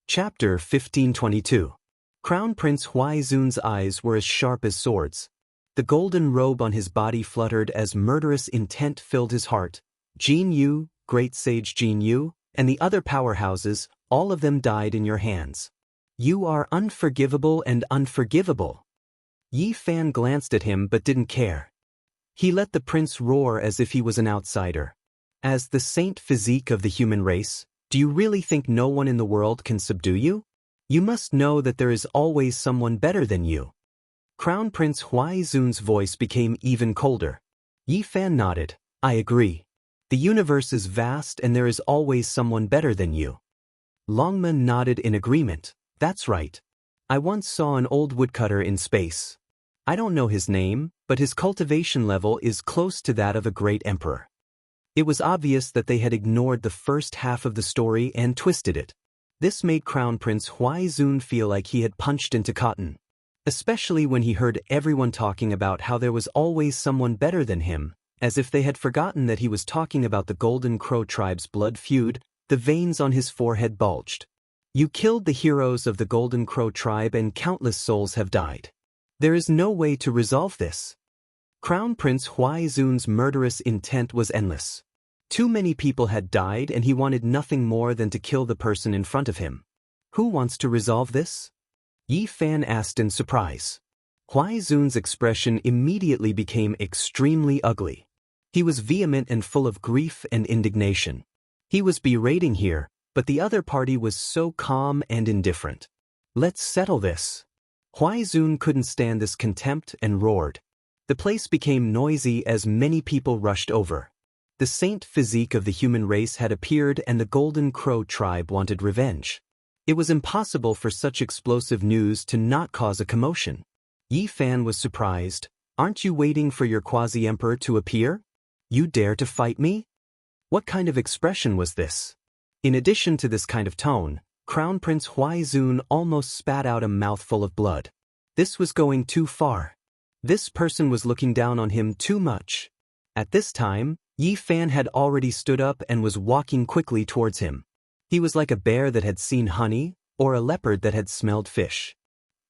Chapter 1522. Crown Prince Huaizun's eyes were as sharp as swords. The golden robe on his body fluttered as murderous intent filled his heart. Jianghu, great sage Jianghu, and the other powerhouses, all of them died in your hands. You are unforgivable and unforgivable. Yi Fan glanced at him but didn't care. He let the prince roar as if he was an outsider. As the saint physique of the human race, do you really think no one in the world can subdue you? You must know that there is always someone better than you. Crown Prince Huaizun's voice became even colder. Yi Fan nodded. I agree. The universe is vast and there is always someone better than you. Longma nodded in agreement. That's right. I once saw an old woodcutter in space. I don't know his name, but his cultivation level is close to that of a great emperor. It was obvious that they had ignored the first half of the story and twisted it. This made Crown Prince Huaizun feel like he had punched into cotton. Especially when he heard everyone talking about how there was always someone better than him, as if they had forgotten that he was talking about the Golden Crow tribe's blood feud. The veins on his forehead bulged. You killed the heroes of the Golden Crow tribe and countless souls have died. There is no way to resolve this. Crown Prince Huaizun's murderous intent was endless. Too many people had died and he wanted nothing more than to kill the person in front of him. Who wants to resolve this? Yi Fan asked in surprise. Huaizun's expression immediately became extremely ugly. He was vehement and full of grief and indignation. He was berating here, but the other party was so calm and indifferent. Let's settle this. Huaizun couldn't stand this contempt and roared. The place became noisy as many people rushed over. The saint physique of the human race had appeared and the Golden Crow tribe wanted revenge. It was impossible for such explosive news to not cause a commotion. Yi Fan was surprised. Aren't you waiting for your quasi-emperor to appear? You dare to fight me? What kind of expression was this? In addition to this kind of tone, Crown Prince Huaizun almost spat out a mouthful of blood. This was going too far. This person was looking down on him too much. At this time, Yi Fan had already stood up and was walking quickly towards him. He was like a bear that had seen honey, or a leopard that had smelled fish.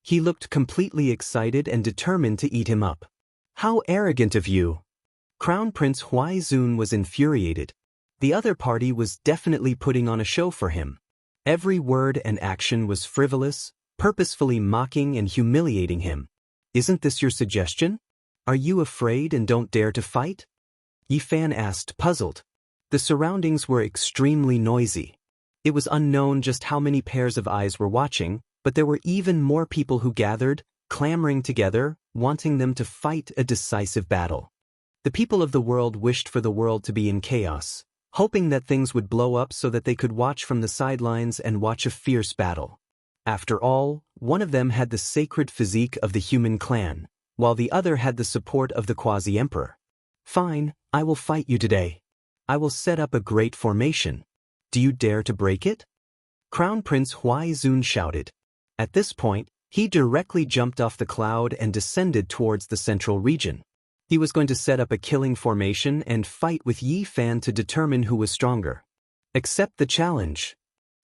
He looked completely excited and determined to eat him up. How arrogant of you! Crown Prince Huaizun was infuriated. The other party was definitely putting on a show for him. Every word and action was frivolous, purposefully mocking and humiliating him. Isn't this your suggestion? Are you afraid and don't dare to fight? Yi Fan asked, puzzled. The surroundings were extremely noisy. It was unknown just how many pairs of eyes were watching, but there were even more people who gathered, clamoring together, wanting them to fight a decisive battle. The people of the world wished for the world to be in chaos, hoping that things would blow up so that they could watch from the sidelines and watch a fierce battle. After all, one of them had the sacred physique of the human clan, while the other had the support of the quasi-emperor. Fine, I will fight you today. I will set up a great formation. Do you dare to break it? Crown Prince Huaizun shouted. At this point, he directly jumped off the cloud and descended towards the central region. He was going to set up a killing formation and fight with Yi Fan to determine who was stronger. Accept the challenge.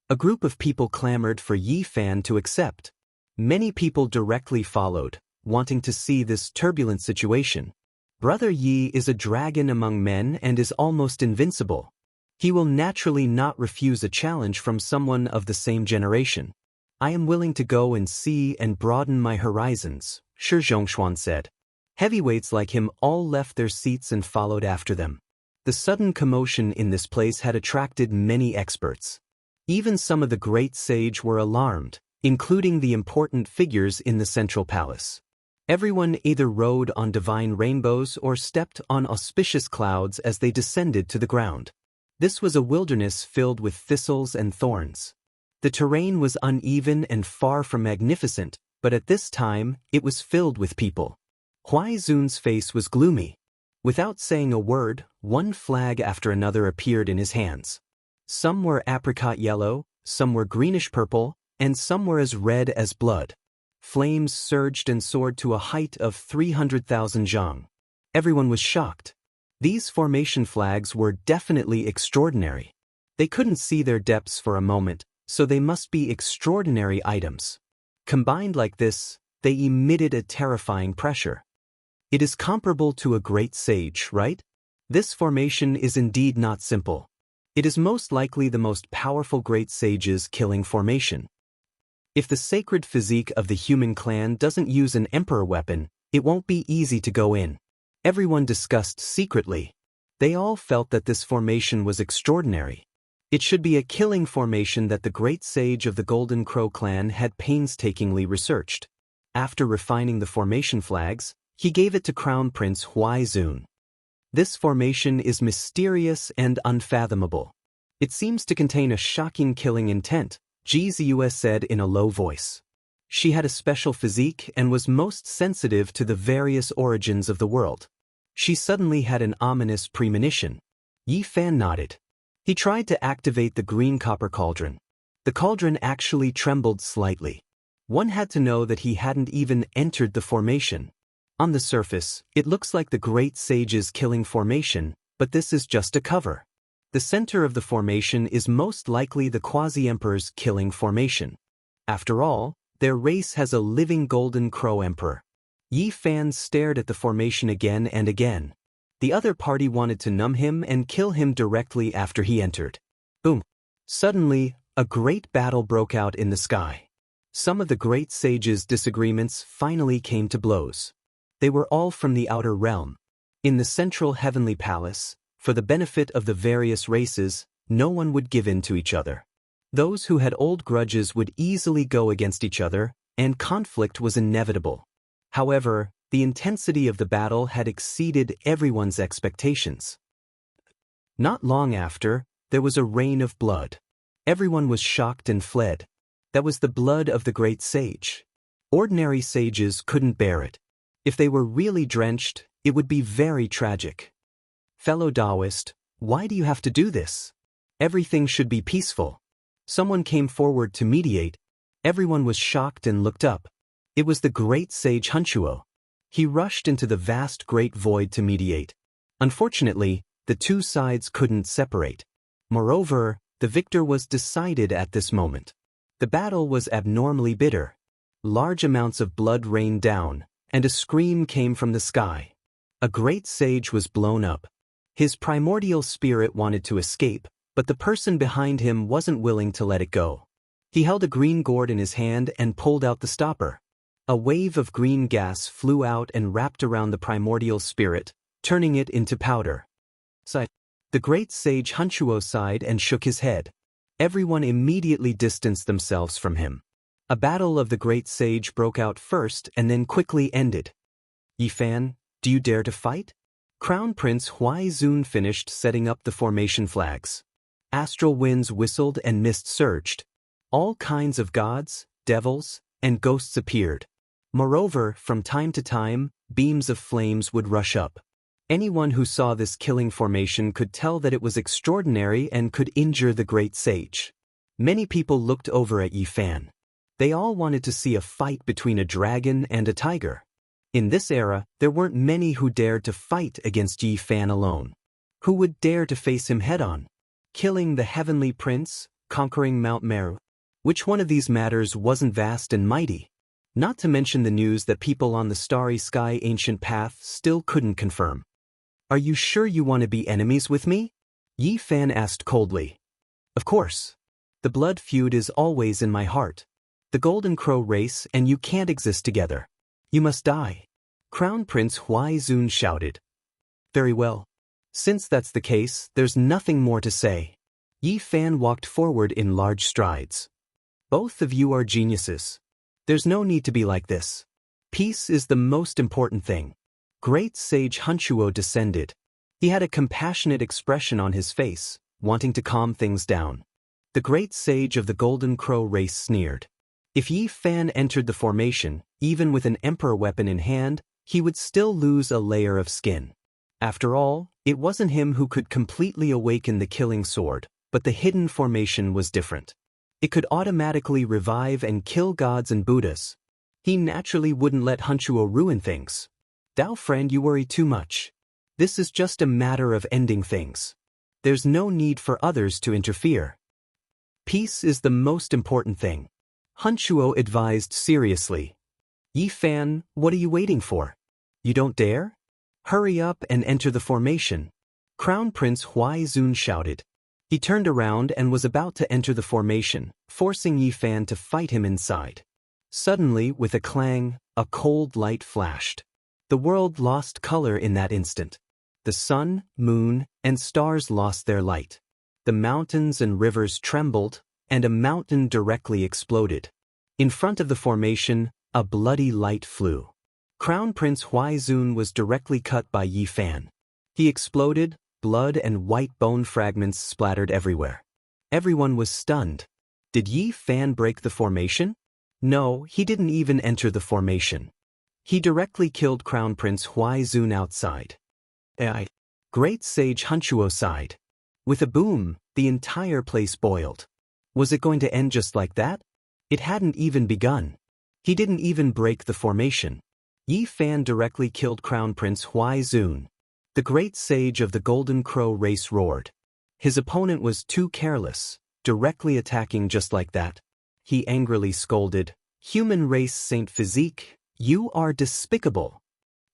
A group of people clamored for Yi Fan to accept. Many people directly followed, wanting to see this turbulent situation. Brother Yi is a dragon among men and is almost invincible. He will naturally not refuse a challenge from someone of the same generation. I am willing to go and see and broaden my horizons, Shi Zhongshuan said. Heavyweights like him all left their seats and followed after them. The sudden commotion in this place had attracted many experts. Even some of the great sage were alarmed, including the important figures in the central palace. Everyone either rode on divine rainbows or stepped on auspicious clouds as they descended to the ground. This was a wilderness filled with thistles and thorns. The terrain was uneven and far from magnificent, but at this time, it was filled with people. Huaizun's face was gloomy. Without saying a word, one flag after another appeared in his hands. Some were apricot yellow, some were greenish-purple, and some were as red as blood. Flames surged and soared to a height of 300,000 zhang. Everyone was shocked. These formation flags were definitely extraordinary. They couldn't see their depths for a moment, so they must be extraordinary items. Combined like this, they emitted a terrifying pressure. It is comparable to a great sage, right? This formation is indeed not simple. It is most likely the most powerful great sage's killing formation. If the sacred physique of the human clan doesn't use an emperor weapon, it won't be easy to go in. Everyone discussed secretly. They all felt that this formation was extraordinary. It should be a killing formation that the great sage of the Golden Crow clan had painstakingly researched. After refining the formation flags, he gave it to Crown Prince Huaizun. This formation is mysterious and unfathomable. It seems to contain a shocking killing intent, Jianghu said in a low voice. She had a special physique and was most sensitive to the various origins of the world. She suddenly had an ominous premonition. Yi Fan nodded. He tried to activate the green copper cauldron. The cauldron actually trembled slightly. One had to know that he hadn't even entered the formation. On the surface, it looks like the great sage's killing formation, but this is just a cover. The center of the formation is most likely the Quasi-Emperor's killing formation. After all, their race has a living Golden Crow Emperor. Yi Fan stared at the formation again and again. The other party wanted to numb him and kill him directly after he entered. Boom! Suddenly, a great battle broke out in the sky. Some of the great sage's disagreements finally came to blows. They were all from the outer realm. In the central heavenly palace, for the benefit of the various races, no one would give in to each other. Those who had old grudges would easily go against each other, and conflict was inevitable. However, the intensity of the battle had exceeded everyone's expectations. Not long after, there was a rain of blood. Everyone was shocked and fled. That was the blood of the great sage. Ordinary sages couldn't bear it. If they were really drenched, it would be very tragic. Fellow Taoist, why do you have to do this? Everything should be peaceful. Someone came forward to mediate. Everyone was shocked and looked up. It was the great sage Hunchuo. He rushed into the vast great void to mediate. Unfortunately, the two sides couldn't separate. Moreover, the victor was decided at this moment. The battle was abnormally bitter. Large amounts of blood rained down, and a scream came from the sky. A great sage was blown up. His primordial spirit wanted to escape, but the person behind him wasn't willing to let it go. He held a green gourd in his hand and pulled out the stopper. A wave of green gas flew out and wrapped around the primordial spirit, turning it into powder. The great sage Hunchuo sighed and shook his head. Everyone immediately distanced themselves from him. A battle of the great sage broke out first and then quickly ended. Yi Fan, do you dare to fight? Crown Prince Huaizun finished setting up the formation flags. Astral winds whistled and mist surged. All kinds of gods, devils, and ghosts appeared. Moreover, from time to time, beams of flames would rush up. Anyone who saw this killing formation could tell that it was extraordinary and could injure the great sage. Many people looked over at Yi Fan. They all wanted to see a fight between a dragon and a tiger. In this era, there weren't many who dared to fight against Yi Fan alone. Who would dare to face him head-on? Killing the heavenly prince, conquering Mount Meru? Which one of these matters wasn't vast and mighty? Not to mention the news that people on the starry sky ancient path still couldn't confirm. Are you sure you want to be enemies with me? Yi Fan asked coldly. Of course. The blood feud is always in my heart. The Golden Crow race and you can't exist together. You must die. Crown Prince Huaizun shouted. Very well. Since that's the case, there's nothing more to say. Yi Fan walked forward in large strides. Both of you are geniuses. There's no need to be like this. Peace is the most important thing. Great sage Hunchuo descended. He had a compassionate expression on his face, wanting to calm things down. The great sage of the Golden Crow race sneered. If Yi Fan entered the formation, even with an emperor weapon in hand, he would still lose a layer of skin. After all, it wasn't him who could completely awaken the killing sword, but the hidden formation was different. It could automatically revive and kill gods and Buddhas. He naturally wouldn't let Hunchuo ruin things. Dao friend, you worry too much. This is just a matter of ending things. There's no need for others to interfere. Peace is the most important thing. Hunchuo advised seriously. Yi Fan, what are you waiting for? You don't dare? Hurry up and enter the formation. Crown Prince Huaizun shouted. He turned around and was about to enter the formation, forcing Yi Fan to fight him inside. Suddenly, with a clang, a cold light flashed. The world lost color in that instant. The sun, moon, and stars lost their light. The mountains and rivers trembled, and a mountain directly exploded. In front of the formation, a bloody light flew. Crown Prince Huaizun was directly cut by Yi Fan. He exploded, blood and white bone fragments splattered everywhere. Everyone was stunned. Did Yi Fan break the formation? No, he didn't even enter the formation. He directly killed Crown Prince Huaizun outside. Great Sage Hunchuo sighed. With a boom, the entire place boiled. Was it going to end just like that? It hadn't even begun. He didn't even break the formation. Yi Fan directly killed Crown Prince Huaizun. The great sage of the Golden Crow race roared. His opponent was too careless, directly attacking just like that. He angrily scolded, "Human race Saint Physique, you are despicable."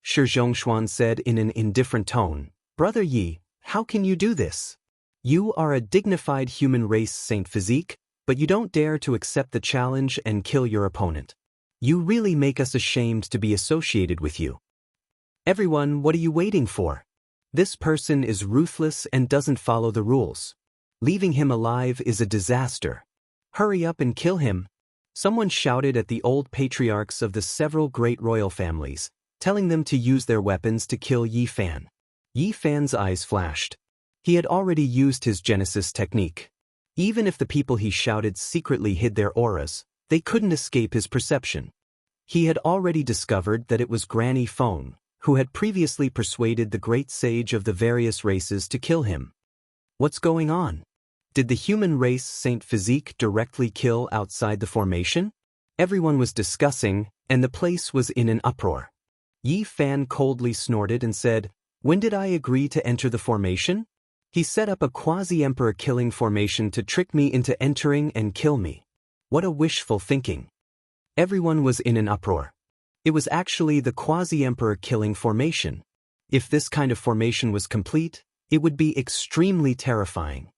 Shi Zhongshuan said in an indifferent tone, "Brother Yi, how can you do this? You are a dignified human race Saint Physique, but you don't dare to accept the challenge and kill your opponent. You really make us ashamed to be associated with you. Everyone, what are you waiting for? This person is ruthless and doesn't follow the rules. Leaving him alive is a disaster. Hurry up and kill him." Someone shouted at the old patriarchs of the several great royal families, telling them to use their weapons to kill Yi Fan. Yi Fan's eyes flashed. He had already used his Genesis technique. Even if the people he shouted secretly hid their auras, they couldn't escape his perception. He had already discovered that it was Granny Feng, who had previously persuaded the great sage of the various races to kill him. What's going on? Did the human race Saint Physique directly kill outside the formation? Everyone was discussing, and the place was in an uproar. Yi Fan coldly snorted and said, "When did I agree to enter the formation? He set up a quasi-emperor killing formation to trick me into entering and kill me. What a wishful thinking." Everyone was in an uproar. It was actually the quasi-emperor killing formation. If this kind of formation was complete, it would be extremely terrifying.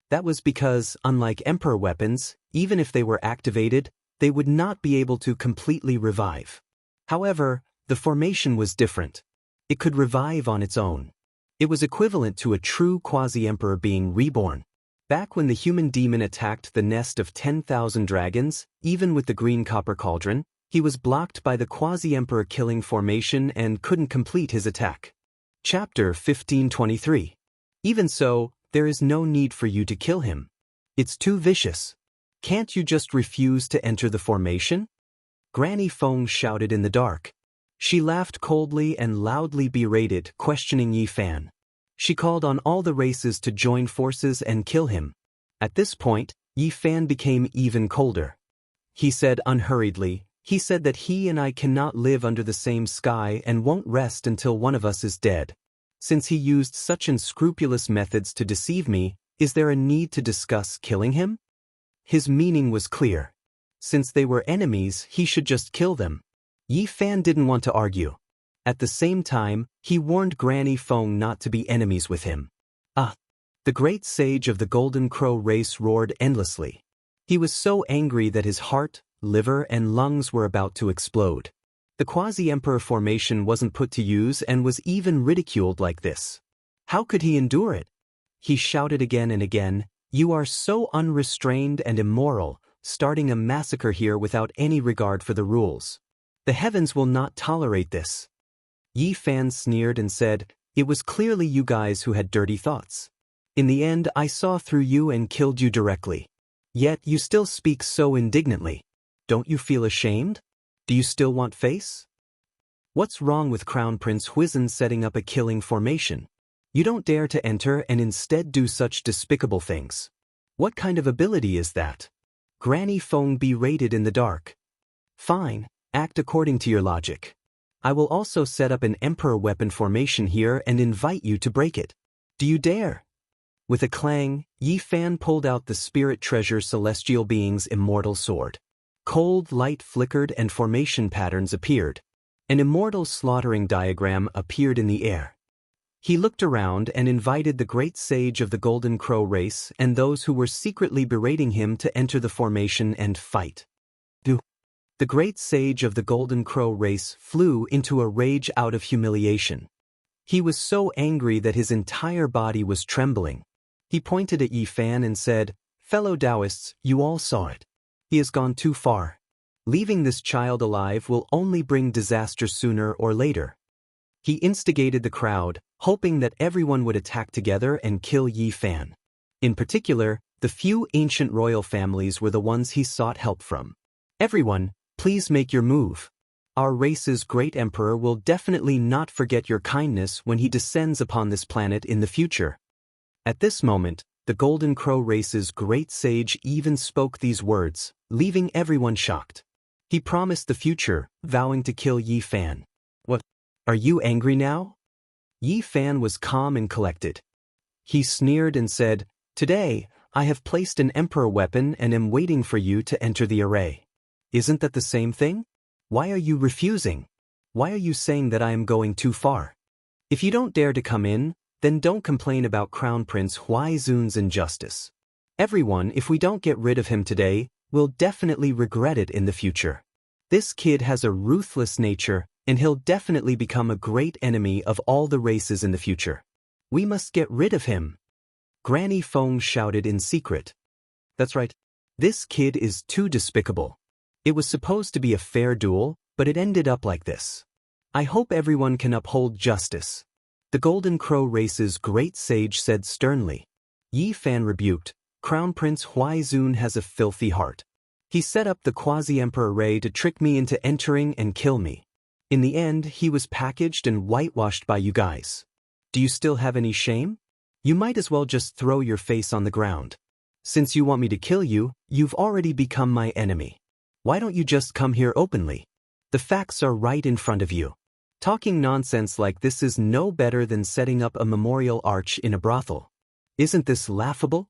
That was because, unlike emperor weapons, even if they were activated, they would not be able to completely revive. However, the formation was different. It could revive on its own. It was equivalent to a true quasi-emperor being reborn. Back when the human demon attacked the nest of 10,000 dragons, even with the green copper cauldron, he was blocked by the quasi-emperor killing formation and couldn't complete his attack. Chapter 1523. Even so, there is no need for you to kill him. It's too vicious. Can't you just refuse to enter the formation? Granny Feng shouted in the dark. She laughed coldly and loudly berated, questioning Yi Fan. She called on all the races to join forces and kill him. At this point, Yi Fan became even colder. He said unhurriedly, "He said that he and I cannot live under the same sky and won't rest until one of us is dead. Since he used such unscrupulous methods to deceive me, is there a need to discuss killing him?" His meaning was clear. Since they were enemies, he should just kill them. Yi Fan didn't want to argue. At the same time, he warned Granny Feng not to be enemies with him. The great sage of the Golden Crow race roared endlessly. He was so angry that his heart, liver, and lungs were about to explode. The quasi-emperor formation wasn't put to use and was even ridiculed like this. How could he endure it? He shouted again and again, "You are so unrestrained and immoral, starting a massacre here without any regard for the rules. The heavens will not tolerate this." Yi Fan sneered and said, "It was clearly you guys who had dirty thoughts. In the end, I saw through you and killed you directly. Yet you still speak so indignantly. Don't you feel ashamed? Do you still want face? What's wrong with Crown Prince Huizhen setting up a killing formation? You don't dare to enter and instead do such despicable things. What kind of ability is that?" Granny Feng berated in the dark. "Fine, act according to your logic. I will also set up an emperor weapon formation here and invite you to break it. Do you dare?" With a clang, Yi Fan pulled out the spirit treasure celestial being's immortal sword. Cold light flickered and formation patterns appeared. An immortal slaughtering diagram appeared in the air. He looked around and invited the great sage of the Golden Crow race and those who were secretly berating him to enter the formation and fight. The great sage of the Golden Crow race flew into a rage out of humiliation. He was so angry that his entire body was trembling. He pointed at Yi Fan and said, "Fellow Taoists, you all saw it. He has gone too far. Leaving this child alive will only bring disaster sooner or later." He instigated the crowd, hoping that everyone would attack together and kill Yi Fan. In particular, the few ancient royal families were the ones he sought help from. "Everyone, please make your move. Our race's great emperor will definitely not forget your kindness when he descends upon this planet in the future." At this moment, the Golden Crow race's great sage even spoke these words, leaving everyone shocked. He promised the future, vowing to kill Yi Fan. "What? Are you angry now?" Yi Fan was calm and collected. He sneered and said, "Today, I have placed an emperor weapon and am waiting for you to enter the array. Isn't that the same thing? Why are you refusing? Why are you saying that I am going too far? If you don't dare to come in, then don't complain about Crown Prince Huaizun's injustice. Everyone, if we don't get rid of him today, will definitely regret it in the future. This kid has a ruthless nature, and he'll definitely become a great enemy of all the races in the future. We must get rid of him." Granny Feng shouted in secret. "That's right. This kid is too despicable. It was supposed to be a fair duel, but it ended up like this. I hope everyone can uphold justice." The Golden Crow race's great sage said sternly. Yi Fan rebuked, "Crown Prince Huaizun has a filthy heart. He set up the quasi-emperor array to trick me into entering and kill me. In the end, he was packaged and whitewashed by you guys. Do you still have any shame? You might as well just throw your face on the ground. Since you want me to kill you, you've already become my enemy. Why don't you just come here openly? The facts are right in front of you. Talking nonsense like this is no better than setting up a memorial arch in a brothel. Isn't this laughable?"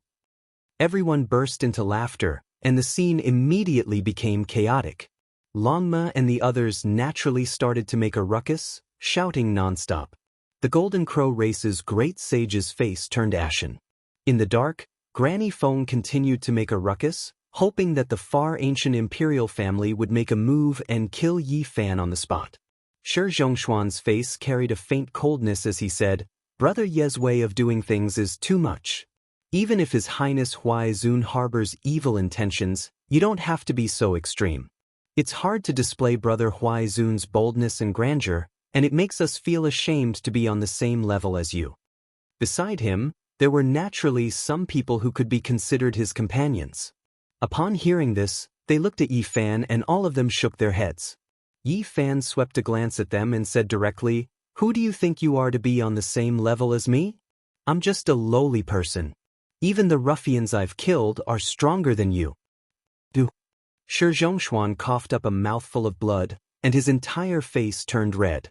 Everyone burst into laughter, and the scene immediately became chaotic. Longma and the others naturally started to make a ruckus, shouting nonstop. The Golden Crow race's great sage's face turned ashen. In the dark, Granny Feng continued to make a ruckus, hoping that the far ancient imperial family would make a move and kill Yi Fan on the spot. Shi Zhongshuan's face carried a faint coldness as he said, "Brother Ye's way of doing things is too much. Even if His Highness Huaizun harbors evil intentions, you don't have to be so extreme. It's hard to display Brother Huaizun's boldness and grandeur, and it makes us feel ashamed to be on the same level as you." Beside him, there were naturally some people who could be considered his companions. Upon hearing this, they looked at Yi Fan and all of them shook their heads. Yi Fan swept a glance at them and said directly, "Who do you think you are to be on the same level as me? I'm just a lowly person. Even the ruffians I've killed are stronger than you." Shi Zhongshuan coughed up a mouthful of blood, and his entire face turned red.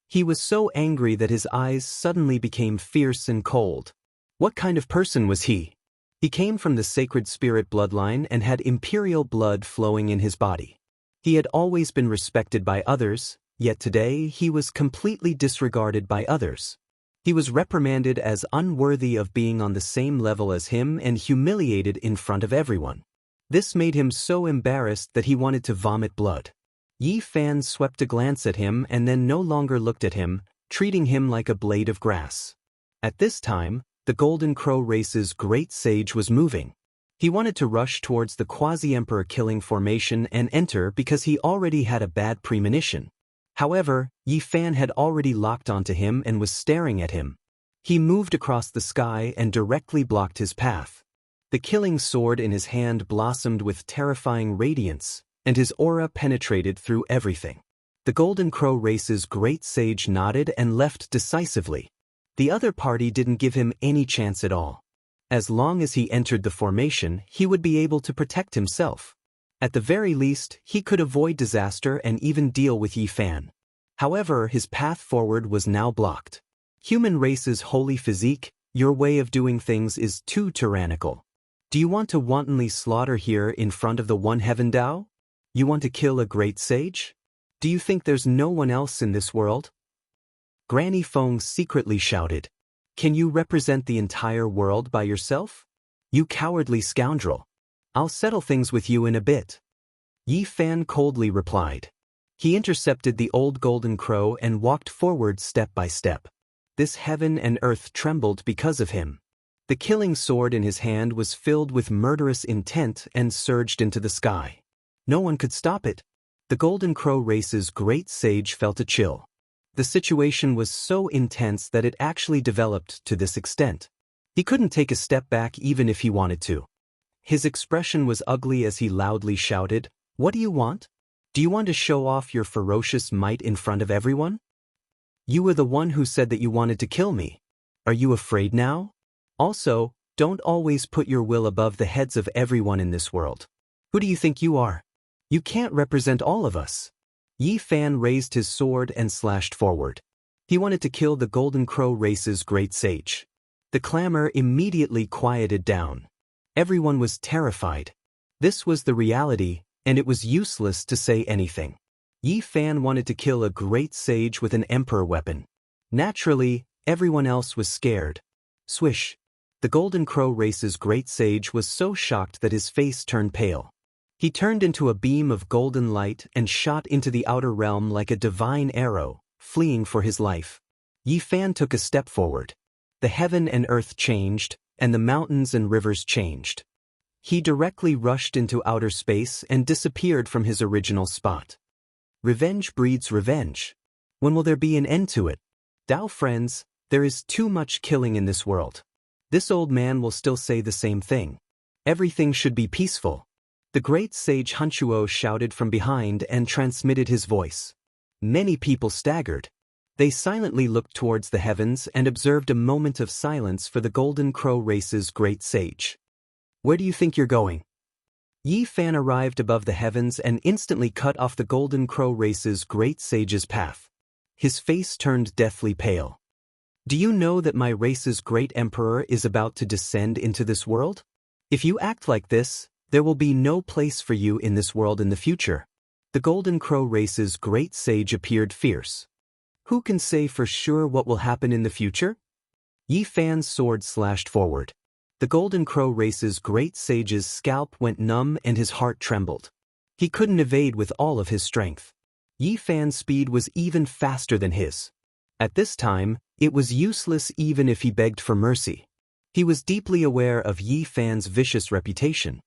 He was so angry that his eyes suddenly became fierce and cold. What kind of person was he? He came from the sacred spirit bloodline and had imperial blood flowing in his body. He had always been respected by others, yet today he was completely disregarded by others. He was reprimanded as unworthy of being on the same level as him and humiliated in front of everyone. This made him so embarrassed that he wanted to vomit blood. Yi Fan swept a glance at him and then no longer looked at him, treating him like a blade of grass. At this time, the Golden Crow race's great sage was moving. He wanted to rush towards the quasi-emperor killing formation and enter because he already had a bad premonition. However, Yi Fan had already locked onto him and was staring at him. He moved across the sky and directly blocked his path. The killing sword in his hand blossomed with terrifying radiance, and his aura penetrated through everything. The Golden Crow race's great sage nodded and left decisively. The other party didn't give him any chance at all. As long as he entered the formation, he would be able to protect himself. At the very least, he could avoid disaster and even deal with Yi Fan. However, his path forward was now blocked. Human race's holy physique, Your way of doing things is too tyrannical. Do you want to wantonly slaughter here in front of the One Heaven Tao? You want to kill a great sage? Do you think there's no one else in this world? Granny Feng secretly shouted. Can you represent the entire world by yourself? You cowardly scoundrel. I'll settle things with you in a bit. Yi Fan coldly replied. He intercepted the old golden crow and walked forward step by step. This heaven and earth trembled because of him. The killing sword in his hand was filled with murderous intent and surged into the sky. No one could stop it. The golden crow race's great sage felt a chill. The situation was so intense that it actually developed to this extent. He couldn't take a step back even if he wanted to. His expression was ugly as he loudly shouted, "What do you want? Do you want to show off your ferocious might in front of everyone? You were the one who said that you wanted to kill me. Are you afraid now? Also, don't always put your will above the heads of everyone in this world. Who do you think you are? You can't represent all of us." Yi Fan raised his sword and slashed forward. He wanted to kill the Golden Crow race's great sage. The clamor immediately quieted down. Everyone was terrified. This was the reality, and it was useless to say anything. Yi Fan wanted to kill a great sage with an emperor weapon. Naturally, everyone else was scared. Swish! The Golden Crow race's great sage was so shocked that his face turned pale. He turned into a beam of golden light and shot into the outer realm like a divine arrow, fleeing for his life. Yi Fan took a step forward. The heaven and earth changed, and the mountains and rivers changed. He directly rushed into outer space and disappeared from his original spot. Revenge breeds revenge. When will there be an end to it? Tao friends, there is too much killing in this world. This old man will still say the same thing. Everything should be peaceful. The great sage Hunchuo shouted from behind and transmitted his voice. Many people staggered. They silently looked towards the heavens and observed a moment of silence for the Golden Crow race's great sage. Where do you think you're going? Yi Fan arrived above the heavens and instantly cut off the Golden Crow race's great sage's path. His face turned deathly pale. Do you know that my race's great emperor is about to descend into this world? If you act like this, there will be no place for you in this world in the future. The Golden Crow race's great sage appeared fierce. Who can say for sure what will happen in the future? Yi Fan's sword slashed forward. The Golden Crow race's great sage's scalp went numb and his heart trembled. He couldn't evade with all of his strength. Yi Fan's speed was even faster than his. At this time, it was useless even if he begged for mercy. He was deeply aware of Yi Fan's vicious reputation.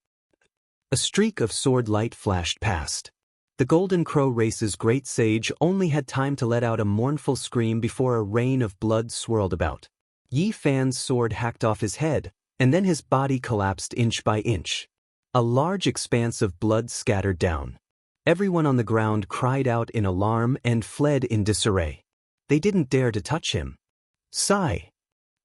A streak of sword light flashed past. The Golden Crow race's great sage only had time to let out a mournful scream before a rain of blood swirled about. Yi Fan's sword hacked off his head, and then his body collapsed inch by inch. A large expanse of blood scattered down. Everyone on the ground cried out in alarm and fled in disarray. They didn't dare to touch him. Sigh.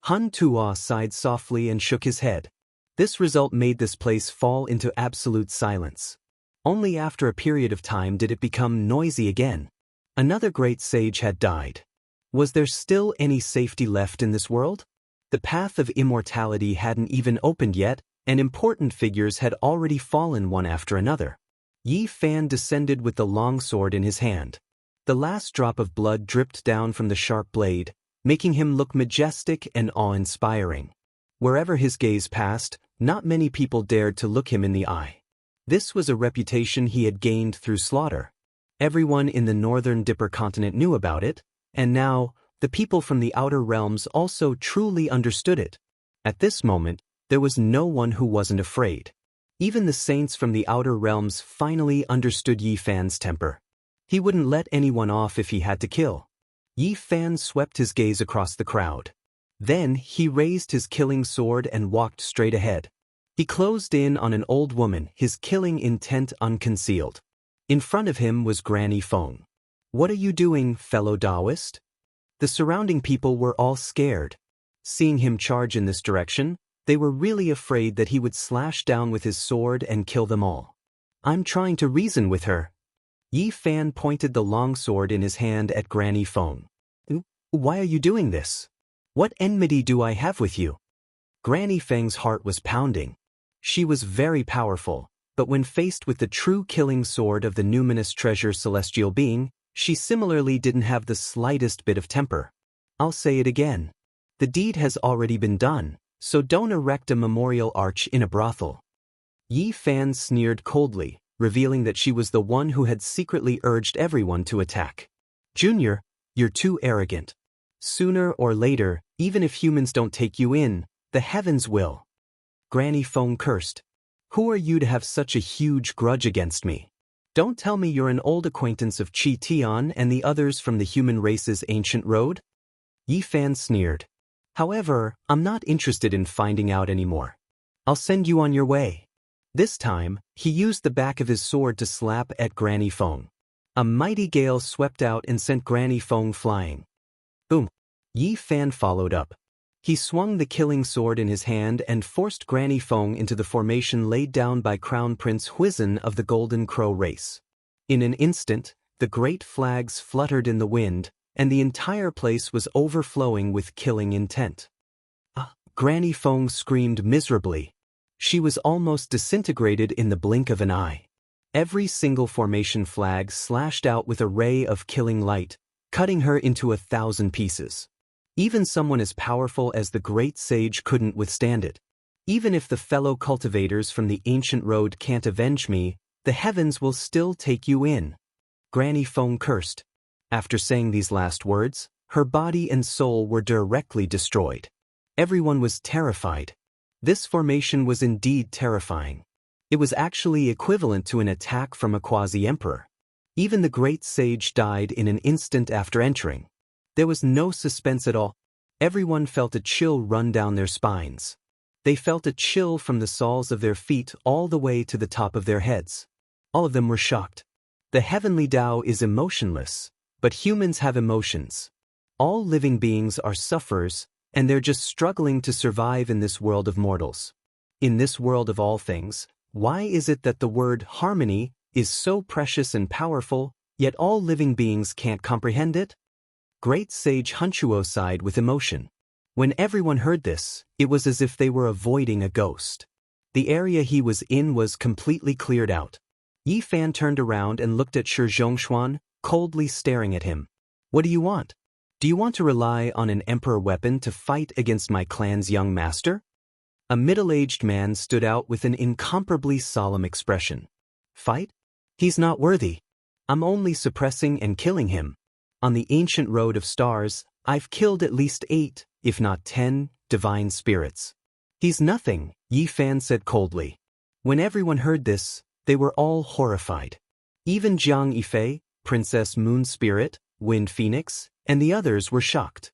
Han Tuo sighed softly and shook his head. This result made this place fall into absolute silence. Only after a period of time did it become noisy again. Another great sage had died. Was there still any safety left in this world? The path of immortality hadn't even opened yet, and important figures had already fallen one after another. Yi Fan descended with the longsword in his hand. The last drop of blood dripped down from the sharp blade, making him look majestic and awe-inspiring. Wherever his gaze passed, not many people dared to look him in the eye. This was a reputation he had gained through slaughter. Everyone in the northern Dipper continent knew about it, and now, the people from the outer realms also truly understood it. At this moment, there was no one who wasn't afraid. Even the saints from the outer realms finally understood Yi Fan's temper. He wouldn't let anyone off if he had to kill. Yi Fan swept his gaze across the crowd. Then he raised his killing sword and walked straight ahead. He closed in on an old woman, his killing intent unconcealed. In front of him was Granny Feng. What are you doing, fellow Taoist? The surrounding people were all scared. Seeing him charge in this direction, they were really afraid that he would slash down with his sword and kill them all. I'm trying to reason with her. Yi Fan pointed the longsword in his hand at Granny Feng. Why are you doing this? What enmity do I have with you? Granny Feng's heart was pounding. She was very powerful, but when faced with the true killing sword of the numinous treasure celestial being, she similarly didn't have the slightest bit of temper. I'll say it again. The deed has already been done, so don't erect a memorial arch in a brothel. Yi Fan sneered coldly, revealing that she was the one who had secretly urged everyone to attack. Junior, you're too arrogant. Sooner or later, even if humans don't take you in, the heavens will. Granny Feng cursed. Who are you to have such a huge grudge against me? Don't tell me you're an old acquaintance of Qi Tian and the others from the human race's ancient road? Yi Fan sneered. However, I'm not interested in finding out anymore. I'll send you on your way. This time, he used the back of his sword to slap at Granny Feng. A mighty gale swept out and sent Granny Feng flying. Boom! Yi Fan followed up. He swung the killing sword in his hand and forced Granny Feng into the formation laid down by Crown Prince Huizhen of the Golden Crow race. In an instant, the great flags fluttered in the wind, and the entire place was overflowing with killing intent. Granny Feng screamed miserably. She was almost disintegrated in the blink of an eye. Every single formation flag slashed out with a ray of killing light, cutting her into 1,000 pieces. Even someone as powerful as the great sage couldn't withstand it. Even if the fellow cultivators from the ancient road can't avenge me, the heavens will still take you in. Granny Feng cursed. After saying these last words, her body and soul were directly destroyed. Everyone was terrified. This formation was indeed terrifying. It was actually equivalent to an attack from a quasi-emperor. Even the great sage died in an instant after entering. There was no suspense at all. Everyone felt a chill run down their spines. They felt a chill from the soles of their feet all the way to the top of their heads. All of them were shocked. The heavenly Tao is emotionless, but humans have emotions. All living beings are sufferers, and they're just struggling to survive in this world of mortals. In this world of all things, why is it that the word harmony is so precious and powerful, yet all living beings can't comprehend it? Great Sage Hunchuo sighed with emotion. When everyone heard this, it was as if they were avoiding a ghost. The area he was in was completely cleared out. Yi Fan turned around and looked at Shi Zhongshuan, coldly staring at him. What do you want? Do you want to rely on an emperor weapon to fight against my clan's young master? A middle-aged man stood out with an incomparably solemn expression. Fight? He's not worthy. I'm only suppressing and killing him. On the ancient road of stars, I've killed at least 8, if not 10, divine spirits. He's nothing, Yi Fan said coldly. When everyone heard this, they were all horrified. Even Jiang Yifei, Princess Moon Spirit, Wind Phoenix, and the others were shocked.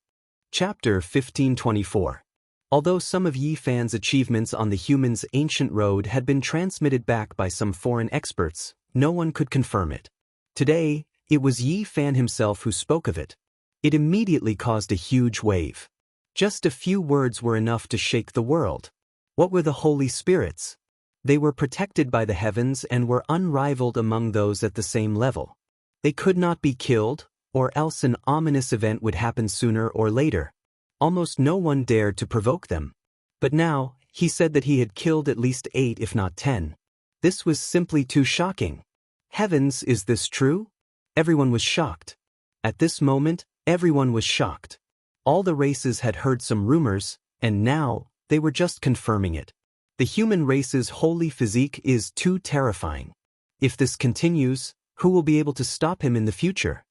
Chapter 1524. Although some of Yi Fan's achievements on the human's ancient road had been transmitted back by some foreign experts, no one could confirm it. Today, it was Yi Fan himself who spoke of it. It immediately caused a huge wave. Just a few words were enough to shake the world. What were the holy spirits? They were protected by the heavens and were unrivaled among those at the same level. They could not be killed, or else an ominous event would happen sooner or later. Almost no one dared to provoke them. But now, he said that he had killed at least 8 if not 10. This was simply too shocking. Heavens, is this true? Everyone was shocked. At this moment, everyone was shocked. All the races had heard some rumors, and now, they were just confirming it. The human race's holy physique is too terrifying. If this continues, who will be able to stop him in the future?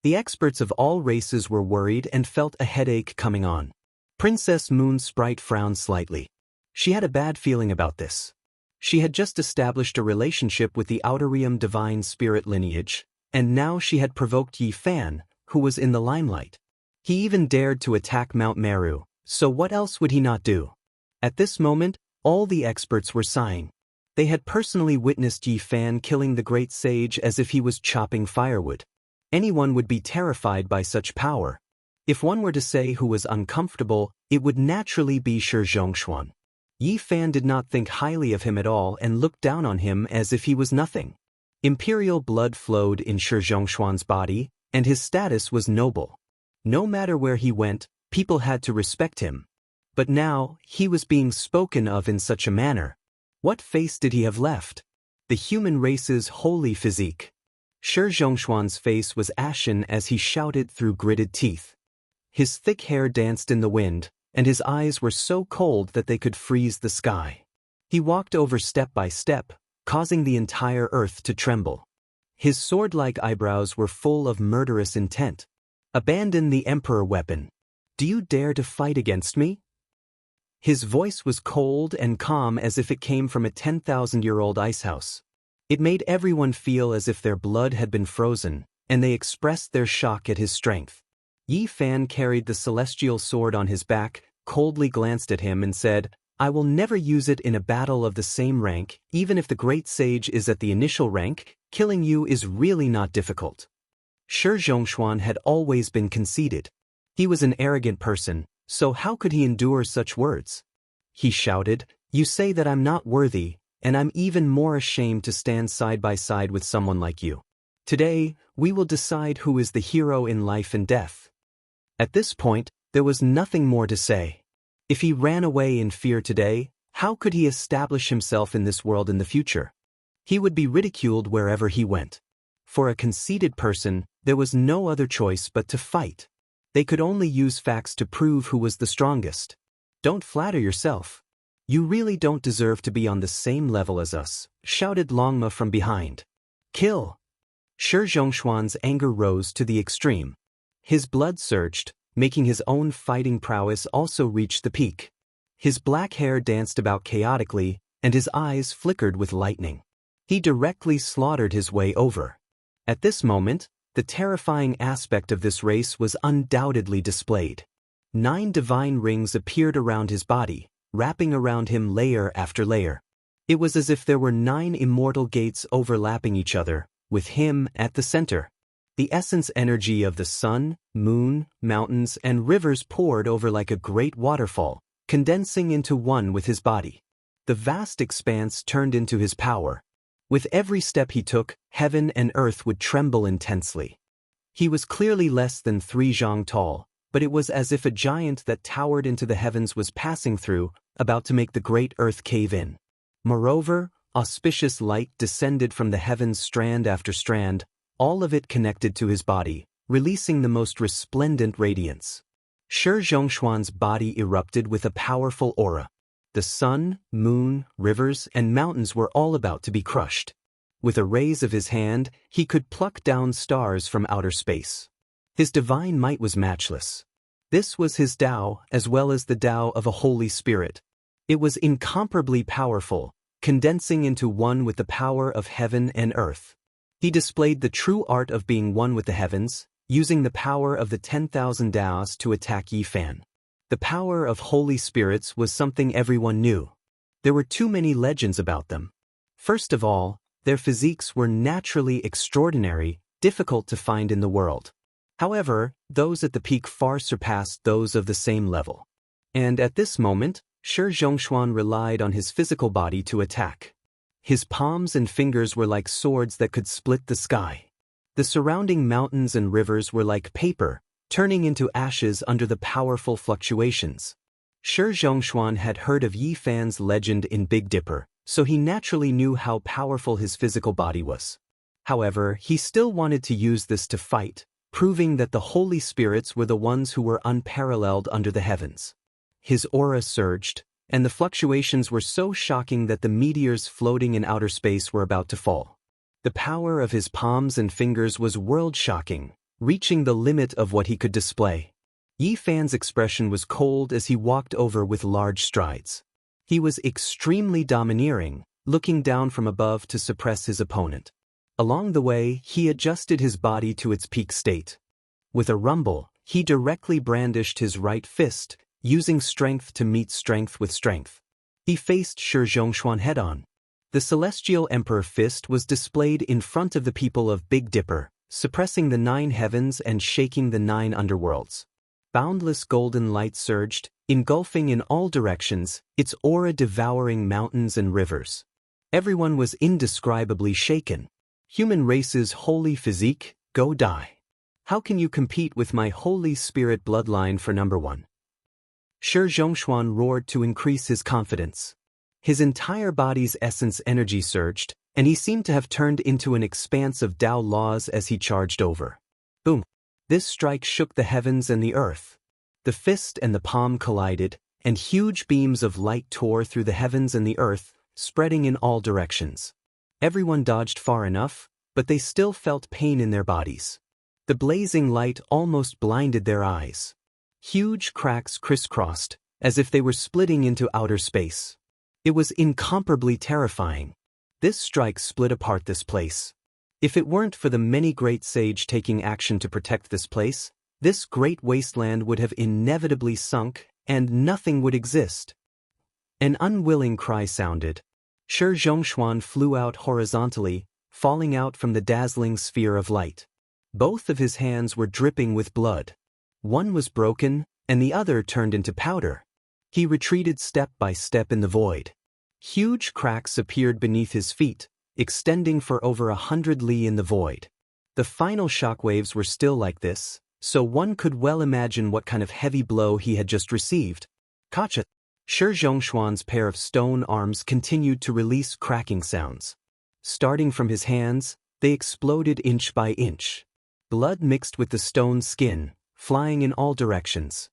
The experts of all races were worried and felt a headache coming on. Princess Moon Sprite frowned slightly. She had a bad feeling about this. She had just established a relationship with the Outerium divine spirit lineage, and now she had provoked Yi Fan, who was in the limelight. He even dared to attack Mount Meru, so what else would he not do? At this moment, all the experts were sighing. They had personally witnessed Yi Fan killing the great sage as if he was chopping firewood. Anyone would be terrified by such power. If one were to say who was uncomfortable, it would naturally be Shi Zhongshuan. Yi Fan did not think highly of him at all and looked down on him as if he was nothing. Imperial blood flowed in Shi Zhongshuan's body, and his status was noble. No matter where he went, People had to respect him. But now, he was being spoken of in such a manner. What face did he have left? The human race's holy physique. Shi Zhongshuan's face was ashen as he shouted through gritted teeth. His thick hair danced in the wind, and his eyes were so cold that they could freeze the sky. He walked over step by step, causing the entire earth to tremble. His sword-like eyebrows were full of murderous intent. Abandon the emperor weapon. Do you dare to fight against me? His voice was cold and calm as if it came from a 10,000-year-old icehouse. It made everyone feel as if their blood had been frozen, and they expressed their shock at his strength. Yi Fan carried the celestial sword on his back, coldly glanced at him and said, I will never use it in a battle of the same rank, even if the great sage is at the initial rank. Killing you is really not difficult. Shi Zhongshuan had always been conceited. He was an arrogant person, so how could he endure such words? He shouted, You say that I'm not worthy, and I'm even more ashamed to stand side by side with someone like you. Today, we will decide who is the hero in life and death. At this point, there was nothing more to say. If he ran away in fear today, how could he establish himself in this world in the future? He would be ridiculed wherever he went. For a conceited person, there was no other choice but to fight. They could only use facts to prove who was the strongest. Don't flatter yourself. You really don't deserve to be on the same level as us, shouted Longma from behind. Kill! Shi Zhongshuan's anger rose to the extreme. His blood surged, making his own fighting prowess also reach the peak. His black hair danced about chaotically, and his eyes flickered with lightning. He directly slaughtered his way over. At this moment, the terrifying aspect of this race was undoubtedly displayed. 9 divine rings appeared around his body, wrapping around him layer after layer. It was as if there were 9 immortal gates overlapping each other, with him at the center. The essence energy of the sun, moon, mountains, and rivers poured over like a great waterfall, condensing into one with his body. The vast expanse turned into his power. With every step he took, heaven and earth would tremble intensely. He was clearly less than 3 zhang tall, but it was as if a giant that towered into the heavens was passing through, about to make the great earth cave in. Moreover, auspicious light descended from the heavens strand after strand, all of it connected to his body, releasing the most resplendent radiance. Shi Zhongshuan's body erupted with a powerful aura. The sun, moon, rivers, and mountains were all about to be crushed. With a raise of his hand, he could pluck down stars from outer space. His divine might was matchless. This was his Tao as well as the Tao of a Holy Spirit. It was incomparably powerful, condensing into one with the power of heaven and earth. He displayed the true art of being one with the heavens, using the power of the 10,000 Taos to attack Yi Fan. The power of holy spirits was something everyone knew. There were too many legends about them. First of all, their physiques were naturally extraordinary, difficult to find in the world. However, those at the peak far surpassed those of the same level. And at this moment, Shi Zhongshuan relied on his physical body to attack. His palms and fingers were like swords that could split the sky. The surrounding mountains and rivers were like paper, turning into ashes under the powerful fluctuations. Shi Zhongshuan had heard of Yi Fan's legend in Big Dipper, so he naturally knew how powerful his physical body was. However, he still wanted to use this to fight, proving that the holy spirits were the ones who were unparalleled under the heavens. His aura surged, and the fluctuations were so shocking that the meteors floating in outer space were about to fall. The power of his palms and fingers was world-shocking, reaching the limit of what he could display. Yi Fan's expression was cold as he walked over with large strides. He was extremely domineering, looking down from above to suppress his opponent. Along the way, he adjusted his body to its peak state. With a rumble, he directly brandished his right fist, using strength to meet strength with strength. He faced Shi Zhongshuan head-on. The Celestial Emperor Fist was displayed in front of the people of Big Dipper, suppressing the 9 heavens and shaking the 9 underworlds. Boundless golden light surged, engulfing in all directions, its aura devouring mountains and rivers. Everyone was indescribably shaken. Human race's holy physique, go die. How can you compete with my Holy Spirit bloodline for number one? Shi Zhongshuan roared to increase his confidence. His entire body's essence energy surged, and he seemed to have turned into an expanse of Tao laws as he charged over. Boom! This strike shook the heavens and the earth. The fist and the palm collided, and huge beams of light tore through the heavens and the earth, spreading in all directions. Everyone dodged far enough, but they still felt pain in their bodies. The blazing light almost blinded their eyes. Huge cracks crisscrossed, as if they were splitting into outer space. It was incomparably terrifying. This strike split apart this place. If it weren't for the many great sage taking action to protect this place, this great wasteland would have inevitably sunk, and nothing would exist. An unwilling cry sounded. Shi Zhongshuan flew out horizontally, falling out from the dazzling sphere of light. Both of his hands were dripping with blood. One was broken, and the other turned into powder. He retreated step by step in the void. Huge cracks appeared beneath his feet, extending for over 100 li in the void. The final shockwaves were still like this, so one could well imagine what kind of heavy blow he had just received. Kacha! Shi Zhongshuan's pair of stone arms continued to release cracking sounds. Starting from his hands, they exploded inch by inch. Blood mixed with the stone skin, flying in all directions.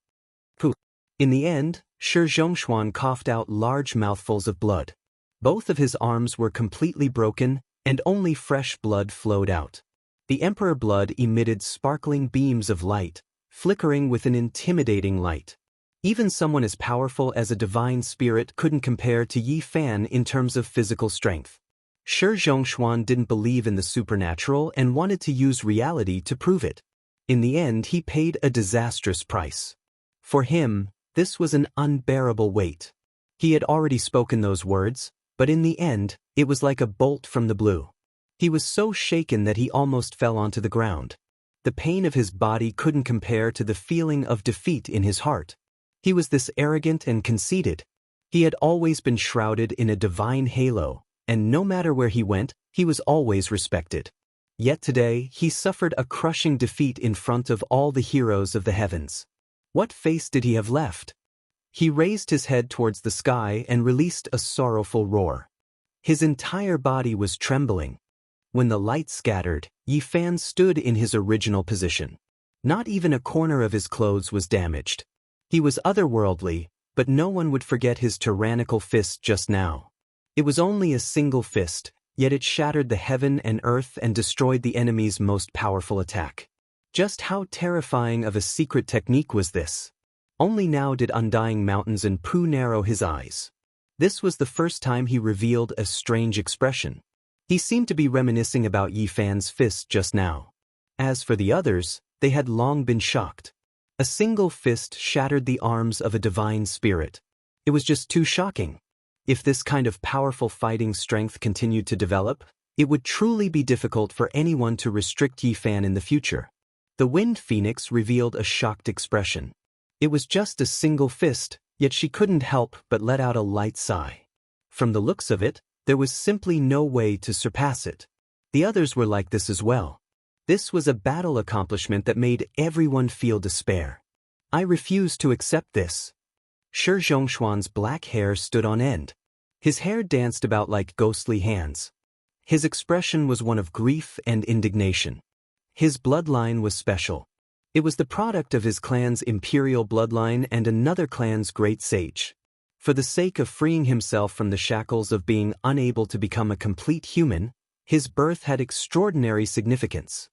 Pooh! In the end, Shi Zhongshuan coughed out large mouthfuls of blood. Both of his arms were completely broken, and only fresh blood flowed out. The emperor blood emitted sparkling beams of light, flickering with an intimidating light. Even someone as powerful as a divine spirit couldn't compare to Yi Fan in terms of physical strength. Shi Zhongshuan didn't believe in the supernatural and wanted to use reality to prove it. In the end, he paid a disastrous price. For him, this was an unbearable weight. He had already spoken those words, but in the end, it was like a bolt from the blue. He was so shaken that he almost fell onto the ground. The pain of his body couldn't compare to the feeling of defeat in his heart. He was this arrogant and conceited. He had always been shrouded in a divine halo, and no matter where he went, he was always respected. Yet today, he suffered a crushing defeat in front of all the heroes of the heavens. What face did he have left? He raised his head towards the sky and released a sorrowful roar. His entire body was trembling. When the light scattered, Yi Fan stood in his original position. Not even a corner of his clothes was damaged. He was otherworldly, but no one would forget his tyrannical fist just now. It was only a single fist, yet it shattered the heaven and earth and destroyed the enemy's most powerful attack. Just how terrifying of a secret technique was this? Only now did undying mountains and Pooh narrow his eyes. This was the first time he revealed a strange expression. He seemed to be reminiscing about Yi Fan's fist just now. As for the others, they had long been shocked. A single fist shattered the arms of a divine spirit. It was just too shocking. If this kind of powerful fighting strength continued to develop, it would truly be difficult for anyone to restrict Yi Fan in the future. The Wind Phoenix revealed a shocked expression. It was just a single fist, yet she couldn't help but let out a light sigh. From the looks of it, there was simply no way to surpass it. The others were like this as well. This was a battle accomplishment that made everyone feel despair. I refuse to accept this. Shi Zhongshuan's black hair stood on end. His hair danced about like ghostly hands. His expression was one of grief and indignation. His bloodline was special. It was the product of his clan's imperial bloodline and another clan's great sage. For the sake of freeing himself from the shackles of being unable to become a complete human, his birth had extraordinary significance.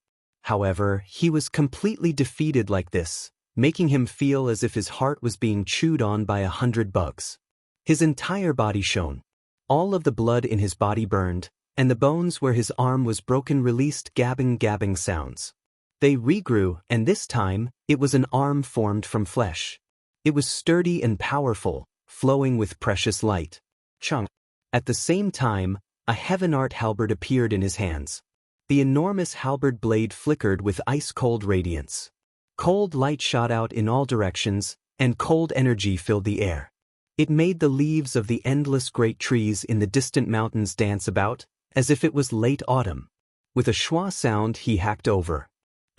However, he was completely defeated like this, making him feel as if his heart was being chewed on by 100 bugs. His entire body shone. All of the blood in his body burned, and the bones where his arm was broken released gabbing sounds. They regrew, and this time, it was an arm formed from flesh. It was sturdy and powerful, flowing with precious light. Chung. At the same time, a heaven-art halberd appeared in his hands. The enormous halberd blade flickered with ice-cold radiance. Cold light shot out in all directions, and cold energy filled the air. It made the leaves of the endless great trees in the distant mountains dance about, as if it was late autumn. With a schwa sound he hacked over.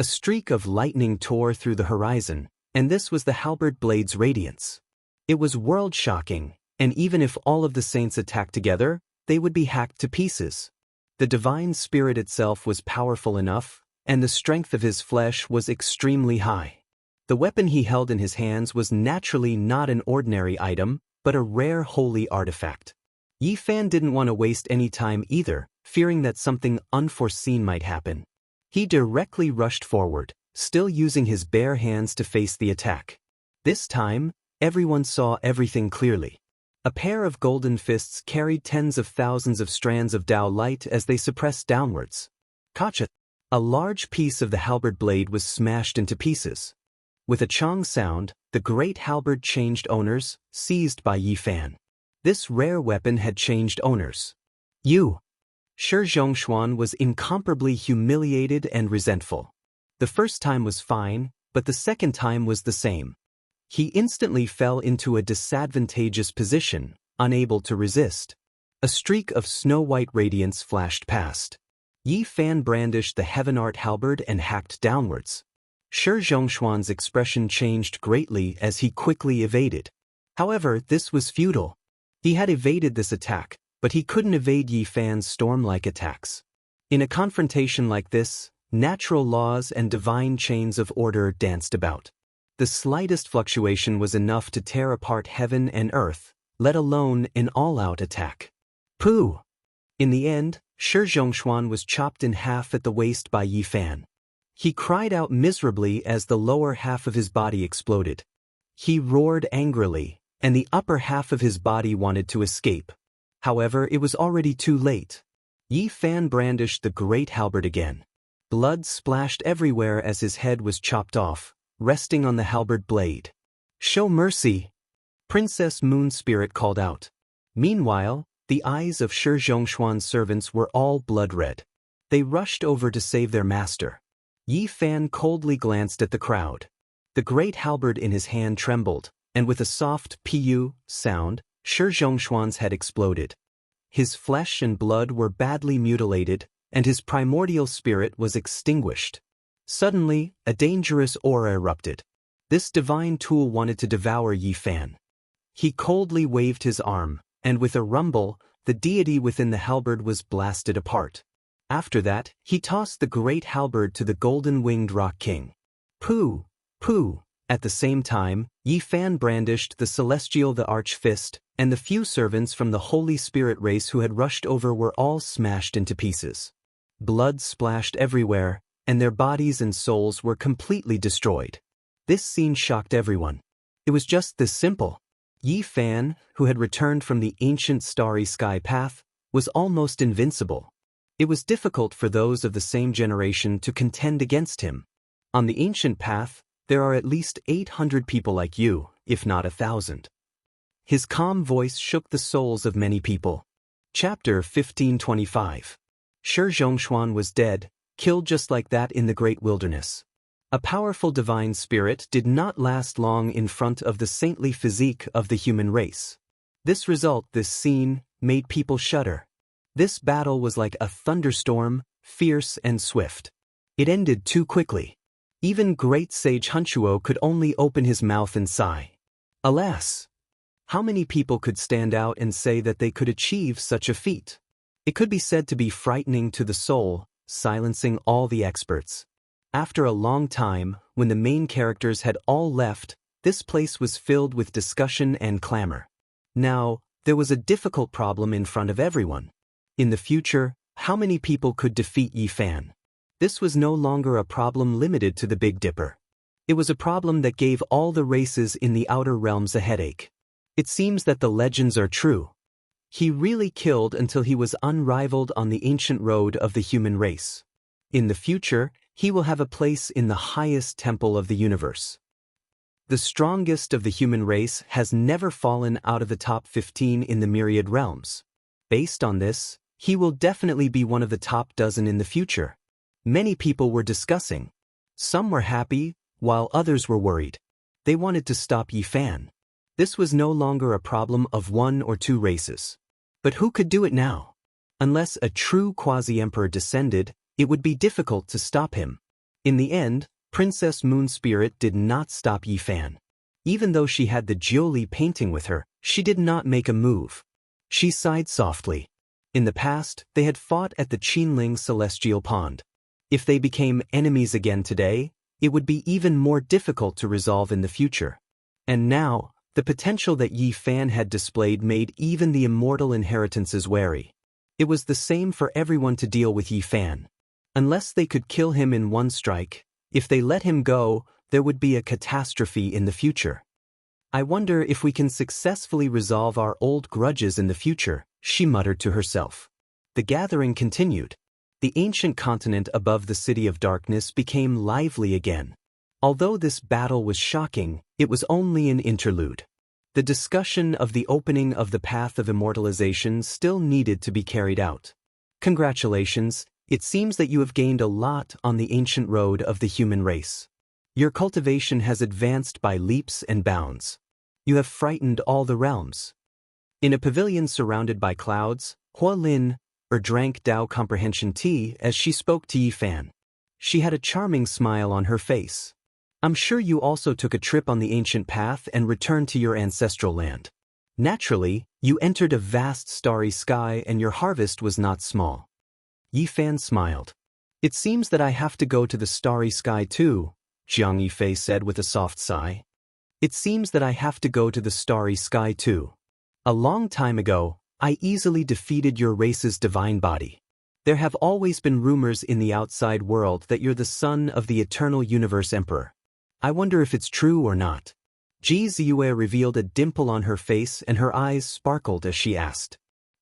A streak of lightning tore through the horizon, and this was the halberd blade's radiance. It was world-shocking, and even if all of the saints attacked together, they would be hacked to pieces. The divine spirit itself was powerful enough, and the strength of his flesh was extremely high. The weapon he held in his hands was naturally not an ordinary item, but a rare holy artifact. Yi Fan didn't want to waste any time either, fearing that something unforeseen might happen. He directly rushed forward, still using his bare hands to face the attack. This time, everyone saw everything clearly. A pair of golden fists carried tens of thousands of strands of Tao light as they suppressed downwards. Kacha! A large piece of the halberd blade was smashed into pieces. With a chong sound, the great halberd changed owners, seized by Yi Fan. This rare weapon had changed owners. Shi Zhongshuan was incomparably humiliated and resentful. The first time was fine, but the second time was the same. He instantly fell into a disadvantageous position, unable to resist. A streak of snow-white radiance flashed past. Yi Fan brandished the Heaven Art halberd and hacked downwards. Shi Zhongshuan's expression changed greatly as he quickly evaded. However, this was futile. He had evaded this attack, but he couldn't evade Yi Fan's storm-like attacks. In a confrontation like this, natural laws and divine chains of order danced about. The slightest fluctuation was enough to tear apart heaven and earth, let alone an all-out attack. Pooh! In the end, Shi Zhongshuan was chopped in half at the waist by Yi Fan. He cried out miserably as the lower half of his body exploded. He roared angrily, and the upper half of his body wanted to escape. However, it was already too late. Yi Fan brandished the great halberd again. Blood splashed everywhere as his head was chopped off, resting on the halberd blade. "Show mercy!" Princess Moon Spirit called out. Meanwhile, the eyes of Shi Zhongshuan's servants were all blood-red. They rushed over to save their master. Yi Fan coldly glanced at the crowd. The great halberd in his hand trembled, and with a soft "pu" sound, Shi Zhongshuan's head exploded. His flesh and blood were badly mutilated, and his primordial spirit was extinguished. Suddenly, a dangerous aura erupted. This divine tool wanted to devour Yi Fan. He coldly waved his arm, and with a rumble, the deity within the halberd was blasted apart. After that, he tossed the great halberd to the golden-winged Rock King. Pooh! Pooh! At the same time, Yi Fan brandished the celestial the Arch Fist, and the few servants from the Holy Spirit race who had rushed over were all smashed into pieces. Blood splashed everywhere, and their bodies and souls were completely destroyed. This scene shocked everyone. It was just this simple. Yi Fan, who had returned from the ancient starry sky path, was almost invincible. It was difficult for those of the same generation to contend against him. On the ancient path, there are at least 800 people like you, if not 1,000. His calm voice shook the souls of many people. Chapter 1525. Shi Zhongshuan was dead, killed just like that in the great wilderness. A powerful divine spirit did not last long in front of the saintly physique of the human race. This scene, made people shudder. This battle was like a thunderstorm, fierce and swift. It ended too quickly. Even great sage Hunchuo could only open his mouth and sigh. Alas! How many people could stand out and say that they could achieve such a feat? It could be said to be frightening to the soul, silencing all the experts. After a long time, when the main characters had all left, this place was filled with discussion and clamor. Now, there was a difficult problem in front of everyone. In the future, how many people could defeat Yi Fan? This was no longer a problem limited to the Big Dipper. It was a problem that gave all the races in the outer realms a headache. It seems that the legends are true. He really killed until he was unrivaled on the ancient road of the human race. In the future, he will have a place in the highest temple of the universe. The strongest of the human race has never fallen out of the top 15 in the myriad realms. Based on this, he will definitely be one of the top dozen in the future. Many people were discussing. Some were happy, while others were worried. They wanted to stop Yi Fan. This was no longer a problem of one or two races. But who could do it now? Unless a true quasi-emperor descended, it would be difficult to stop him. In the end, Princess Moonspirit did not stop Yi Fan. Even though she had the Jiuli painting with her, she did not make a move. She sighed softly. In the past, they had fought at the Qinling Celestial Pond. If they became enemies again today, it would be even more difficult to resolve in the future. And now, the potential that Yi Fan had displayed made even the immortal inheritances wary. It was the same for everyone to deal with Yi Fan. Unless they could kill him in one strike, if they let him go, there would be a catastrophe in the future. I wonder if we can successfully resolve our old grudges in the future, she muttered to herself. The gathering continued. The ancient continent above the City of Darkness became lively again. Although this battle was shocking, it was only an interlude. The discussion of the opening of the path of immortalization still needed to be carried out. Congratulations, it seems that you have gained a lot on the ancient road of the human race. Your cultivation has advanced by leaps and bounds. You have frightened all the realms. In a pavilion surrounded by clouds, Hua Lin drank Dao comprehension tea as she spoke to Yi Fan. She had a charming smile on her face. I'm sure you also took a trip on the ancient path and returned to your ancestral land. Naturally, you entered a vast starry sky and your harvest was not small. Yi Fan smiled. It seems that I have to go to the starry sky too, Jiang Yifei said with a soft sigh. It seems that I have to go to the starry sky too. A long time ago, I easily defeated your race's divine body. There have always been rumors in the outside world that you're the son of the eternal universe emperor. I wonder if it's true or not. Ji Ziyue revealed a dimple on her face and her eyes sparkled as she asked.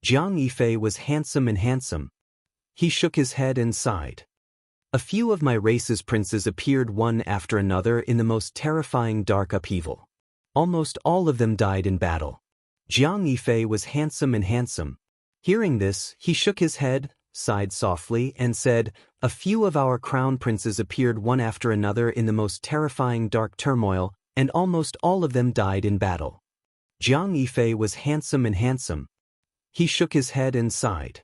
Jiang Yifei was handsome and handsome. He shook his head and sighed. A few of my race's princes appeared one after another in the most terrifying dark upheaval. Almost all of them died in battle. Jiang Yifei was handsome and handsome. Hearing this, he shook his head, sighed softly, and said, a few of our crown princes appeared one after another in the most terrifying dark turmoil, and almost all of them died in battle. Jiang Yifei was handsome and handsome. He shook his head and sighed.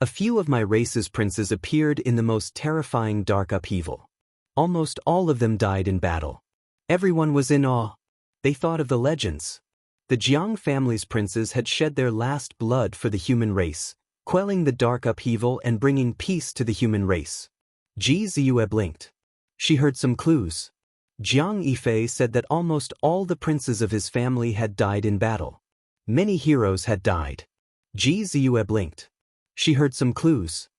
A few of my race's princes appeared in the most terrifying dark upheaval. Almost all of them died in battle. Everyone was in awe. They thought of the legends. The Jiang family's princes had shed their last blood for the human race, quelling the dark upheaval and bringing peace to the human race. Ji Ziyue blinked. She heard some clues. Jiang Yifei said that almost all the princes of his family had died in battle. Many heroes had died. Ji Ziyue blinked. She heard some clues.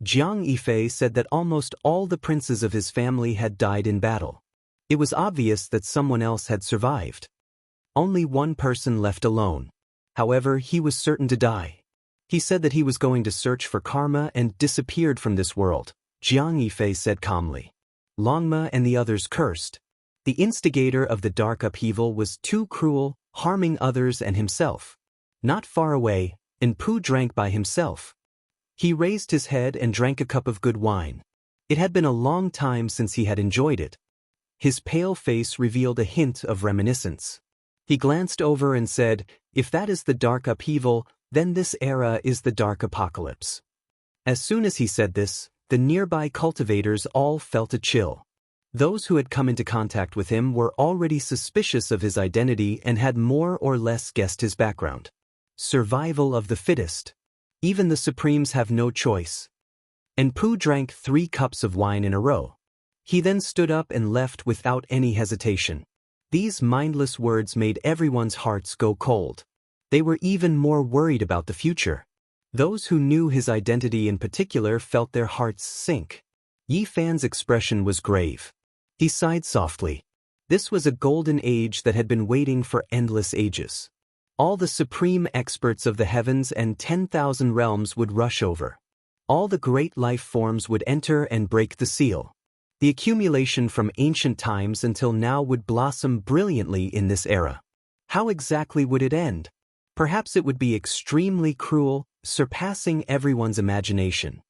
Jiang Yifei said that almost all the princes of his family had died in battle. It was obvious that someone else had survived. Only one person left alone. However, he was certain to die. He said that he was going to search for karma and disappeared from this world, Jiang Yifei said calmly. Longma and the others cursed. The instigator of the dark upheaval was too cruel, harming others and himself. Not far away, Enpu drank by himself. He raised his head and drank a cup of good wine. It had been a long time since he had enjoyed it. His pale face revealed a hint of reminiscence. He glanced over and said, if that is the dark upheaval, then this era is the dark apocalypse. As soon as he said this, the nearby cultivators all felt a chill. Those who had come into contact with him were already suspicious of his identity and had more or less guessed his background. Survival of the fittest. Even the Supremes have no choice. Enpu drank 3 cups of wine in a row. He then stood up and left without any hesitation. These mindless words made everyone's hearts go cold. They were even more worried about the future. Those who knew his identity in particular felt their hearts sink. Yi Fan's expression was grave. He sighed softly. This was a golden age that had been waiting for endless ages. All the supreme experts of the heavens and 10,000 realms would rush over. All the great life forms would enter and break the seal. The accumulation from ancient times until now would blossom brilliantly in this era. How exactly would it end? Perhaps it would be extremely cruel, surpassing everyone's imagination.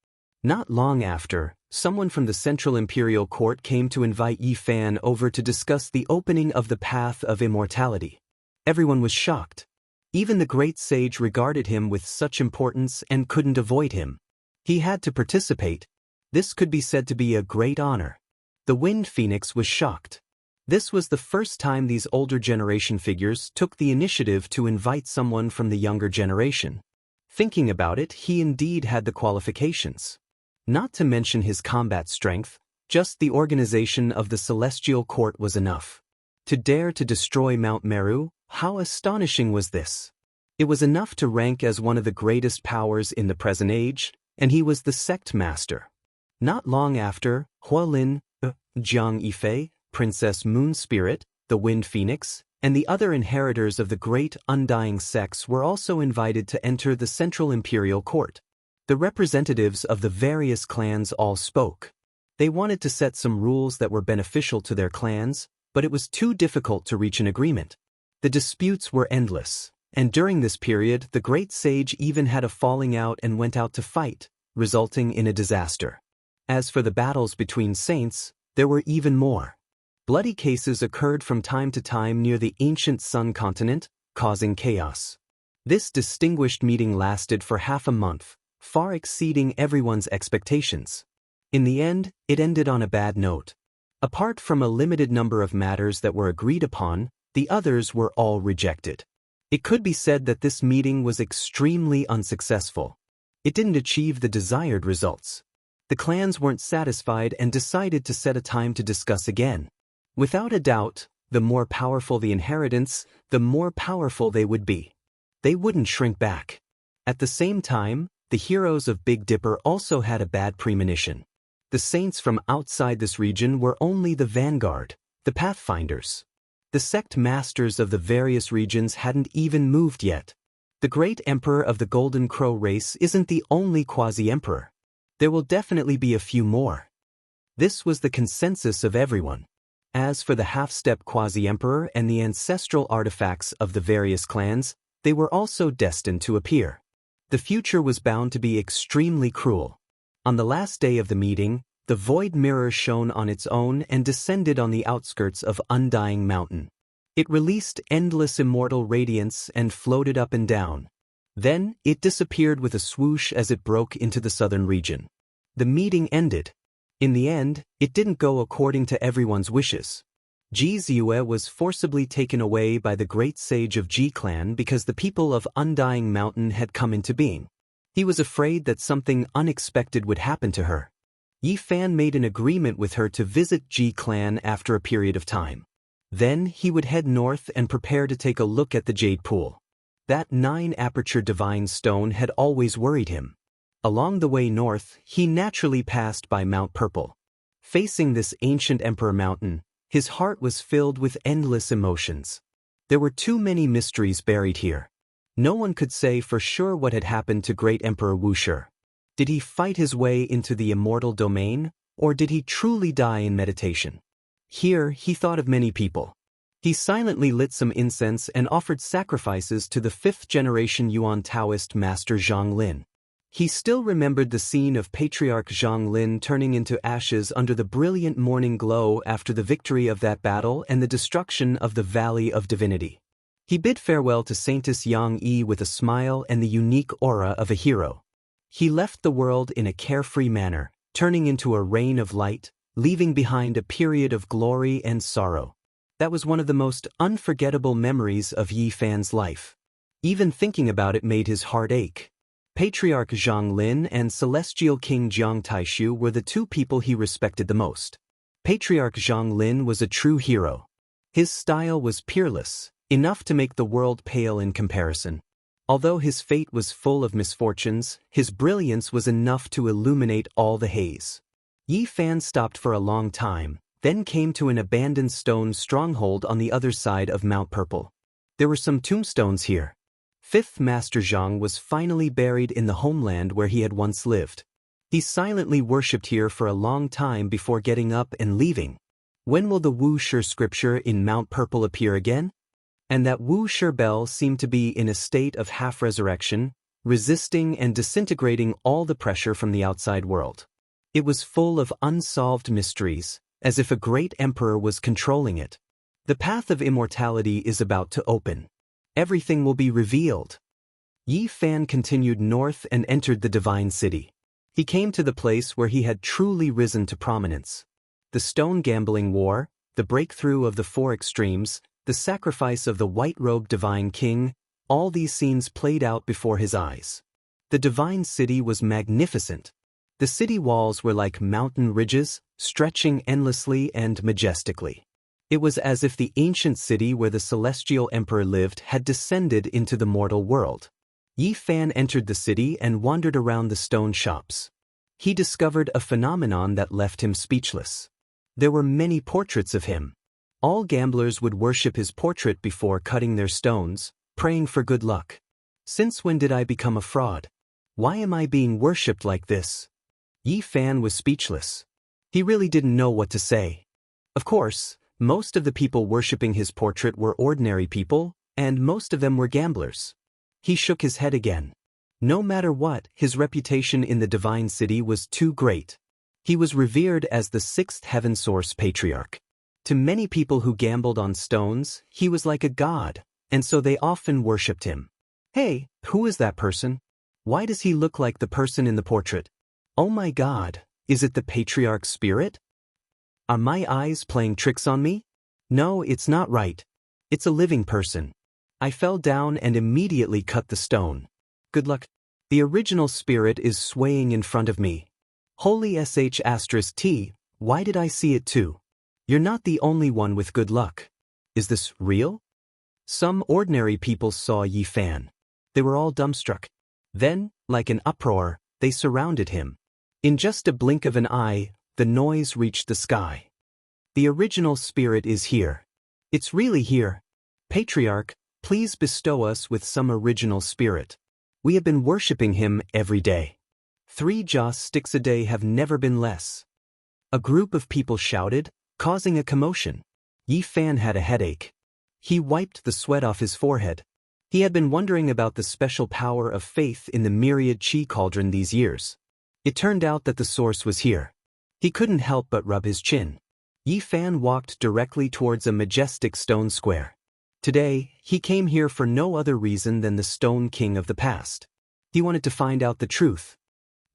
Not long after, someone from the Central Imperial Court came to invite Yi Fan over to discuss the opening of the path of immortality. Everyone was shocked. Even the great sage regarded him with such importance and couldn't avoid him. He had to participate. This could be said to be a great honor. The Wind Phoenix was shocked. This was the first time these older generation figures took the initiative to invite someone from the younger generation. Thinking about it, he indeed had the qualifications. Not to mention his combat strength, just the organization of the Celestial Court was enough. To dare to destroy Mount Meru, how astonishing was this? It was enough to rank as one of the greatest powers in the present age, and he was the sect master. Not long after, Hualin, Jiang Yifei, Princess Moon Spirit, the Wind Phoenix, and the other inheritors of the great undying sects were also invited to enter the Central Imperial Court. The representatives of the various clans all spoke. They wanted to set some rules that were beneficial to their clans, but it was too difficult to reach an agreement. The disputes were endless, and during this period the great sage even had a falling out and went out to fight, resulting in a disaster. As for the battles between saints, there were even more. Bloody cases occurred from time to time near the ancient Sun continent, causing chaos. This distinguished meeting lasted for half a month, far exceeding everyone's expectations. In the end, it ended on a bad note. Apart from a limited number of matters that were agreed upon, the others were all rejected. It could be said that this meeting was extremely unsuccessful. It didn't achieve the desired results. The clans weren't satisfied and decided to set a time to discuss again. Without a doubt, the more powerful the inheritance, the more powerful they would be. They wouldn't shrink back. At the same time, the heroes of Big Dipper also had a bad premonition. The saints from outside this region were only the vanguard, the pathfinders. The sect masters of the various regions hadn't even moved yet. The great emperor of the Golden Crow race isn't the only quasi-emperor. There will definitely be a few more. This was the consensus of everyone. As for the half-step quasi-emperor and the ancestral artifacts of the various clans, they were also destined to appear. The future was bound to be extremely cruel. On the last day of the meeting, the void mirror shone on its own and descended on the outskirts of Undying Mountain. It released endless immortal radiance and floated up and down. Then, it disappeared with a swoosh as it broke into the southern region. The meeting ended. In the end, it didn't go according to everyone's wishes. Ji Ziyue was forcibly taken away by the great sage of Ji clan because the people of Undying Mountain had come into being. He was afraid that something unexpected would happen to her. Yi Fan made an agreement with her to visit Ji clan after a period of time. Then he would head north and prepare to take a look at the Jade Pool. That 9-aperture divine stone had always worried him. Along the way north, he naturally passed by Mount Purple. Facing this ancient emperor mountain, his heart was filled with endless emotions. There were too many mysteries buried here. No one could say for sure what had happened to great Emperor Wuxia. Did he fight his way into the immortal domain, or did he truly die in meditation? Here he thought of many people. He silently lit some incense and offered sacrifices to the 5th-generation Yuan Taoist master Zhang Lin. He still remembered the scene of Patriarch Zhang Lin turning into ashes under the brilliant morning glow after the victory of that battle and the destruction of the Valley of Divinity. He bid farewell to Saintess Yang Yi with a smile and the unique aura of a hero. He left the world in a carefree manner, turning into a rain of light, leaving behind a period of glory and sorrow. That was one of the most unforgettable memories of Yi Fan's life. Even thinking about it made his heart ache. Patriarch Zhang Lin and Celestial King Jiang Taishu were the two people he respected the most. Patriarch Zhang Lin was a true hero. His style was peerless, enough to make the world pale in comparison. Although his fate was full of misfortunes, his brilliance was enough to illuminate all the haze. Yi Fan stopped for a long time, then came to an abandoned stone stronghold on the other side of Mount Purple. There were some tombstones here. 5th Master Zhang was finally buried in the homeland where he had once lived. He silently worshipped here for a long time before getting up and leaving. When will the Wuxia scripture in Mount Purple appear again? And that Wuxia bell seemed to be in a state of half-resurrection, resisting and disintegrating all the pressure from the outside world. It was full of unsolved mysteries, as if a great emperor was controlling it. The path of immortality is about to open. Everything will be revealed. Yi Fan continued north and entered the divine city. He came to the place where he had truly risen to prominence. the stone gambling war, the breakthrough of the four extremes, the sacrifice of the white-robed divine king, all these scenes played out before his eyes. The divine city was magnificent. The city walls were like mountain ridges, stretching endlessly and majestically. It was as if the ancient city where the celestial emperor lived had descended into the mortal world. Yi Fan entered the city and wandered around the stone shops. He discovered a phenomenon that left him speechless. There were many portraits of him. All gamblers would worship his portrait before cutting their stones, praying for good luck. Since when did I become a fraud? Why am I being worshipped like this? Yi Fan was speechless. He really didn't know what to say. Of course, most of the people worshipping his portrait were ordinary people, and most of them were gamblers. He shook his head again. No matter what, his reputation in the divine city was too great. He was revered as the sixth heaven source patriarch. To many people who gambled on stones, he was like a god, and so they often worshipped him. Hey, who is that person? Why does he look like the person in the portrait? Oh my God, is it the patriarch's spirit? Are my eyes playing tricks on me? No, it's not right. It's a living person. I fell down and immediately cut the stone. Good luck. The original spirit is swaying in front of me. Holy sh*t, why did I see it too? You're not the only one with good luck. Is this real? Some ordinary people saw Yi Fan. They were all dumbstruck. Then, like an uproar, they surrounded him. In just a blink of an eye, the noise reached the sky. The original spirit is here. It's really here. Patriarch, please bestow us with some original spirit. We have been worshipping him every day. 3 joss sticks a day have never been less. A group of people shouted, causing a commotion. Yi Fan had a headache. He wiped the sweat off his forehead. He had been wondering about the special power of faith in the myriad chi cauldron these years. It turned out that the source was here. He couldn't help but rub his chin. Yi Fan walked directly towards a majestic stone square. Today, he came here for no other reason than the Stone King of the past. He wanted to find out the truth.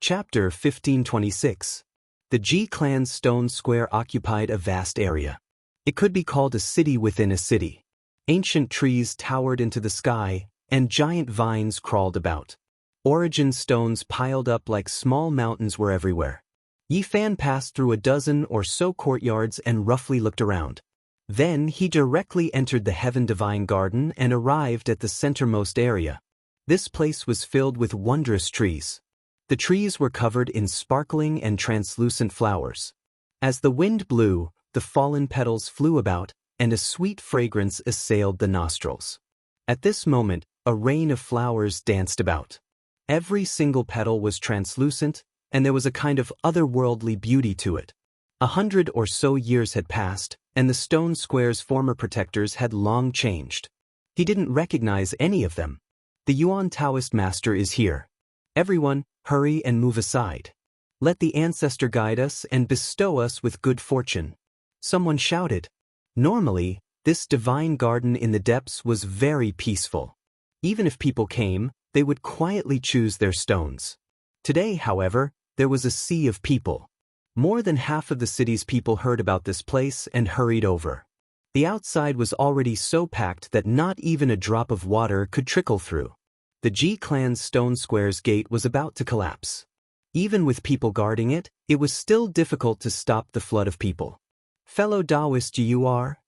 Chapter 1526. The Ji clan's stone square occupied a vast area. It could be called a city within a city. Ancient trees towered into the sky, and giant vines crawled about. Origin stones piled up like small mountains were everywhere. Yi Fan passed through a dozen or so courtyards and roughly looked around. Then he directly entered the Heaven Divine Garden and arrived at the centermost area. This place was filled with wondrous trees. The trees were covered in sparkling and translucent flowers. As the wind blew, the fallen petals flew about, and a sweet fragrance assailed the nostrils. At this moment, a rain of flowers danced about. Every single petal was translucent, and there was a kind of otherworldly beauty to it. 100 or so years had passed, and the stone square's former protectors had long changed. He didn't recognize any of them. The Yuan Taoist master is here. Everyone, hurry and move aside. Let the ancestor guide us and bestow us with good fortune. Someone shouted. Normally, this divine garden in the depths was very peaceful. Even if people came, they would quietly choose their stones. Today, however, there was a sea of people. More than half of the city's people heard about this place and hurried over. The outside was already so packed that not even a drop of water could trickle through. The Ji clan's stone square's gate was about to collapse. Even with people guarding it, it was still difficult to stop the flood of people. Fellow Taoist you are?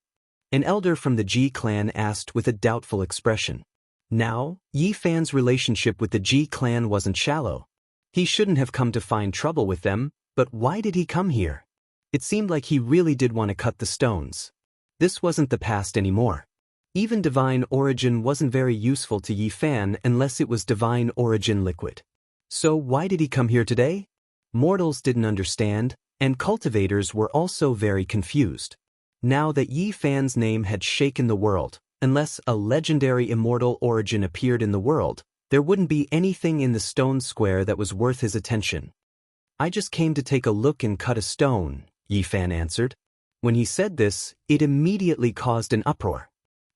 An elder from the Ji clan asked with a doubtful expression. Now, Yi Fan's relationship with the Ji clan wasn't shallow. He shouldn't have come to find trouble with them, but why did he come here? It seemed like he really did want to cut the stones. This wasn't the past anymore. Even divine origin wasn't very useful to Yi Fan unless it was divine origin liquid. So why did he come here today? Mortals didn't understand, and cultivators were also very confused. Now that Yi Fan's name had shaken the world, unless a legendary immortal origin appeared in the world, there wouldn't be anything in the stone square that was worth his attention. I just came to take a look and cut a stone, Yi Fan answered. When he said this, it immediately caused an uproar.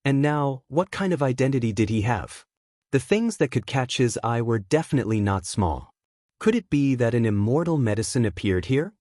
And now, what kind of identity did he have? The things that could catch his eye were definitely not small. Could it be that an immortal medicine appeared here?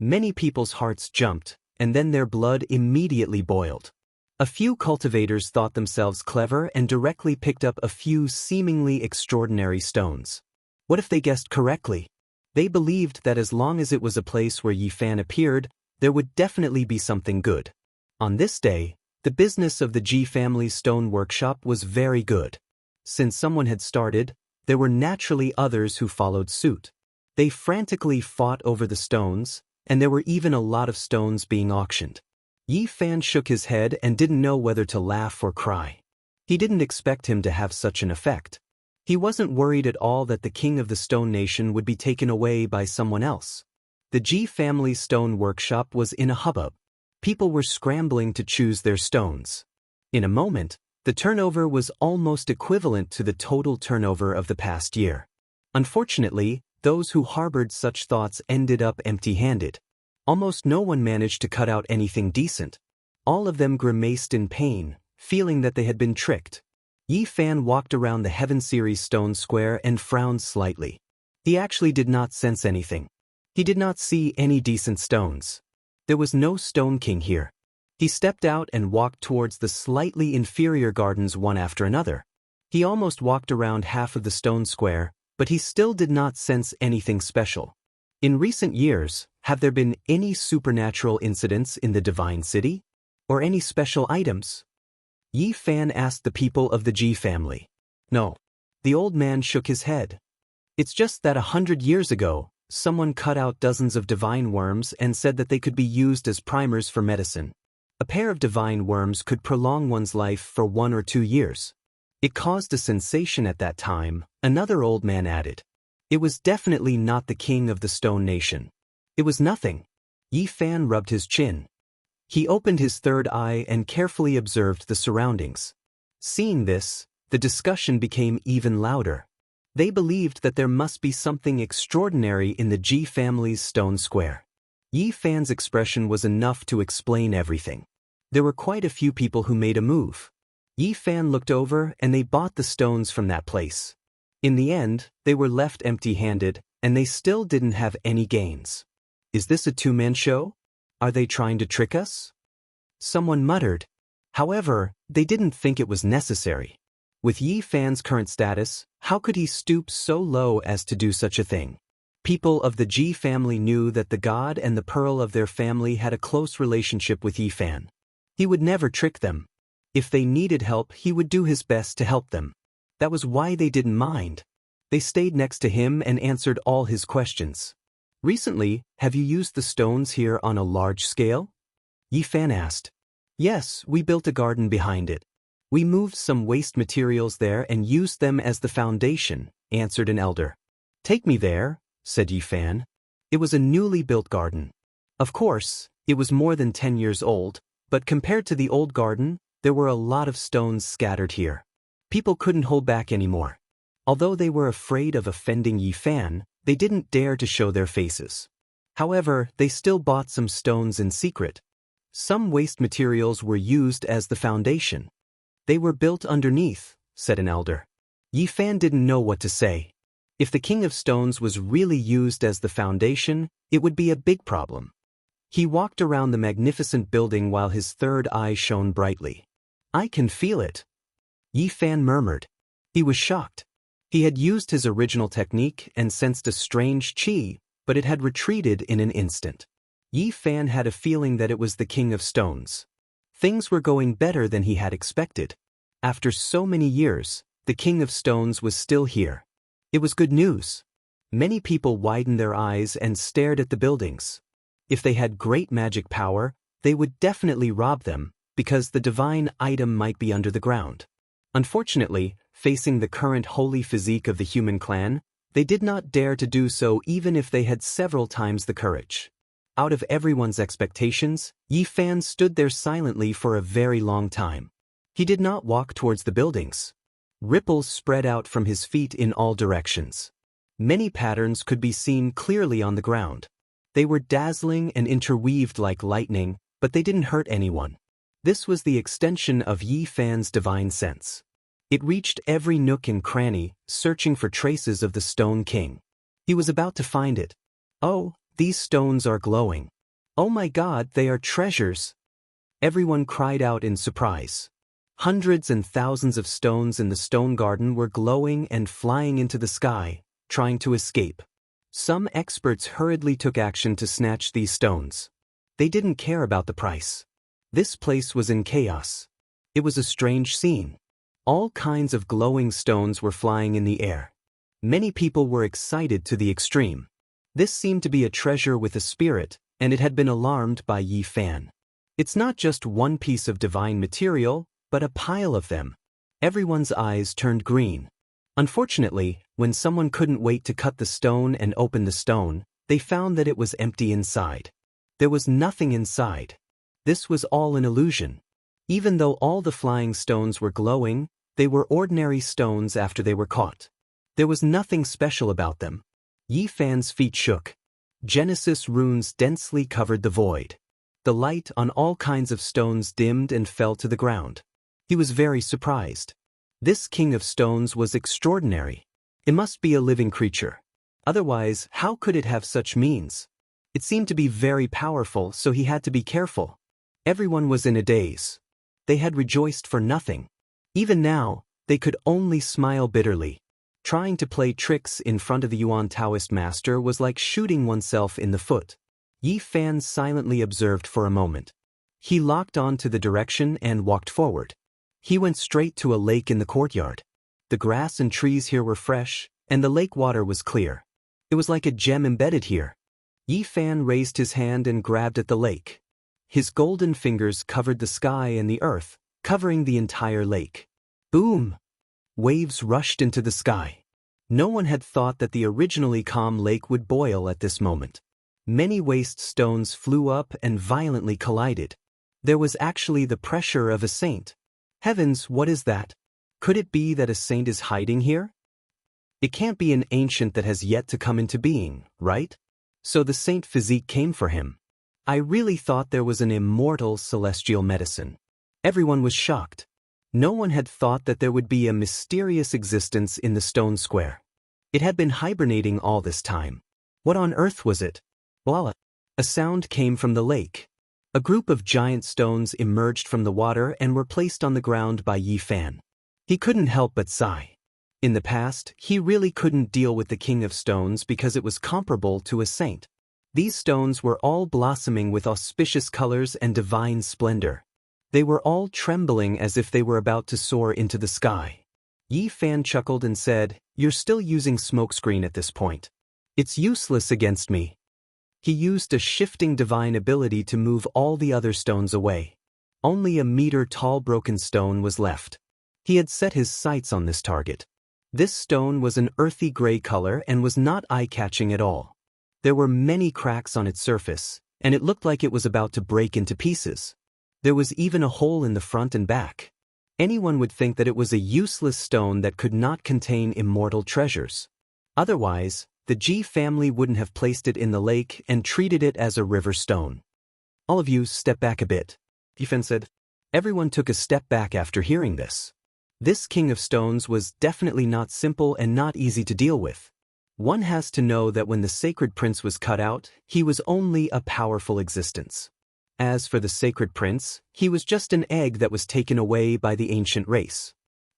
Many people's hearts jumped, and then their blood immediately boiled. A few cultivators thought themselves clever and directly picked up a few seemingly extraordinary stones. What if they guessed correctly? They believed that as long as it was a place where Yi Fan appeared, there would definitely be something good. On this day, the business of the Ji family's stone workshop was very good. Since someone had started, there were naturally others who followed suit. They frantically fought over the stones, and there were even a lot of stones being auctioned. Yi Fan shook his head and didn't know whether to laugh or cry. He didn't expect him to have such an effect. He wasn't worried at all that the king of the Stone Nation would be taken away by someone else. The Ji family's stone workshop was in a hubbub. People were scrambling to choose their stones. In a moment, the turnover was almost equivalent to the total turnover of the past year. Unfortunately, those who harbored such thoughts ended up empty-handed. Almost no one managed to cut out anything decent. All of them grimaced in pain, feeling that they had been tricked. Yi Fan walked around the Heaven Series stone square and frowned slightly. He actually did not sense anything. He did not see any decent stones. There was no Stone King here. He stepped out and walked towards the slightly inferior gardens one after another. He almost walked around half of the stone square, but he still did not sense anything special. In recent years, have there been any supernatural incidents in the Divine City? Or any special items? Yi Fan asked the people of the Ji family. No. The old man shook his head. It's just that 100 years ago, someone cut out dozens of divine worms and said that they could be used as primers for medicine. A pair of divine worms could prolong one's life for 1 or 2 years. It caused a sensation at that time, another old man added. It was definitely not the king of the Stone Nation. It was nothing. Yi Fan rubbed his chin. He opened his third eye and carefully observed the surroundings. Seeing this, the discussion became even louder. They believed that there must be something extraordinary in the Ji family's stone square. Yi Fan's expression was enough to explain everything. There were quite a few people who made a move. Yi Fan looked over and they bought the stones from that place. In the end, they were left empty-handed, and they still didn't have any gains. Is this a two-man show? Are they trying to trick us? Someone muttered. However, they didn't think it was necessary. With Yi Fan's current status, how could he stoop so low as to do such a thing? People of the Ji family knew that the god and the pearl of their family had a close relationship with Yi Fan. He would never trick them. If they needed help, he would do his best to help them. That was why they didn't mind. They stayed next to him and answered all his questions. Recently, have you used the stones here on a large scale? Yi Fan asked. Yes, we built a garden behind it. We moved some waste materials there and used them as the foundation, answered an elder. Take me there, said Yi Fan. It was a newly built garden. Of course, it was more than 10 years old, but compared to the old garden, there were a lot of stones scattered here. People couldn't hold back anymore. Although they were afraid of offending Yi Fan, they didn't dare to show their faces. However, they still bought some stones in secret. Some waste materials were used as the foundation. They were built underneath, said an elder. Yi Fan didn't know what to say. If the King of Stones was really used as the foundation, it would be a big problem. He walked around the magnificent building while his third eye shone brightly. I can feel it. Yi Fan murmured. He was shocked. He had used his original technique and sensed a strange qi, but it had retreated in an instant. Yi Fan had a feeling that it was the King of Stones. Things were going better than he had expected. After so many years, the King of Stones was still here. It was good news. Many people widened their eyes and stared at the buildings. If they had great magic power, they would definitely rob them, because the divine item might be under the ground. Unfortunately, facing the current holy physique of the human clan, they did not dare to do so even if they had several times the courage. Out of everyone's expectations, Yi Fan stood there silently for a very long time. He did not walk towards the buildings. Ripples spread out from his feet in all directions. Many patterns could be seen clearly on the ground. They were dazzling and interweaved like lightning, but they didn't hurt anyone. This was the extension of Yi Fan's divine sense. It reached every nook and cranny, searching for traces of the Stone King. He was about to find it. Oh, These stones are glowing. Oh my God, they are treasures! Everyone cried out in surprise. Hundreds and thousands of stones in the stone garden were glowing and flying into the sky, trying to escape. Some experts hurriedly took action to snatch these stones. They didn't care about the price. This place was in chaos. It was a strange scene. All kinds of glowing stones were flying in the air. Many people were excited to the extreme. This seemed to be a treasure with a spirit, and it had been alarmed by Yi Fan. It's not just one piece of divine material, but a pile of them. Everyone's eyes turned green. Unfortunately, when someone couldn't wait to cut the stone and open the stone, they found that it was empty inside. There was nothing inside. This was all an illusion. Even though all the flying stones were glowing, they were ordinary stones after they were caught. There was nothing special about them. Yi Fan's feet shook. Genesis runes densely covered the void. The light on all kinds of stones dimmed and fell to the ground. He was very surprised. This king of stones was extraordinary. It must be a living creature. Otherwise, how could it have such means? It seemed to be very powerful, so he had to be careful. Everyone was in a daze. They had rejoiced for nothing. Even now, they could only smile bitterly. Trying to play tricks in front of the Yuan Taoist master was like shooting oneself in the foot. Yi Fan silently observed for a moment. He locked on to the direction and walked forward. He went straight to a lake in the courtyard. The grass and trees here were fresh, and the lake water was clear. It was like a gem embedded here. Yi Fan raised his hand and grabbed at the lake. His golden fingers covered the sky and the earth, covering the entire lake. Boom! Waves rushed into the sky. No one had thought that the originally calm lake would boil at this moment. Many waste stones flew up and violently collided. There was actually the pressure of a saint. Heavens, what is that? Could it be that a saint is hiding here? It can't be an ancient that has yet to come into being, right? So the saint physique came for him. I really thought there was an immortal celestial medicine. Everyone was shocked. No one had thought that there would be a mysterious existence in the stone square. It had been hibernating all this time. What on earth was it? Voila! A sound came from the lake. A group of giant stones emerged from the water and were placed on the ground by Yi Fan. He couldn't help but sigh. In the past, he really couldn't deal with the king of stones because it was comparable to a saint. These stones were all blossoming with auspicious colors and divine splendor. They were all trembling as if they were about to soar into the sky. Yi Fan chuckled and said, "You're still using smokescreen at this point. It's useless against me." He used a shifting divine ability to move all the other stones away. Only a meter-tall broken stone was left. He had set his sights on this target. This stone was an earthy gray color and was not eye-catching at all. There were many cracks on its surface, and it looked like it was about to break into pieces. There was even a hole in the front and back. Anyone would think that it was a useless stone that could not contain immortal treasures. Otherwise, the Ji family wouldn't have placed it in the lake and treated it as a river stone. "All of you step back a bit," Yi Fan said. Everyone took a step back after hearing this. This king of stones was definitely not simple and not easy to deal with. One has to know that when the sacred prince was cut out, he was only a powerful existence. As for the sacred prince, he was just an egg that was taken away by the ancient race.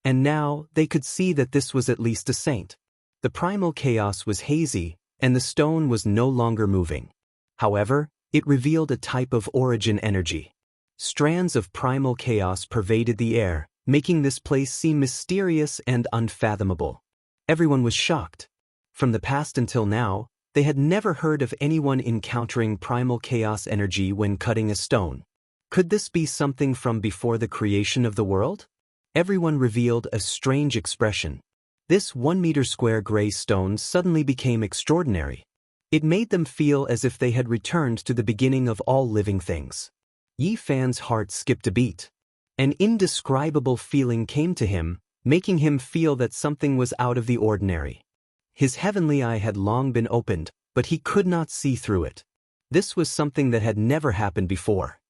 And now, they could see that this was at least a saint. The primal chaos was hazy, and the stone was no longer moving. However, it revealed a type of origin energy. Strands of primal chaos pervaded the air, making this place seem mysterious and unfathomable. Everyone was shocked. From the past until now, they had never heard of anyone encountering primal chaos energy when cutting a stone. Could this be something from before the creation of the world? Everyone revealed a strange expression. This 1-meter square gray stone suddenly became extraordinary. It made them feel as if they had returned to the beginning of all living things. Yi Fan's heart skipped a beat. An indescribable feeling came to him, making him feel that something was out of the ordinary. His heavenly eye had long been opened, but he could not see through it. This was something that had never happened before.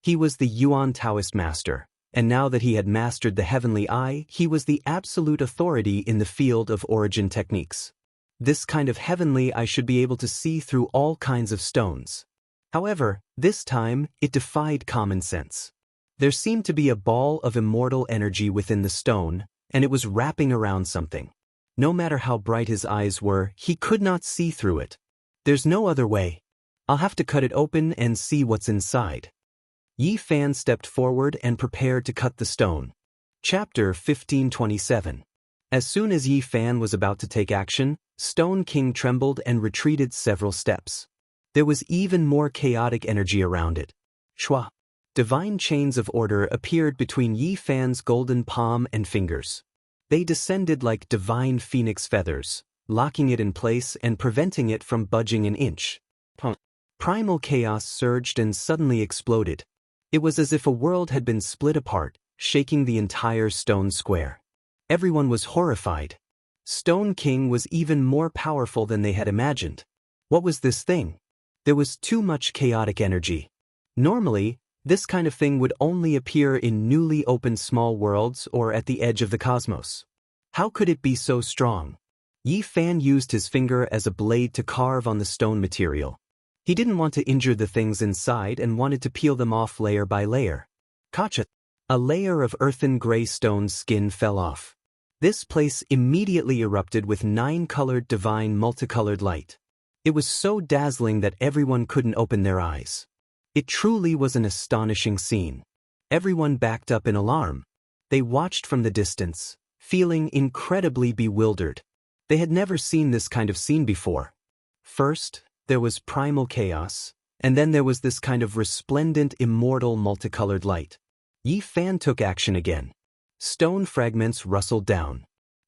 He was the Yuan Taoist master, and now that he had mastered the heavenly eye, he was the absolute authority in the field of origin techniques. This kind of heavenly I should be able to see through all kinds of stones. However, this time, it defied common sense. There seemed to be a ball of immortal energy within the stone, and it was wrapping around something. No matter how bright his eyes were, he could not see through it. There's no other way. I'll have to cut it open and see what's inside. Yi Fan stepped forward and prepared to cut the stone. Chapter 1527. As soon as Yi Fan was about to take action, Stone King trembled and retreated several steps. There was even more chaotic energy around it. Shwa. Divine chains of order appeared between Yi Fan's golden palm and fingers. They descended like divine phoenix feathers, locking it in place and preventing it from budging an inch. Primal chaos surged and suddenly exploded. It was as if a world had been split apart, shaking the entire stone square. Everyone was horrified. Stone King was even more powerful than they had imagined. What was this thing? There was too much chaotic energy. Normally, this kind of thing would only appear in newly opened small worlds or at the edge of the cosmos. How could it be so strong? Yi Fan used his finger as a blade to carve on the stone material. He didn't want to injure the things inside and wanted to peel them off layer by layer. Kacha! A layer of earthen gray stone skin fell off. This place immediately erupted with 9-colored divine multicolored light. It was so dazzling that everyone couldn't open their eyes. It truly was an astonishing scene. Everyone backed up in alarm. They watched from the distance, feeling incredibly bewildered. They had never seen this kind of scene before. First, there was primal chaos, and then there was this kind of resplendent, immortal, multicolored light. Yi Fan took action again. Stone fragments rustled down.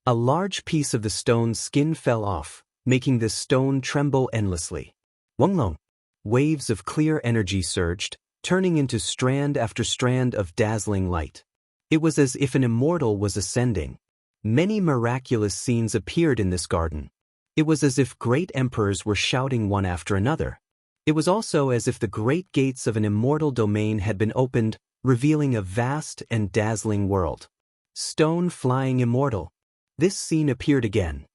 A large piece of the stone's skin fell off, making the stone tremble endlessly. Wonglong. Waves of clear energy surged, turning into strand after strand of dazzling light. It was as if an immortal was ascending. Many miraculous scenes appeared in this garden. It was as if great emperors were shouting one after another. It was also as if the great gates of an immortal domain had been opened, revealing a vast and dazzling world. Stone flying immortal. This scene appeared again.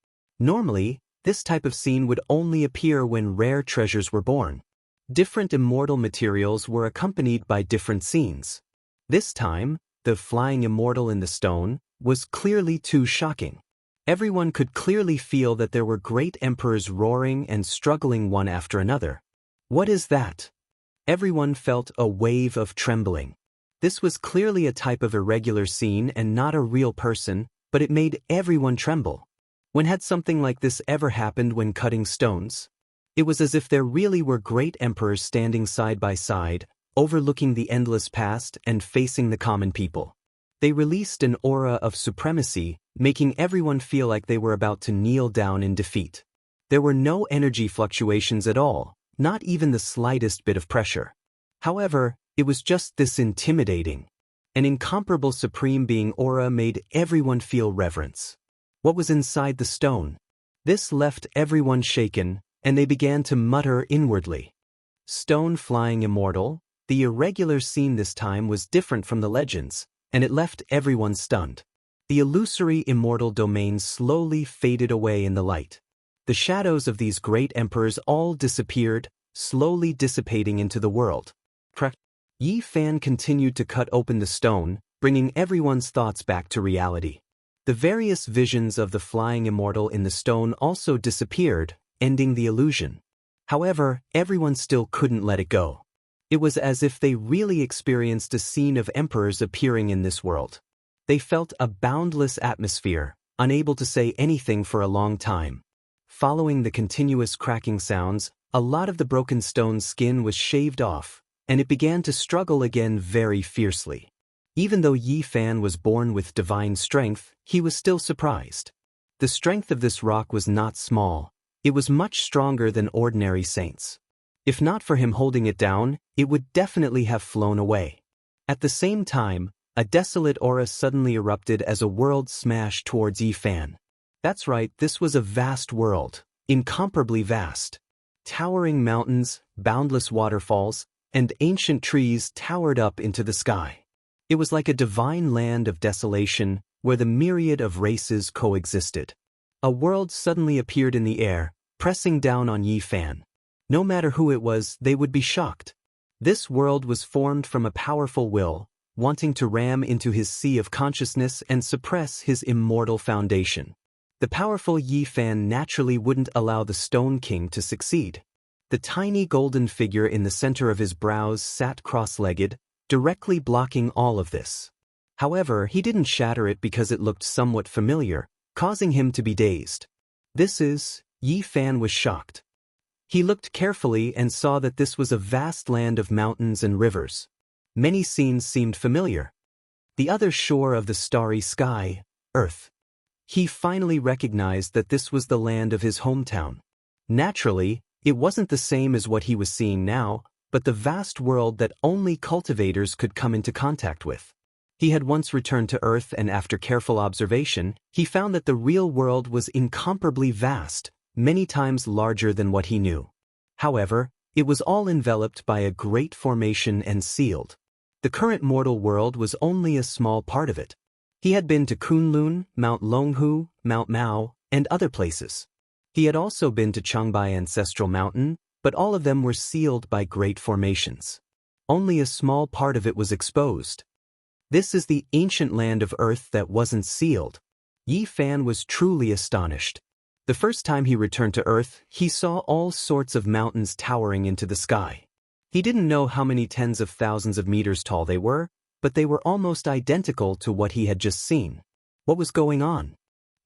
Normally, this type of scene would only appear when rare treasures were born. Different immortal materials were accompanied by different scenes. This time, the flying immortal in the stone was clearly too shocking. Everyone could clearly feel that there were great emperors roaring and struggling one after another. What is that? Everyone felt a wave of trembling. This was clearly a type of irregular scene and not a real person, but it made everyone tremble. When had something like this ever happened when cutting stones? It was as if there really were great emperors standing side by side, overlooking the endless past and facing the common people. They released an aura of supremacy, making everyone feel like they were about to kneel down in defeat. There were no energy fluctuations at all, not even the slightest bit of pressure. However, it was just this intimidating. An incomparable supreme being aura made everyone feel reverence. What was inside the stone? This left everyone shaken, and they began to mutter inwardly. Stone flying immortal, the irregular scene this time was different from the legends, and it left everyone stunned. The illusory immortal domain slowly faded away in the light. The shadows of these great emperors all disappeared, slowly dissipating into the world. Yi Fan continued to cut open the stone, bringing everyone's thoughts back to reality. The various visions of the flying immortal in the stone also disappeared, ending the illusion. However, everyone still couldn't let it go. It was as if they really experienced a scene of emperors appearing in this world. They felt a boundless atmosphere, unable to say anything for a long time. Following the continuous cracking sounds, a lot of the broken stone's skin was shaved off, and it began to struggle again very fiercely. Even though Yi Fan was born with divine strength, he was still surprised. The strength of this rock was not small. It was much stronger than ordinary saints. If not for him holding it down, it would definitely have flown away. At the same time, a desolate aura suddenly erupted as a world smashed towards Yi Fan. That's right, this was a vast world, incomparably vast. Towering mountains, boundless waterfalls, and ancient trees towered up into the sky. It was like a divine land of desolation where the myriad of races coexisted. A world suddenly appeared in the air, pressing down on Yi Fan. No matter who it was, they would be shocked. This world was formed from a powerful will, wanting to ram into his sea of consciousness and suppress his immortal foundation. The powerful Yi Fan naturally wouldn't allow the Stone King to succeed. The tiny golden figure in the center of his brows sat cross-legged, directly blocking all of this. However, he didn't shatter it because it looked somewhat familiar, causing him to be dazed. Yi Fan was shocked. He looked carefully and saw that this was a vast land of mountains and rivers. Many scenes seemed familiar. The other shore of the starry sky, Earth. He finally recognized that this was the land of his hometown. Naturally, it wasn't the same as what he was seeing now, but the vast world that only cultivators could come into contact with. He had once returned to Earth, and after careful observation, he found that the real world was incomparably vast, many times larger than what he knew. However, it was all enveloped by a great formation and sealed. The current mortal world was only a small part of it. He had been to Kunlun, Mount Longhu, Mount Mao, and other places. He had also been to Changbai Ancestral Mountain, but all of them were sealed by great formations. Only a small part of it was exposed. This is the ancient land of Earth that wasn't sealed. Yi Fan was truly astonished. The first time he returned to Earth, he saw all sorts of mountains towering into the sky. He didn't know how many tens of thousands of meters tall they were, but they were almost identical to what he had just seen. What was going on?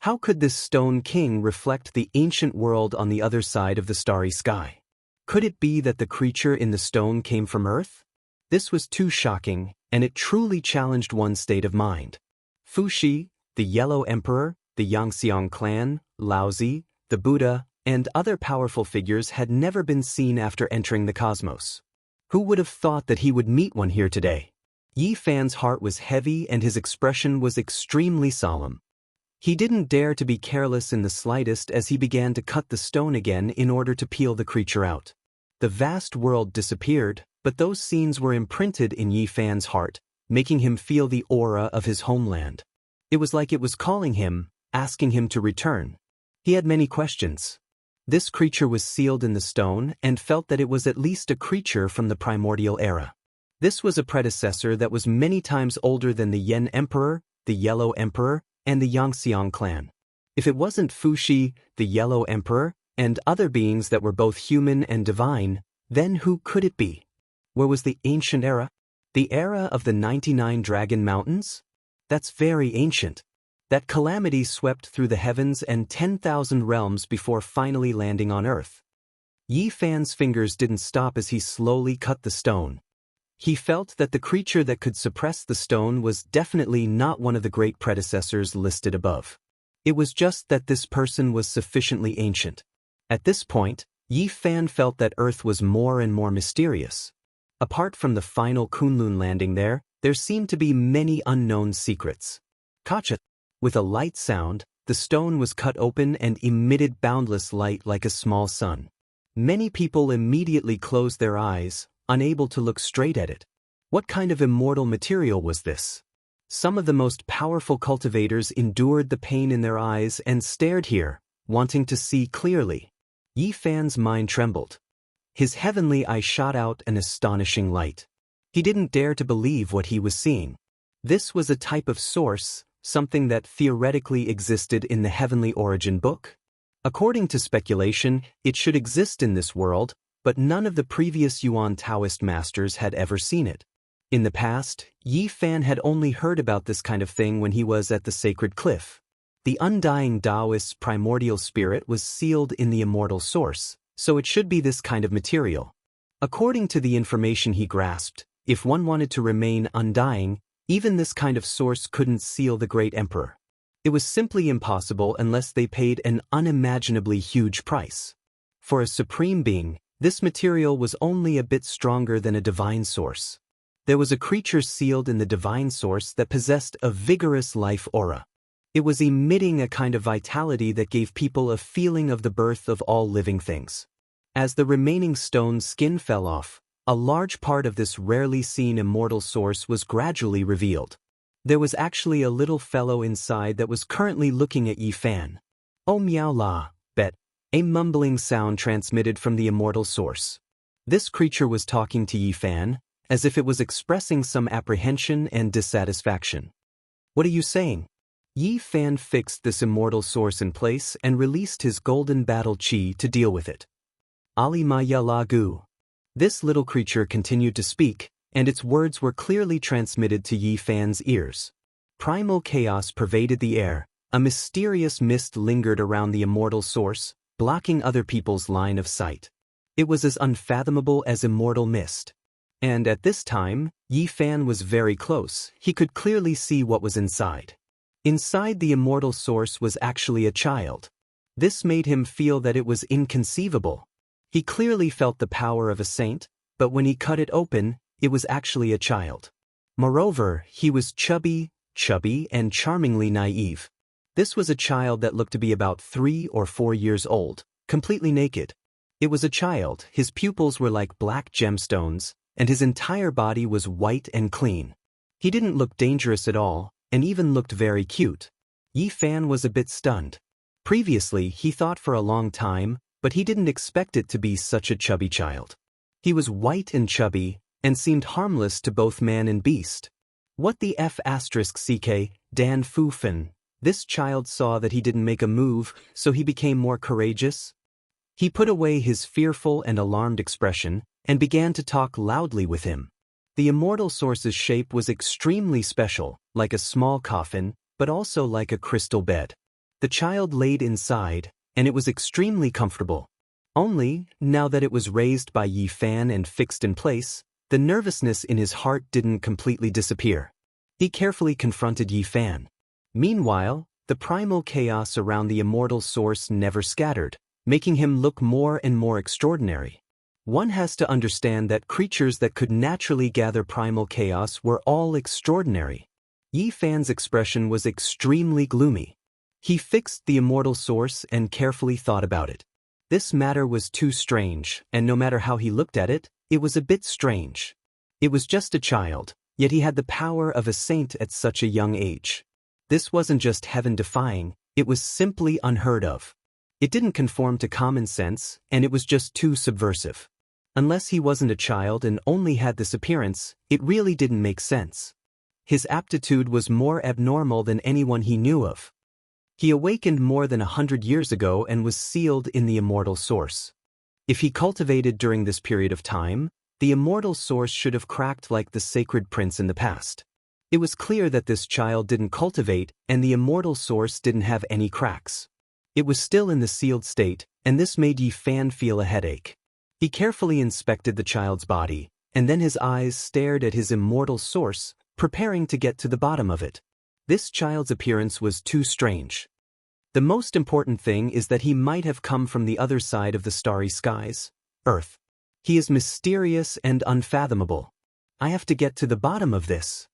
How could this Stone King reflect the ancient world on the other side of the starry sky? Could it be that the creature in the stone came from Earth? This was too shocking, and it truly challenged one's state of mind. Fuxi, the Yellow Emperor, the Yangxiang clan, Laozi, the Buddha, and other powerful figures had never been seen after entering the cosmos. Who would have thought that he would meet one here today? Yi Fan's heart was heavy and his expression was extremely solemn. He didn't dare to be careless in the slightest as he began to cut the stone again in order to peel the creature out. The vast world disappeared, but those scenes were imprinted in Yi Fan's heart, making him feel the aura of his homeland. It was like it was calling him, asking him to return. He had many questions. This creature was sealed in the stone and felt that it was at least a creature from the primordial era. This was a predecessor that was many times older than the Yen Emperor, the Yellow Emperor, and the Yangxiang clan. If it wasn't Fuxi, the Yellow Emperor, and other beings that were both human and divine, then who could it be? Where was the ancient era? The era of the 99 Dragon Mountains? That's very ancient. That calamity swept through the heavens and 10,000 realms before finally landing on Earth. Yi Fan's fingers didn't stop as he slowly cut the stone. He felt that the creature that could suppress the stone was definitely not one of the great predecessors listed above. It was just that this person was sufficiently ancient. At this point, Yi Fan felt that Earth was more and more mysterious. Apart from the final Kunlun landing there seemed to be many unknown secrets. Kacha. With a light sound, the stone was cut open and emitted boundless light like a small sun. Many people immediately closed their eyes, unable to look straight at it. What kind of immortal material was this? Some of the most powerful cultivators endured the pain in their eyes and stared here, wanting to see clearly. Yi Fan's mind trembled. His heavenly eye shot out an astonishing light. He didn't dare to believe what he was seeing. This was a type of source, something that theoretically existed in the Heavenly Origin book. According to speculation, it should exist in this world, but none of the previous Yuan Taoist masters had ever seen it. In the past, Yi Fan had only heard about this kind of thing when he was at the sacred cliff. The undying Taoist's primordial spirit was sealed in the immortal source, so it should be this kind of material. According to the information he grasped, if one wanted to remain undying, even this kind of source couldn't seal the great emperor. It was simply impossible unless they paid an unimaginably huge price. For a supreme being, this material was only a bit stronger than a divine source. There was a creature sealed in the divine source that possessed a vigorous life aura. It was emitting a kind of vitality that gave people a feeling of the birth of all living things. As the remaining stone's skin fell off, a large part of this rarely seen immortal source was gradually revealed. There was actually a little fellow inside that was currently looking at Yi Fan. Oh meow la, bet, a mumbling sound transmitted from the immortal source. This creature was talking to Yi Fan, as if it was expressing some apprehension and dissatisfaction. What are you saying? Yi Fan fixed this immortal source in place and released his golden battle chi to deal with it. Ali Maya La Gu. This little creature continued to speak, and its words were clearly transmitted to Yi Fan's ears. Primal chaos pervaded the air, a mysterious mist lingered around the immortal source, blocking other people's line of sight. It was as unfathomable as immortal mist. And at this time, Yi Fan was very close. He could clearly see what was inside. Inside the immortal source was actually a child. This made him feel that it was inconceivable. He clearly felt the power of a saint, but when he cut it open, it was actually a child. Moreover, he was chubby, and charmingly naive. This was a child that looked to be about 3 or 4 years old, completely naked. It was a child, his pupils were like black gemstones, and his entire body was white and clean. He didn't look dangerous at all, and even looked very cute. Yi Fan was a bit stunned. Previously, he thought for a long time, but he didn't expect it to be such a chubby child. He was white and chubby, and seemed harmless to both man and beast. What the F***ck, Dan Fu Fin? This child saw that he didn't make a move, so he became more courageous. He put away his fearful and alarmed expression, and began to talk loudly with him. The immortal source's shape was extremely special, like a small coffin, but also like a crystal bed. The child laid inside, and it was extremely comfortable. Only, now that it was raised by Yi Fan and fixed in place, the nervousness in his heart didn't completely disappear. He carefully confronted Yi Fan. Meanwhile, the primal chaos around the immortal source never scattered, making him look more and more extraordinary. One has to understand that creatures that could naturally gather primal chaos were all extraordinary. Yi Fan's expression was extremely gloomy. He fixed the immortal source and carefully thought about it. This matter was too strange, and no matter how he looked at it, it was a bit strange. It was just a child, yet he had the power of a saint at such a young age. This wasn't just heaven-defying, it was simply unheard of. It didn't conform to common sense, and it was just too subversive. Unless he wasn't a child and only had this appearance, it really didn't make sense. His aptitude was more abnormal than anyone he knew of. He awakened more than 100 years ago and was sealed in the immortal source. If he cultivated during this period of time, the immortal source should have cracked like the sacred prince in the past. It was clear that this child didn't cultivate and the immortal source didn't have any cracks. It was still in the sealed state, and this made Yi Fan feel a headache. He carefully inspected the child's body, and then his eyes stared at his immortal source, preparing to get to the bottom of it. This child's appearance was too strange. The most important thing is that he might have come from the other side of the starry skies, Earth. He is mysterious and unfathomable. I have to get to the bottom of this.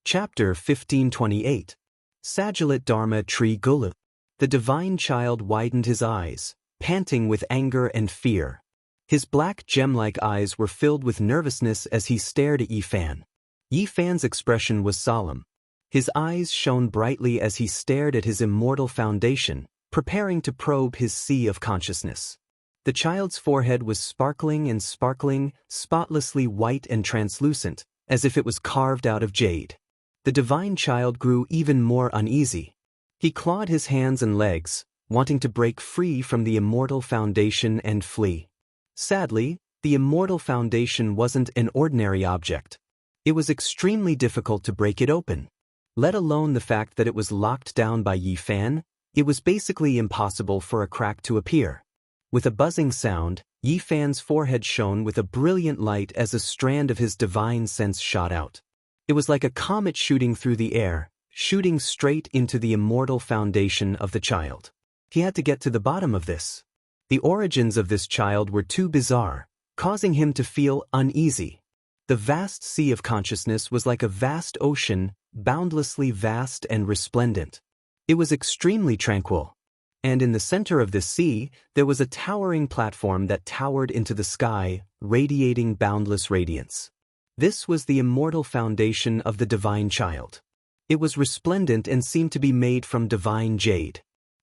Chapter 1528. Sagilat Dharma Tree Gulu. The divine child widened his eyes, panting with anger and fear. His black gem-like eyes were filled with nervousness as he stared at Yi Fan. Yi Fan's expression was solemn. His eyes shone brightly as he stared at his immortal foundation, preparing to probe his sea of consciousness. The child's forehead was sparkling, spotlessly white and translucent, as if it was carved out of jade. The divine child grew even more uneasy. He clawed his hands and legs, wanting to break free from the immortal foundation and flee. Sadly, the immortal foundation wasn't an ordinary object. It was extremely difficult to break it open. Let alone the fact that it was locked down by Yi Fan, it was basically impossible for a crack to appear. With a buzzing sound, Yi Fan's forehead shone with a brilliant light as a strand of his divine sense shot out. It was like a comet shooting through the air, shooting straight into the immortal foundation of the child. He had to get to the bottom of this. The origins of this child were too bizarre, causing him to feel uneasy. The vast sea of consciousness was like a vast ocean, boundlessly vast and resplendent. It was extremely tranquil. And in the center of this sea, there was a towering platform that towered into the sky, radiating boundless radiance. This was the immortal foundation of the divine child. It was resplendent and seemed to be made from divine jade.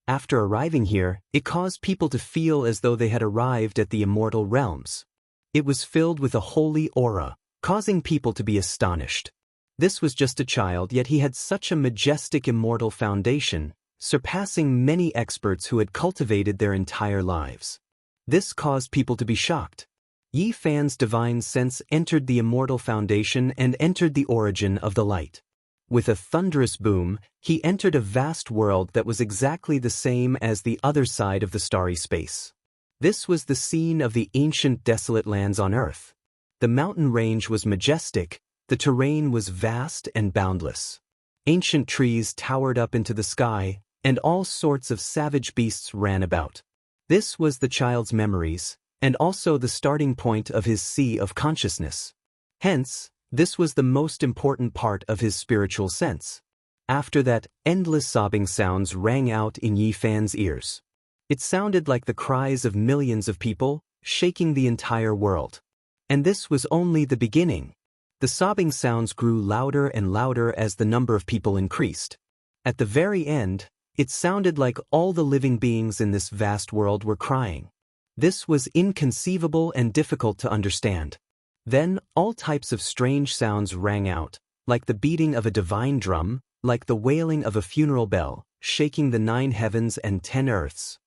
After arriving here, it caused people to feel as though they had arrived at the immortal realms. It was filled with a holy aura, causing people to be astonished. This was just a child, yet he had such a majestic immortal foundation, surpassing many experts who had cultivated their entire lives. This caused people to be shocked. Yi Fan's divine sense entered the immortal foundation and entered the origin of the light. With a thunderous boom, he entered a vast world that was exactly the same as the other side of the starry space. This was the scene of the ancient desolate lands on Earth. The mountain range was majestic, the terrain was vast and boundless. Ancient trees towered up into the sky, and all sorts of savage beasts ran about. This was the child's memories, and also the starting point of his sea of consciousness. Hence, this was the most important part of his spiritual sense. After that, endless sobbing sounds rang out in Yi Fan's ears. It sounded like the cries of millions of people, shaking the entire world. And this was only the beginning. The sobbing sounds grew louder and louder as the number of people increased. At the very end, it sounded like all the living beings in this vast world were crying. This was inconceivable and difficult to understand. Then, all types of strange sounds rang out, like the beating of a divine drum, like the wailing of a funeral bell, shaking the 9 heavens and 10 earths.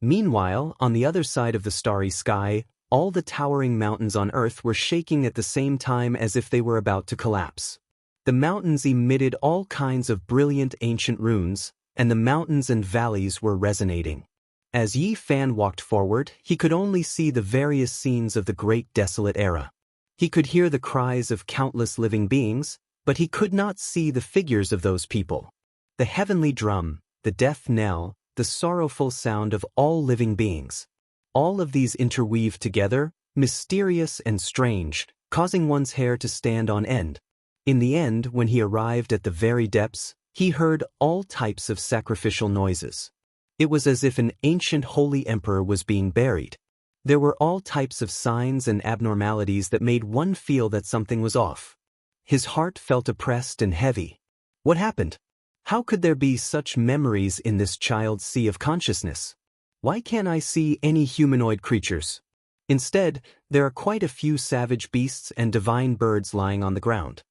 Meanwhile, on the other side of the starry sky, all the towering mountains on Earth were shaking at the same time as if they were about to collapse. The mountains emitted all kinds of brilliant ancient runes, and the mountains and valleys were resonating. As Yi Fan walked forward, he could only see the various scenes of the great desolate era. He could hear the cries of countless living beings, but he could not see the figures of those people. The heavenly drum, the death knell, the sorrowful sound of all living beings. All of these interweaved together, mysterious and strange, causing one's hair to stand on end. In the end, when he arrived at the very depths, he heard all types of sacrificial noises. It was as if an ancient holy emperor was being buried. There were all types of signs and abnormalities that made one feel that something was off. His heart felt oppressed and heavy. What happened? How could there be such memories in this child's sea of consciousness? Why can't I see any humanoid creatures? Instead, there are quite a few savage beasts and divine birds lying on the ground.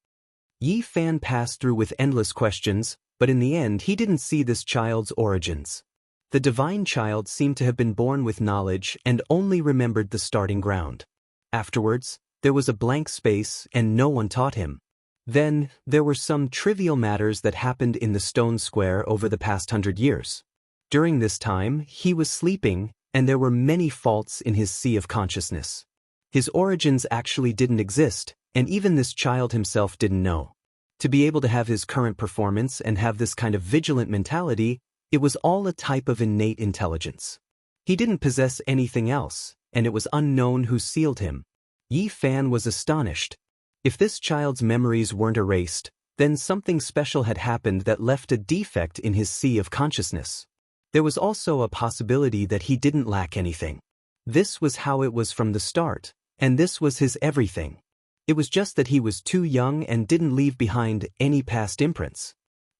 Yi Fan passed through with endless questions, but in the end he didn't see this child's origins. The divine child seemed to have been born with knowledge and only remembered the starting ground. Afterwards, there was a blank space and no one taught him. Then, there were some trivial matters that happened in the stone square over the past 100 years. During this time, he was sleeping, and there were many faults in his sea of consciousness. His origins actually didn't exist, and even this child himself didn't know. To be able to have his current performance and have this kind of vigilant mentality, it was all a type of innate intelligence. He didn't possess anything else, and it was unknown who sealed him. Yi Fan was astonished. If this child's memories weren't erased, then something special had happened that left a defect in his sea of consciousness. There was also a possibility that he didn't lack anything. This was how it was from the start, and this was his everything. It was just that he was too young and didn't leave behind any past imprints.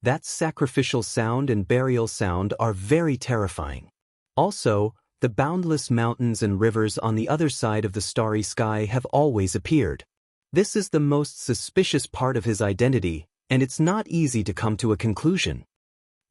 That sacrificial sound and burial sound are very terrifying. Also, the boundless mountains and rivers on the other side of the starry sky have always appeared. This is the most suspicious part of his identity, and it's not easy to come to a conclusion.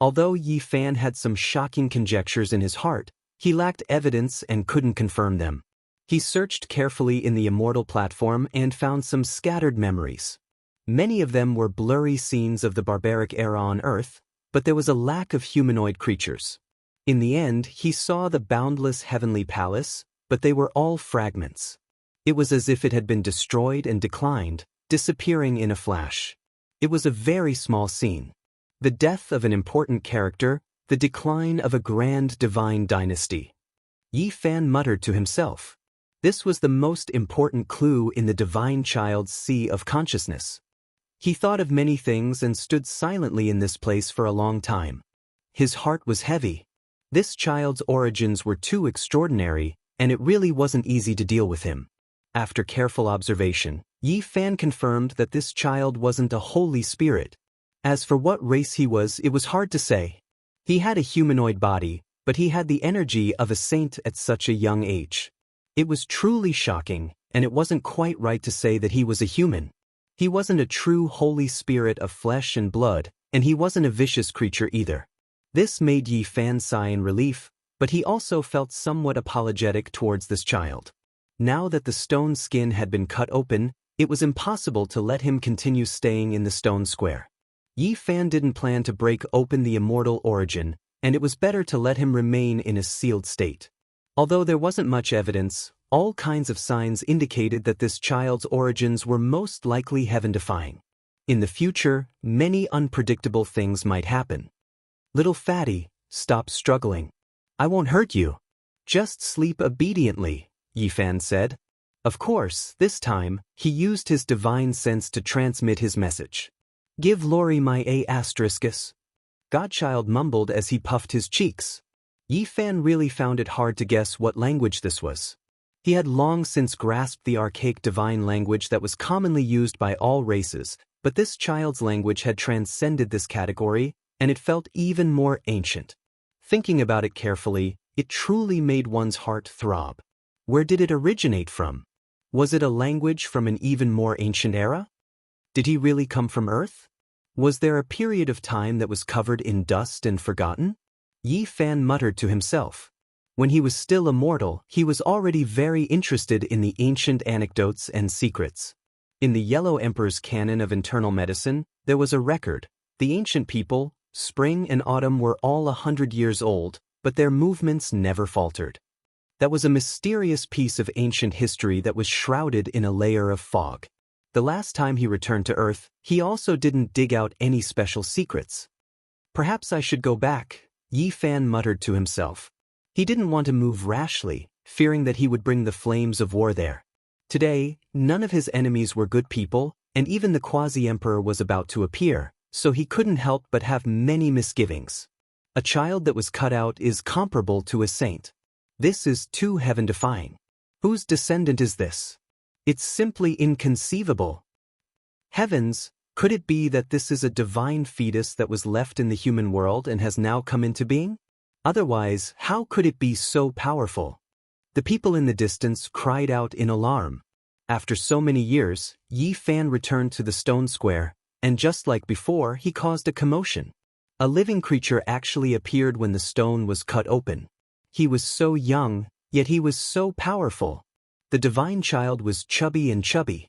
Although Yi Fan had some shocking conjectures in his heart, he lacked evidence and couldn't confirm them. He searched carefully in the Immortal platform and found some scattered memories. Many of them were blurry scenes of the barbaric era on Earth, but there was a lack of humanoid creatures. In the end, he saw the boundless heavenly palace, but they were all fragments. It was as if it had been destroyed and declined, disappearing in a flash. It was a very small scene. The death of an important character, the decline of a grand divine dynasty. Yi Fan muttered to himself. This was the most important clue in the divine child's sea of consciousness. He thought of many things and stood silently in this place for a long time. His heart was heavy. This child's origins were too extraordinary, and it really wasn't easy to deal with him. After careful observation, Yi Fan confirmed that this child wasn't a holy spirit. As for what race he was, it was hard to say. He had a humanoid body, but he had the energy of a saint at such a young age. It was truly shocking, and it wasn't quite right to say that he was a human. He wasn't a true Holy Spirit of flesh and blood, and he wasn't a vicious creature either. This made Yi Fan sigh in relief, but he also felt somewhat apologetic towards this child. Now that the stone skin had been cut open, it was impossible to let him continue staying in the stone square. Yi Fan didn't plan to break open the immortal origin, and it was better to let him remain in a sealed state. Although there wasn't much evidence, all kinds of signs indicated that this child's origins were most likely heaven-defying. In the future, many unpredictable things might happen. Little fatty, stop struggling. I won't hurt you. Just sleep obediently, Yi Fan said. Of course, this time, he used his divine sense to transmit his message. Give Lori my A**. Godchild mumbled as he puffed his cheeks. Yi Fan really found it hard to guess what language this was. He had long since grasped the archaic divine language that was commonly used by all races, but this child's language had transcended this category, and it felt even more ancient. Thinking about it carefully, it truly made one's heart throb. Where did it originate from? Was it a language from an even more ancient era? Did he really come from Earth? Was there a period of time that was covered in dust and forgotten? Yi Fan muttered to himself. When he was still immortal, he was already very interested in the ancient anecdotes and secrets. In the Yellow Emperor's canon of internal medicine, there was a record. The ancient people, spring and autumn were all 100 years old, but their movements never faltered. That was a mysterious piece of ancient history that was shrouded in a layer of fog. The last time he returned to Earth, he also didn't dig out any special secrets. Perhaps I should go back, Yi Fan muttered to himself. He didn't want to move rashly, fearing that he would bring the flames of war there. Today, none of his enemies were good people, and even the quasi-emperor was about to appear, so he couldn't help but have many misgivings. A child that was cut out is comparable to a saint. This is too heaven-defying. Whose descendant is this? It's simply inconceivable. Heavens, could it be that this is a divine fetus that was left in the human world and has now come into being? Otherwise, how could it be so powerful? The people in the distance cried out in alarm. After so many years, Yi Fan returned to the stone square, and just like before, he caused a commotion. A living creature actually appeared when the stone was cut open. He was so young, yet he was so powerful. The divine child was chubby and chubby.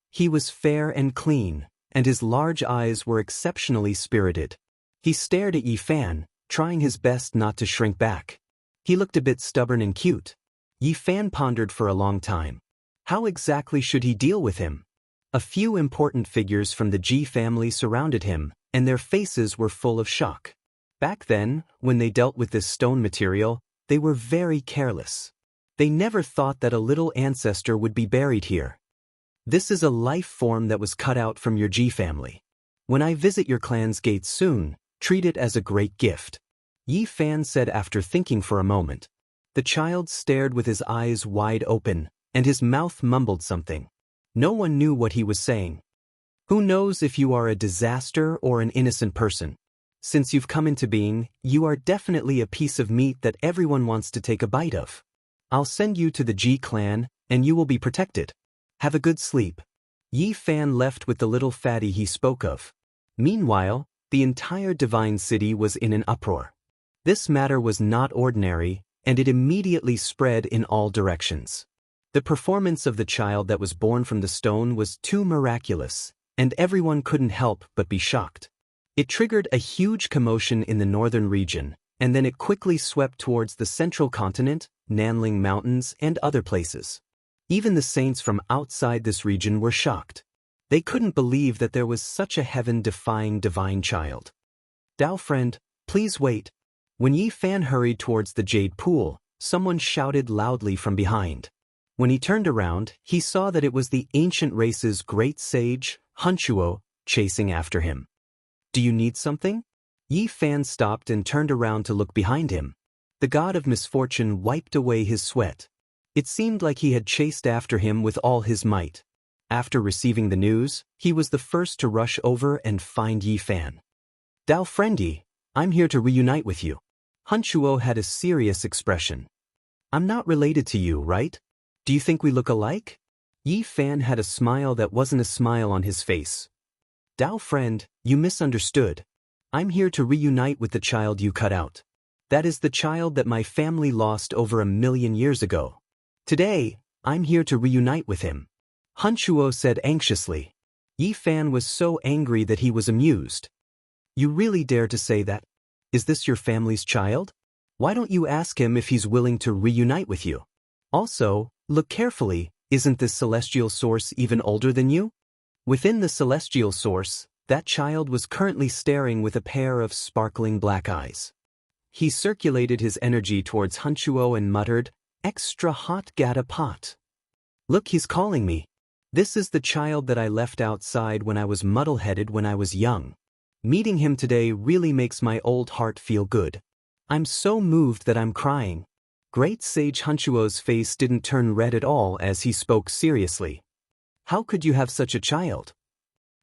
He was fair and clean, and his large eyes were exceptionally spirited. He stared at Yi Fan, trying his best not to shrink back. He looked a bit stubborn and cute. Yi Fan pondered for a long time. How exactly should he deal with him? A few important figures from the Ji family surrounded him, and their faces were full of shock. Back then, when they dealt with this stone material, they were very careless. They never thought that a little ancestor would be buried here. This is a life form that was cut out from your Ji family. When I visit your clan's gates soon, treat it as a great gift. Yi Fan said after thinking for a moment. The child stared with his eyes wide open, and his mouth mumbled something. No one knew what he was saying. Who knows if you are a disaster or an innocent person? Since you've come into being, you are definitely a piece of meat that everyone wants to take a bite of. I'll send you to the Ji clan, and you will be protected. Have a good sleep. Yi Fan left with the little fatty he spoke of. Meanwhile, the entire divine city was in an uproar. This matter was not ordinary, and it immediately spread in all directions. The performance of the child that was born from the stone was too miraculous, and everyone couldn't help but be shocked. It triggered a huge commotion in the northern region, and then it quickly swept towards the central continent, Nanling Mountains, and other places. Even the saints from outside this region were shocked. They couldn't believe that there was such a heaven-defying divine child. Dao friend, please wait. When Yi Fan hurried towards the jade pool, someone shouted loudly from behind. When he turned around, he saw that it was the ancient race's great sage, Hunchuo, chasing after him. Do you need something? Yi Fan stopped and turned around to look behind him. The god of misfortune wiped away his sweat. It seemed like he had chased after him with all his might. After receiving the news, he was the first to rush over and find Yi Fan. Dao friendy, I'm here to reunite with you. Hunchuo had a serious expression. I'm not related to you, right? Do you think we look alike? Yi Fan had a smile that wasn't a smile on his face. Dao friend, you misunderstood. I'm here to reunite with the child you cut out. That is the child that my family lost over 1,000,000 years ago. Today, I'm here to reunite with him. Hunchuo said anxiously. Yi Fan was so angry that he was amused. You really dare to say that? Is this your family's child? Why don't you ask him if he's willing to reunite with you? Also, look carefully, isn't this celestial source even older than you? Within the celestial source, that child was currently staring with a pair of sparkling black eyes. He circulated his energy towards Hunchuo and muttered, "Extra hot gata pot. Look, he's calling me. This is the child that I left outside when I was muddle-headed when I was young. Meeting him today really makes my old heart feel good. I'm so moved that I'm crying." Great Sage Hunchuo's face didn't turn red at all as he spoke seriously. How could you have such a child?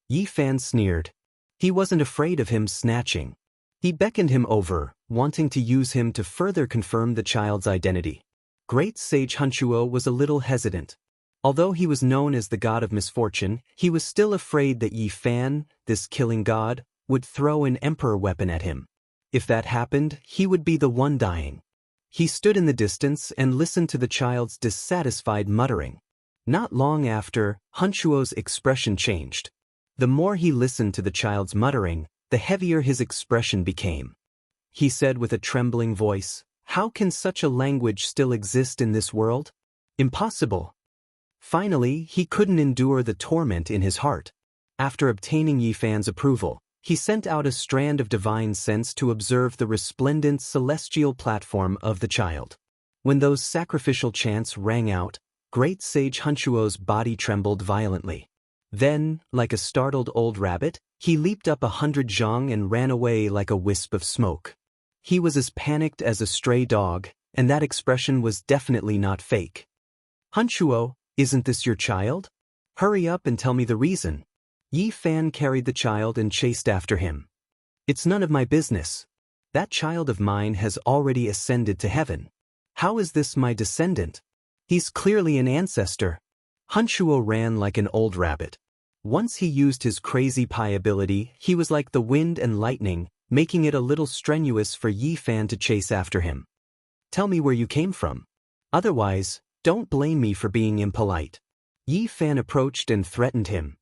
Yi Fan sneered. He wasn't afraid of him snatching. He beckoned him over, wanting to use him to further confirm the child's identity. Great Sage Hunchuo was a little hesitant. Although he was known as the god of misfortune, he was still afraid that Yi Fan, this killing god, would throw an emperor weapon at him. If that happened, he would be the one dying. He stood in the distance and listened to the child's dissatisfied muttering. Not long after, Hunchuo's expression changed. The more he listened to the child's muttering, the heavier his expression became. He said with a trembling voice, "How can such a language still exist in this world? Impossible." Finally, he couldn't endure the torment in his heart. After obtaining Yi Fan's approval, he sent out a strand of divine sense to observe the resplendent celestial platform of the child. When those sacrificial chants rang out, Great Sage Hunchuo's body trembled violently. Then, like a startled old rabbit, he leaped up 100 zhang and ran away like a wisp of smoke. He was as panicked as a stray dog, and that expression was definitely not fake. "Hunchuo, isn't this your child? Hurry up and tell me the reason." Yi Fan carried the child and chased after him. "It's none of my business. That child of mine has already ascended to heaven. How is this my descendant? He's clearly an ancestor." Hunchuo ran like an old rabbit. Once he used his crazy pie ability, he was like the wind and lightning, making it a little strenuous for Yi Fan to chase after him. "Tell me where you came from. Otherwise, don't blame me for being impolite." Yi Fan approached and threatened him.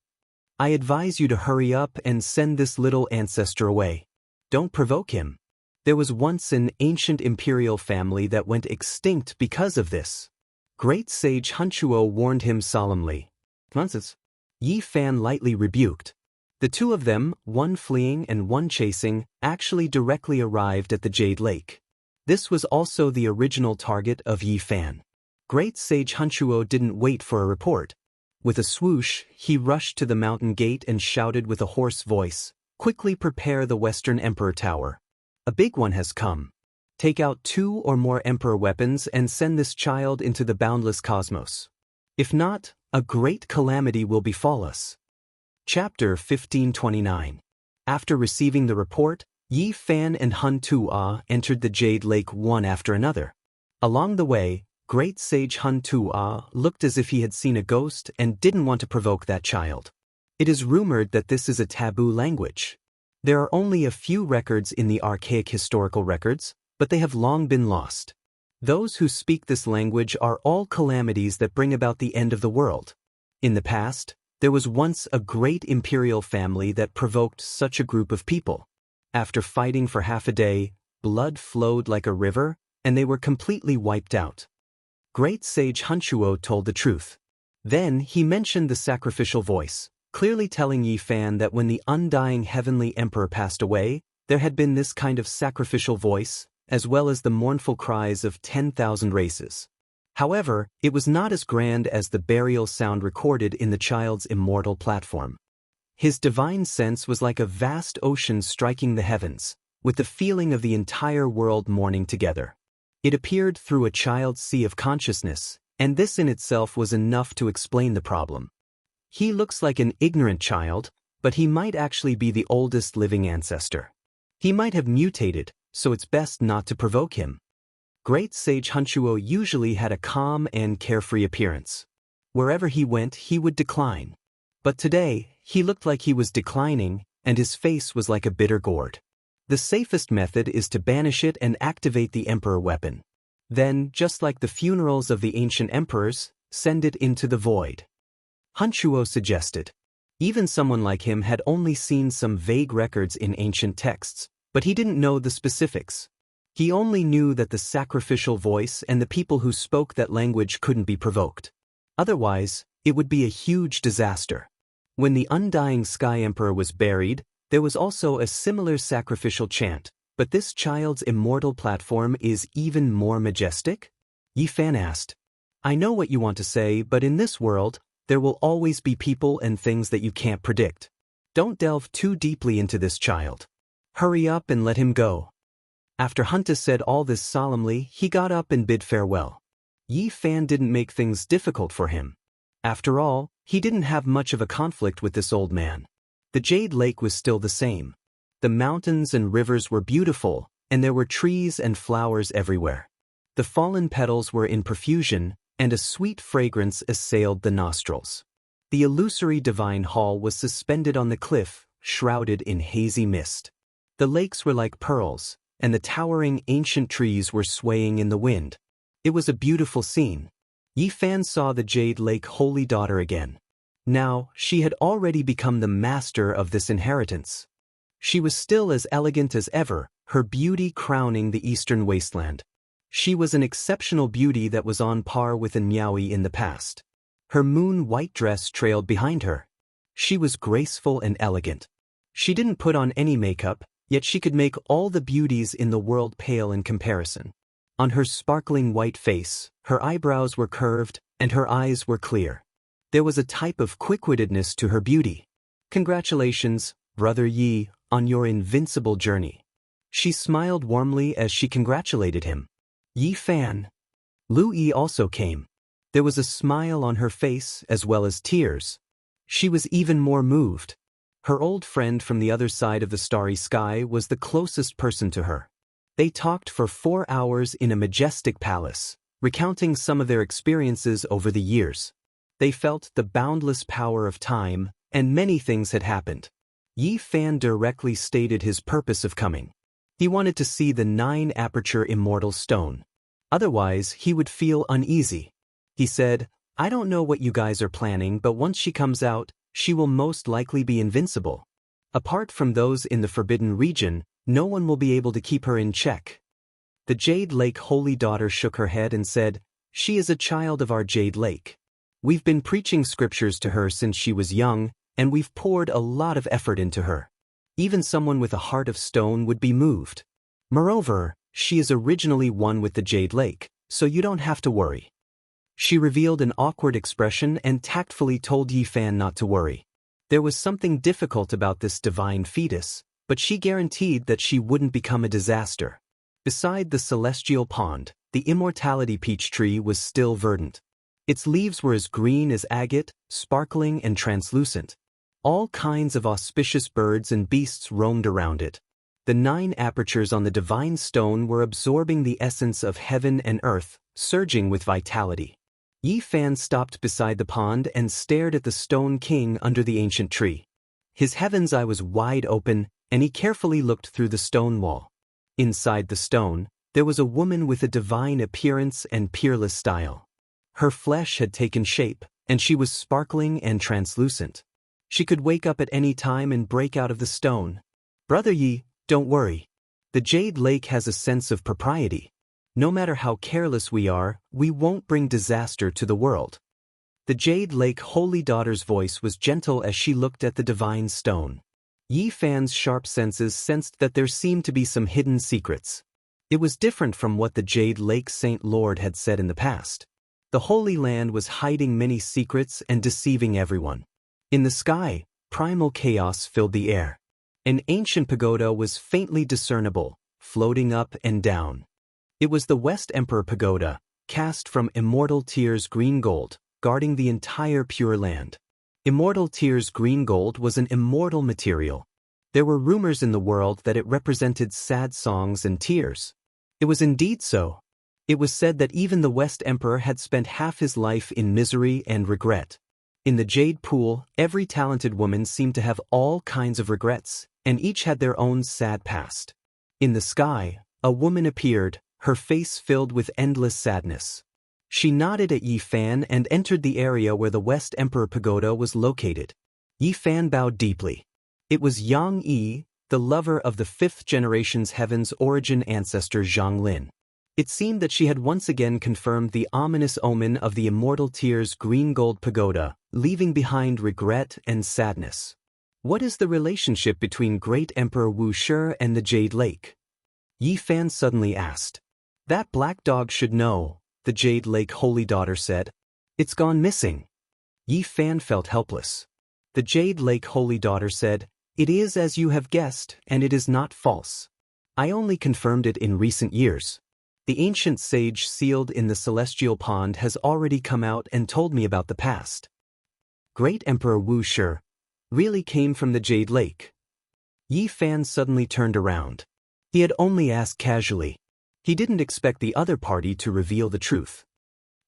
"I advise you to hurry up and send this little ancestor away. Don't provoke him. There was once an ancient imperial family that went extinct because of this." Great Sage Hunchuo warned him solemnly. "Nonsense." Yi Fan lightly rebuked. The two of them, one fleeing and one chasing, actually directly arrived at the Jade Lake. This was also the original target of Yi Fan. Great Sage Hunchuo didn't wait for a report. With a swoosh, he rushed to the mountain gate and shouted with a hoarse voice, "Quickly prepare the Western Emperor Tower. A big one has come. Take out 2 or more Emperor weapons and send this child into the boundless cosmos. If not, a great calamity will befall us." Chapter 1529. After receiving the report, Yi Fan and Huntua entered the Jade Lake one after another. Along the way, Great Sage Huntua looked as if he had seen a ghost and didn't want to provoke that child. It is rumored that this is a taboo language. There are only a few records in the archaic historical records, but they have long been lost. Those who speak this language are all calamities that bring about the end of the world. In the past, there was once a great imperial family that provoked such a group of people. After fighting for half a day, blood flowed like a river, and they were completely wiped out. Great Sage Hunchuo told the truth. Then he mentioned the sacrificial voice, clearly telling Yi Fan that when the undying heavenly emperor passed away, there had been this kind of sacrificial voice, as well as the mournful cries of 10,000 races. However, it was not as grand as the burial sound recorded in the child's immortal platform. His divine sense was like a vast ocean striking the heavens, with the feeling of the entire world mourning together. It appeared through a child's sea of consciousness, and this in itself was enough to explain the problem. He looks like an ignorant child, but he might actually be the oldest living ancestor. He might have mutated, so it's best not to provoke him. Great sage Hunchuo usually had a calm and carefree appearance. Wherever he went, he would decline. But today, he looked like he was declining, and his face was like a bitter gourd. The safest method is to banish it and activate the emperor weapon. Then, just like the funerals of the ancient emperors, send it into the void. Hunchuo suggested. Even someone like him had only seen some vague records in ancient texts, but he didn't know the specifics. He only knew that the sacrificial voice and the people who spoke that language couldn't be provoked. Otherwise, it would be a huge disaster. When the undying Sky Emperor was buried, there was also a similar sacrificial chant, but this child's immortal platform is even more majestic? Yi Fan asked. I know what you want to say, but in this world, there will always be people and things that you can't predict. Don't delve too deeply into this child. Hurry up and let him go. After Hunta said all this solemnly, he got up and bid farewell. Yi Fan didn't make things difficult for him. After all, he didn't have much of a conflict with this old man. The Jade Lake was still the same. The mountains and rivers were beautiful, and there were trees and flowers everywhere. The fallen petals were in profusion, and a sweet fragrance assailed the nostrils. The illusory divine hall was suspended on the cliff, shrouded in hazy mist. The lakes were like pearls, and the towering ancient trees were swaying in the wind. It was a beautiful scene. Yi Fan saw the Jade Lake Holy Daughter again. Now, she had already become the master of this inheritance. She was still as elegant as ever, her beauty crowning the eastern wasteland. She was an exceptional beauty that was on par with an Miaoyi in the past. Her moon-white dress trailed behind her. She was graceful and elegant. She didn't put on any makeup, yet she could make all the beauties in the world pale in comparison. On her sparkling white face, her eyebrows were curved, and her eyes were clear. There was a type of quick-wittedness to her beauty. Congratulations, Brother Yi, on your invincible journey. She smiled warmly as she congratulated him. Yi Fan. Lu Yi also came. There was a smile on her face as well as tears. She was even more moved. Her old friend from the other side of the starry sky was the closest person to her. They talked for 4 hours in a majestic palace, recounting some of their experiences over the years. They felt the boundless power of time, and many things had happened. Yi Fan directly stated his purpose of coming. He wanted to see the 9-aperture immortal stone. Otherwise, he would feel uneasy. He said, I don't know what you guys are planning, but once she comes out, she will most likely be invincible. Apart from those in the Forbidden Region, no one will be able to keep her in check. The Jade Lake Holy Daughter shook her head and said, She is a child of our Jade Lake. We've been preaching scriptures to her since she was young, and we've poured a lot of effort into her. Even someone with a heart of stone would be moved. Moreover, she is originally one with the Jade Lake, so you don't have to worry. She revealed an awkward expression and tactfully told Yi Fan not to worry. There was something difficult about this divine fetus, but she guaranteed that she wouldn't become a disaster. Beside the celestial pond, the immortality peach tree was still verdant. Its leaves were as green as agate, sparkling and translucent. All kinds of auspicious birds and beasts roamed around it. The 9 apertures on the divine stone were absorbing the essence of heaven and earth, surging with vitality. Yi Fan stopped beside the pond and stared at the stone king under the ancient tree. His heaven's eye was wide open, and he carefully looked through the stone wall. Inside the stone, there was a woman with a divine appearance and peerless style. Her flesh had taken shape, and she was sparkling and translucent. She could wake up at any time and break out of the stone. Brother Yi, don't worry. The Jade Lake has a sense of propriety. No matter how careless we are, we won't bring disaster to the world. The Jade Lake Holy Daughter's voice was gentle as she looked at the divine stone. Yi Fan's sharp senses sensed that there seemed to be some hidden secrets. It was different from what the Jade Lake Saint Lord had said in the past. The Holy Land was hiding many secrets and deceiving everyone. In the sky, primal chaos filled the air. An ancient pagoda was faintly discernible, floating up and down. It was the West Emperor Pagoda, cast from Immortal Tears green gold, guarding the entire Pure Land. Immortal Tears green gold was an immortal material. There were rumors in the world that it represented sad songs and tears. It was indeed so. It was said that even the West Emperor had spent half his life in misery and regret. In the Jade Pool, every talented woman seemed to have all kinds of regrets, and each had their own sad past. In the sky, a woman appeared, her face filled with endless sadness. She nodded at Yi Fan and entered the area where the West Emperor Pagoda was located. Yi Fan bowed deeply. It was Yang Yi, the lover of the fifth generation's heaven's origin ancestor Zhang Lin. It seemed that she had once again confirmed the ominous omen of the Immortal Tier's green-gold pagoda, leaving behind regret and sadness. What is the relationship between Great Emperor Wuxia and the Jade Lake? Yi Fan suddenly asked. That black dog should know, the Jade Lake Holy Daughter said. It's gone missing. Yi Fan felt helpless. The Jade Lake Holy Daughter said, It is as you have guessed, and it is not false. I only confirmed it in recent years. The ancient sage sealed in the celestial pond has already come out and told me about the past. Great Emperor Wuxia really came from the Jade Lake. Yi Fan suddenly turned around. He had only asked casually. He didn't expect the other party to reveal the truth.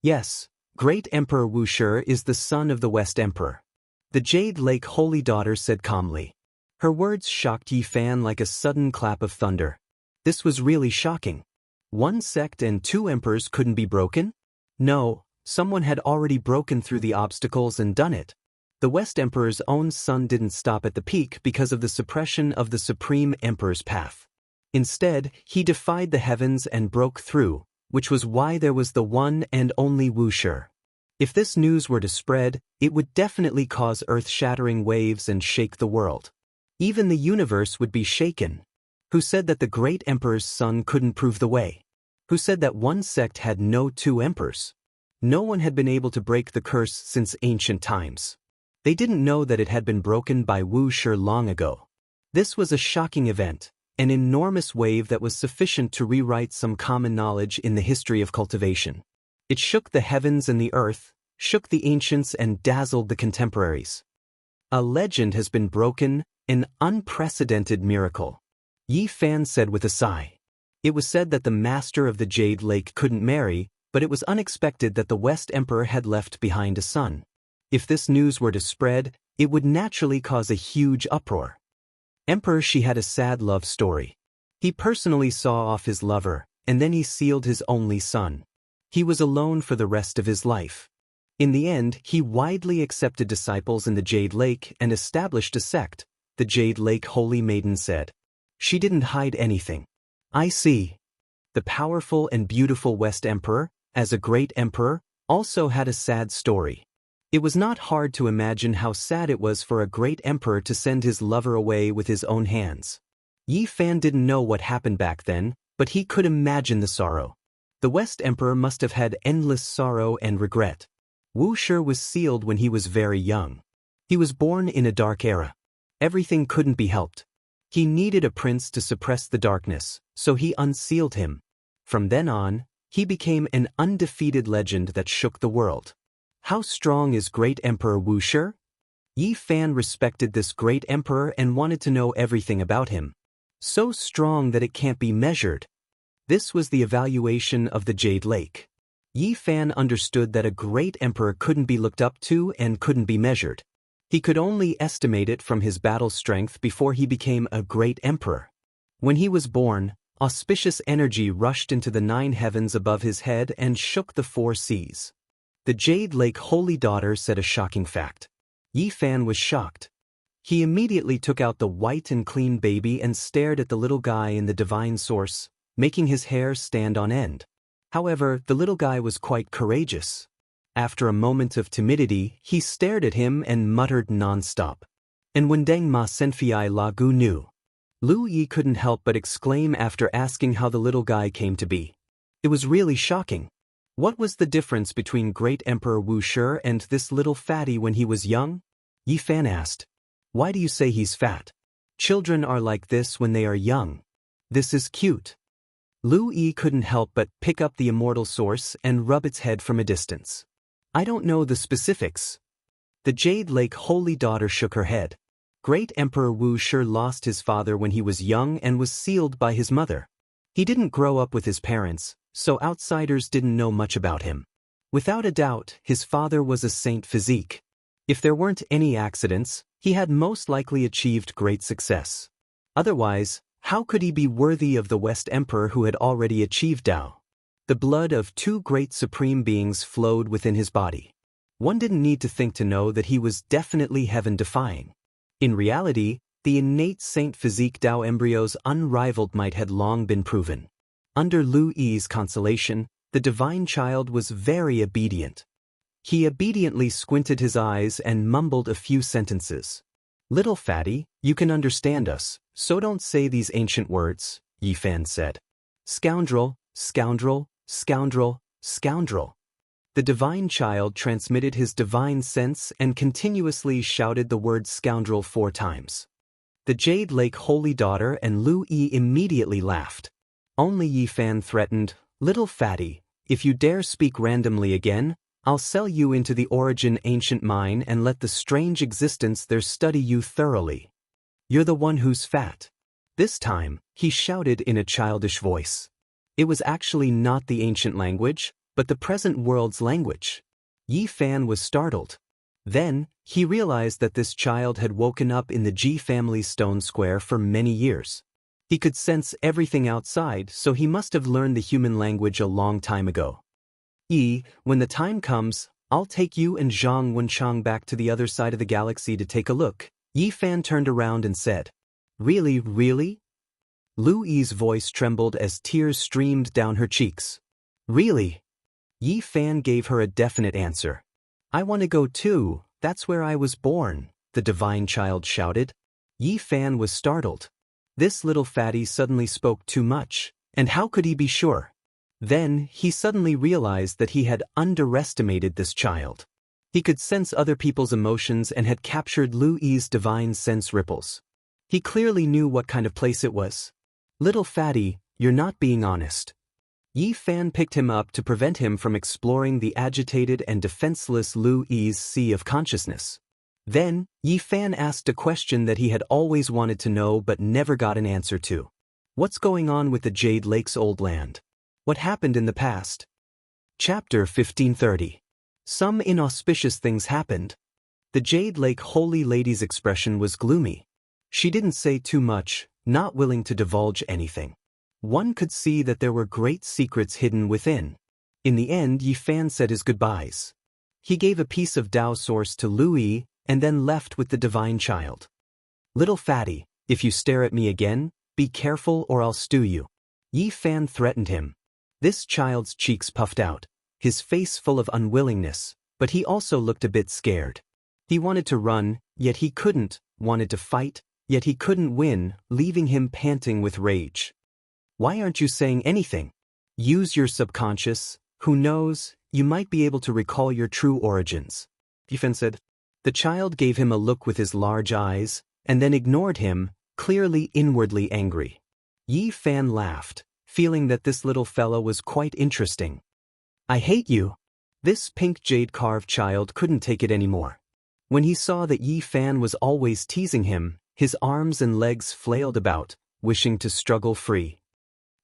Yes, Great Emperor Wuxia is the son of the West Emperor. The Jade Lake Holy Daughter said calmly. Her words shocked Yi Fan like a sudden clap of thunder. This was really shocking. One sect and two emperors couldn't be broken? No, someone had already broken through the obstacles and done it. The West Emperor's own son didn't stop at the peak because of the suppression of the Supreme Emperor's path. Instead, he defied the heavens and broke through, which was why there was the one and only Wuxia. If this news were to spread, it would definitely cause earth-shattering waves and shake the world. Even the universe would be shaken. Who said that the Great Emperor's son couldn't prove the way? Who said that one sect had no two emperors? No one had been able to break the curse since ancient times. They didn't know that it had been broken by Wuxia long ago. This was a shocking event, an enormous wave that was sufficient to rewrite some common knowledge in the history of cultivation. It shook the heavens and the earth, shook the ancients and dazzled the contemporaries. A legend has been broken, an unprecedented miracle. Yi Fan said with a sigh. It was said that the master of the Jade Lake couldn't marry, but it was unexpected that the West Emperor had left behind a son. If this news were to spread, it would naturally cause a huge uproar. Emperor Shi had a sad love story. He personally saw off his lover, and then he sealed his only son. He was alone for the rest of his life. In the end, he widely accepted disciples in the Jade Lake and established a sect, the Jade Lake Holy Maiden said. She didn't hide anything. I see. The powerful and beautiful West Emperor, as a great emperor, also had a sad story. It was not hard to imagine how sad it was for a great emperor to send his lover away with his own hands. Yi Fan didn't know what happened back then, but he could imagine the sorrow. The West Emperor must have had endless sorrow and regret. Wuxia was sealed when he was very young. He was born in a dark era. Everything couldn't be helped. He needed a prince to suppress the darkness, so he unsealed him. From then on, he became an undefeated legend that shook the world. How strong is Great Emperor Wuxia? Yi Fan respected this great emperor and wanted to know everything about him. So strong that it can't be measured. This was the evaluation of the Jade Lake. Yi Fan understood that a great emperor couldn't be looked up to and couldn't be measured. He could only estimate it from his battle strength before he became a great emperor. When he was born, auspicious energy rushed into the 9 heavens above his head and shook the 4 seas. The Jade Lake Holy Daughter said a shocking fact. Yi Fan was shocked. He immediately took out the white and clean baby and stared at the little guy in the divine source, making his hair stand on end. However, the little guy was quite courageous. After a moment of timidity, he stared at him and muttered non-stop. And when Deng Ma Senfiai La Gu knew. Lu Yi couldn't help but exclaim after asking how the little guy came to be. It was really shocking. What was the difference between Great Emperor Wuxia and this little fatty when he was young? Yi Fan asked. Why do you say he's fat? Children are like this when they are young. This is cute. Lu Yi couldn't help but pick up the immortal source and rub its head from a distance. I don't know the specifics. The Jade Lake Holy Daughter shook her head. Great Emperor Wu sure lost his father when he was young and was sealed by his mother. He didn't grow up with his parents, so outsiders didn't know much about him. Without a doubt, his father was a saint physique. If there weren't any accidents, he had most likely achieved great success. Otherwise, how could he be worthy of the West Emperor who had already achieved Tao? The blood of two great supreme beings flowed within his body. One didn't need to think to know that he was definitely heaven-defying. In reality, the innate saint physique Tao embryo's unrivaled might had long been proven. Under Lu Yi's consolation, the divine child was very obedient. He obediently squinted his eyes and mumbled a few sentences. "Little fatty, you can understand us, so don't say these ancient words," Yi Fan said. "Scoundrel, scoundrel, scoundrel, scoundrel." The divine child transmitted his divine sense and continuously shouted the word scoundrel 4 times. The Jade Lake Holy Daughter and Lu Yi immediately laughed. Only Yi Fan threatened, "Little fatty, if you dare speak randomly again, I'll sell you into the Origin ancient mine and let the strange existence there study you thoroughly. You're the one who's fat." This time, he shouted in a childish voice. It was actually not the ancient language, but the present world's language. Yi Fan was startled. Then, he realized that this child had woken up in the Ji family stone square for many years. He could sense everything outside, so he must have learned the human language a long time ago. "Yi, when the time comes, I'll take you and Zhang Wenchang back to the other side of the galaxy to take a look." Yi Fan turned around and said, "Really, really?" Lu Yi's voice trembled as tears streamed down her cheeks. "Really?" Yi Fan gave her a definite answer. "I want to go too, that's where I was born," the divine child shouted. Yi Fan was startled. This little fatty suddenly spoke too much, and how could he be sure? Then, he suddenly realized that he had underestimated this child. He could sense other people's emotions and had captured Lu Yi's divine sense ripples. He clearly knew what kind of place it was. "Little fatty, you're not being honest." Yi Fan picked him up to prevent him from exploring the agitated and defenseless Lu Yi's sea of consciousness. Then, Yi Fan asked a question that he had always wanted to know but never got an answer to. What's going on with the Jade Lake's old land? What happened in the past? Chapter 1530. Some inauspicious things happened. The Jade Lake Holy Lady's expression was gloomy. She didn't say too much, not willing to divulge anything. One could see that there were great secrets hidden within. In the end, Yi Fan said his goodbyes. He gave a piece of Tao source to Lu Yi and then left with the divine child. "Little fatty, if you stare at me again, be careful or I'll stew you." Yi Fan threatened him. This child's cheeks puffed out, his face full of unwillingness, but he also looked a bit scared. He wanted to run, yet he couldn't, wanted to fight, yet he couldn't win, leaving him panting with rage. "Why aren't you saying anything? Use your subconscious, who knows, you might be able to recall your true origins," Yi Fan said. The child gave him a look with his large eyes, and then ignored him, clearly inwardly angry. Yi Fan laughed, feeling that this little fellow was quite interesting. "I hate you." This pink jade-carved child couldn't take it anymore. When he saw that Yi Fan was always teasing him, his arms and legs flailed about, wishing to struggle free.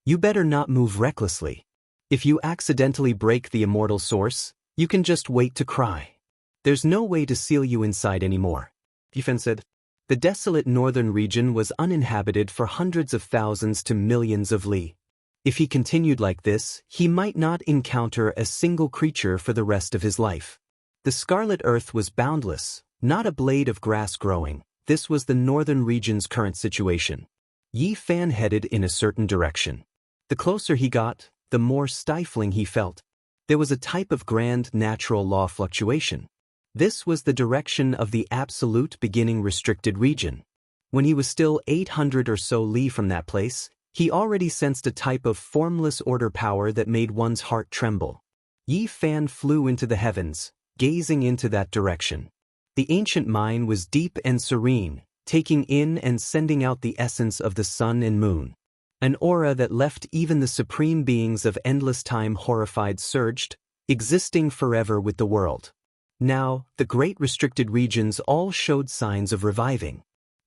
"You better not move recklessly. If you accidentally break the immortal source, you can just wait to cry. There's no way to seal you inside anymore," Yi Fan said. The desolate northern region was uninhabited for hundreds of thousands to millions of li. If he continued like this, he might not encounter a single creature for the rest of his life. The scarlet earth was boundless, not a blade of grass growing. This was the northern region's current situation. Yi Fan headed in a certain direction. The closer he got, the more stifling he felt. There was a type of grand natural law fluctuation. This was the direction of the absolute beginning restricted region. When he was still 800 or so li from that place, he already sensed a type of formless order power that made one's heart tremble. Yi Fan flew into the heavens, gazing into that direction. The ancient mine was deep and serene, taking in and sending out the essence of the sun and moon. An aura that left even the supreme beings of endless time horrified surged, existing forever with the world. Now, the great restricted regions all showed signs of reviving.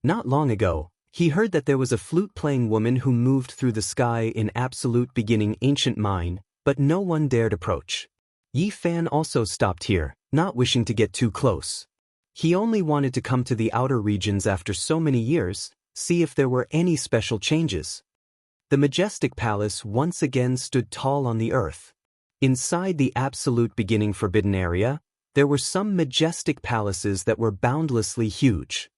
Not long ago, he heard that there was a flute-playing woman who moved through the sky in absolute beginning ancient mine, but no one dared approach. Yi Fan also stopped here, not wishing to get too close. He only wanted to come to the outer regions after so many years, see if there were any special changes. The majestic palace once again stood tall on the earth. Inside the absolute beginning forbidden area, there were some majestic palaces that were boundlessly huge.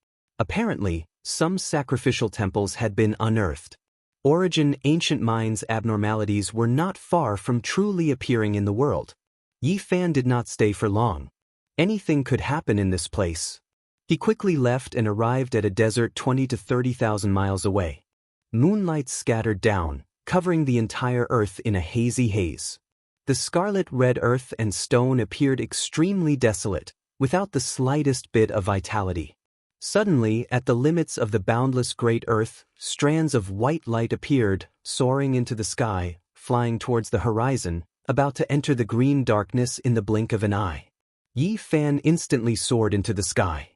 Apparently, some sacrificial temples had been unearthed. Origin ancient mines abnormalities were not far from truly appearing in the world. Yi Fan did not stay for long. Anything could happen in this place. He quickly left and arrived at a desert 20 to 30,000 miles away. Moonlight scattered down, covering the entire earth in a hazy haze. The scarlet red earth and stone appeared extremely desolate, without the slightest bit of vitality. Suddenly, at the limits of the boundless great earth, strands of white light appeared, soaring into the sky, flying towards the horizon, about to enter the green darkness in the blink of an eye. Yi Fan instantly soared into the sky.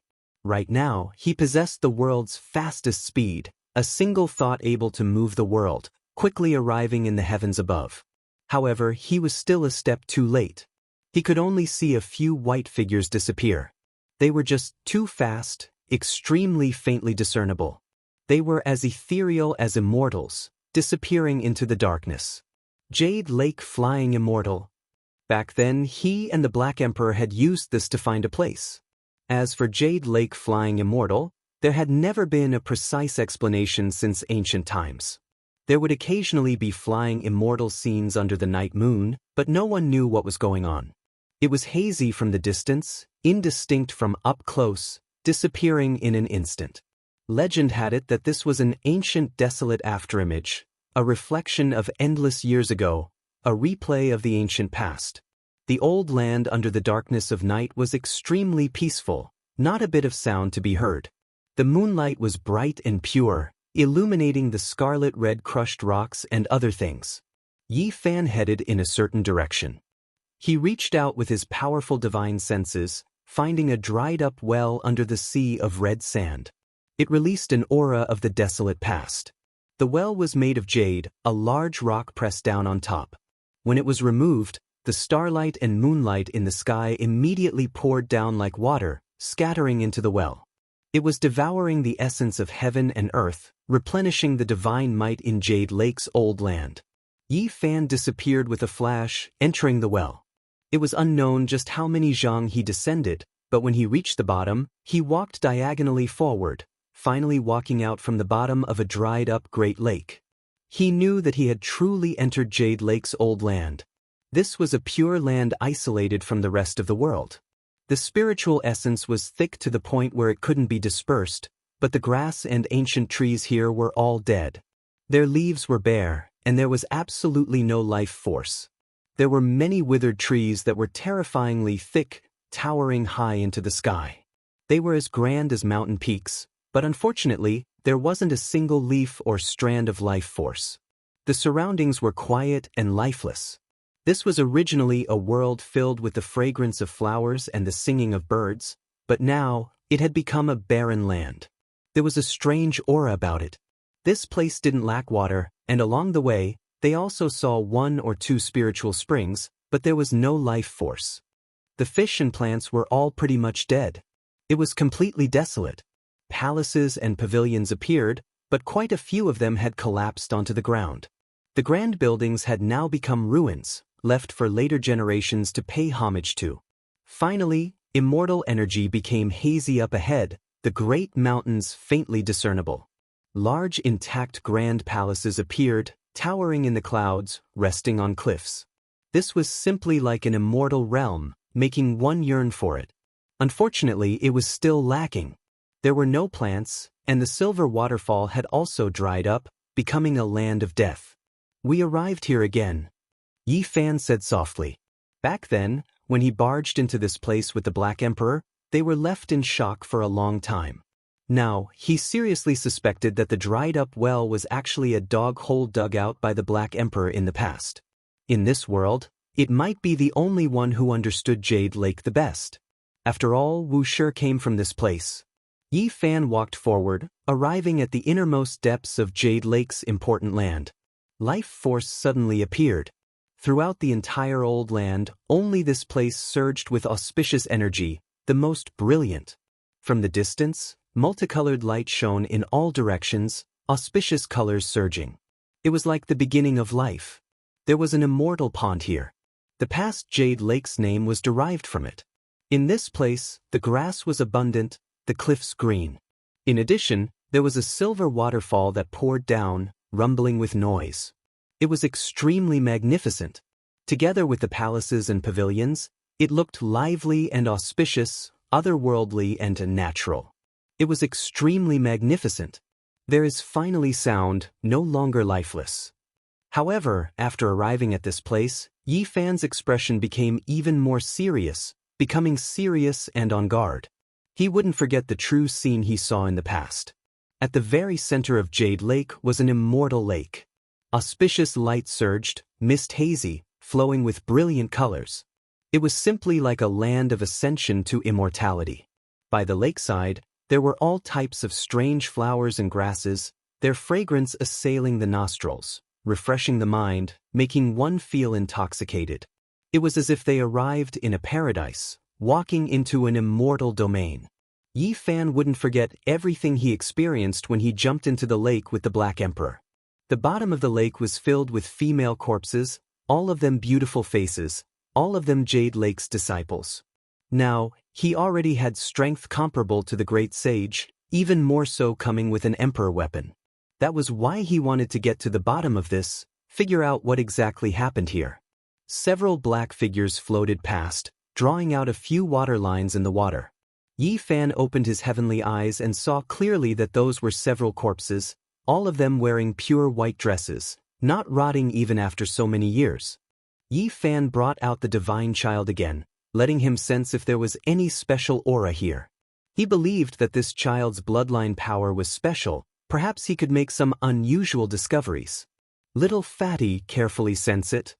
Right now, he possessed the world's fastest speed, a single thought able to move the world, quickly arriving in the heavens above. However, he was still a step too late. He could only see a few white figures disappear. They were just too fast, extremely faintly discernible. They were as ethereal as immortals, disappearing into the darkness. Jade Lake Flying Immortal. Back then, he and the Black Emperor had used this to find a place. As for Jade Lake Flying Immortal, there had never been a precise explanation since ancient times. There would occasionally be flying immortal scenes under the night moon, but no one knew what was going on. It was hazy from the distance, indistinct from up close, disappearing in an instant. Legend had it that this was an ancient desolate afterimage, a reflection of endless years ago, a replay of the ancient past. The old land under the darkness of night was extremely peaceful, not a bit of sound to be heard. The moonlight was bright and pure, illuminating the scarlet red crushed rocks and other things. Yi Fan headed in a certain direction. He reached out with his powerful divine senses, finding a dried-up well under the sea of red sand. It released an aura of the desolate past. The well was made of jade, a large rock pressed down on top. When it was removed, the starlight and moonlight in the sky immediately poured down like water, scattering into the well. It was devouring the essence of heaven and earth, replenishing the divine might in Jade Lake's old land. Yi Fan disappeared with a flash, entering the well. It was unknown just how many zhang he descended, but when he reached the bottom, he walked diagonally forward, finally walking out from the bottom of a dried-up great lake. He knew that he had truly entered Jade Lake's old land. This was a pure land isolated from the rest of the world. The spiritual essence was thick to the point where it couldn't be dispersed, but the grass and ancient trees here were all dead. Their leaves were bare, and there was absolutely no life force. There were many withered trees that were terrifyingly thick, towering high into the sky. They were as grand as mountain peaks, but unfortunately, there wasn't a single leaf or strand of life force. The surroundings were quiet and lifeless. This was originally a world filled with the fragrance of flowers and the singing of birds, but now, it had become a barren land. There was a strange aura about it. This place didn't lack water, and along the way, they also saw 1 or 2 spiritual springs, but there was no life force. The fish and plants were all pretty much dead. It was completely desolate. Palaces and pavilions appeared, but quite a few of them had collapsed onto the ground. The grand buildings had now become ruins, left for later generations to pay homage to. Finally, immortal energy became hazy up ahead, the great mountains faintly discernible. Large intact grand palaces appeared, towering in the clouds, resting on cliffs. This was simply like an immortal realm, making one yearn for it. Unfortunately, it was still lacking. There were no plants, and the silver waterfall had also dried up, becoming a land of death. We arrived here again, Yi Fan said softly. Back then, when he barged into this place with the Black Emperor, they were left in shock for a long time. Now, he seriously suspected that the dried-up well was actually a dog hole dug out by the Black Emperor in the past. In this world, it might be the only one who understood Jade Lake the best. After all, Wuxia came from this place. Yi Fan walked forward, arriving at the innermost depths of Jade Lake's important land. Life force suddenly appeared. Throughout the entire old land, only this place surged with auspicious energy, the most brilliant. From the distance, multicolored light shone in all directions, auspicious colors surging. It was like the beginning of life. There was an immortal pond here. The past Jade Lake's name was derived from it. In this place, the grass was abundant, the cliffs green. In addition, there was a silver waterfall that poured down, rumbling with noise. It was extremely magnificent. Together with the palaces and pavilions, it looked lively and auspicious, otherworldly and natural. It was extremely magnificent. There is finally sound, no longer lifeless. However, after arriving at this place, Yi Fan's expression became even more serious, becoming serious and on guard. He wouldn't forget the true scene he saw in the past. At the very center of Jade Lake was an immortal lake. Auspicious light surged, mist hazy, flowing with brilliant colors. It was simply like a land of ascension to immortality. By the lakeside, there were all types of strange flowers and grasses, their fragrance assailing the nostrils, refreshing the mind, making one feel intoxicated. It was as if they arrived in a paradise, walking into an immortal domain. Yi Fan wouldn't forget everything he experienced when he jumped into the lake with the Black Emperor. The bottom of the lake was filled with female corpses, all of them beautiful faces, all of them Jade Lake's disciples. Now, he already had strength comparable to the great sage, even more so coming with an emperor weapon. That was why he wanted to get to the bottom of this, figure out what exactly happened here. Several black figures floated past, drawing out a few water lines in the water. Yi Fan opened his heavenly eyes and saw clearly that those were several corpses, all of them wearing pure white dresses, not rotting even after so many years. Yi Fan brought out the divine child again, letting him sense if there was any special aura here. He believed that this child's bloodline power was special, perhaps he could make some unusual discoveries. Little fatty, carefully sense it.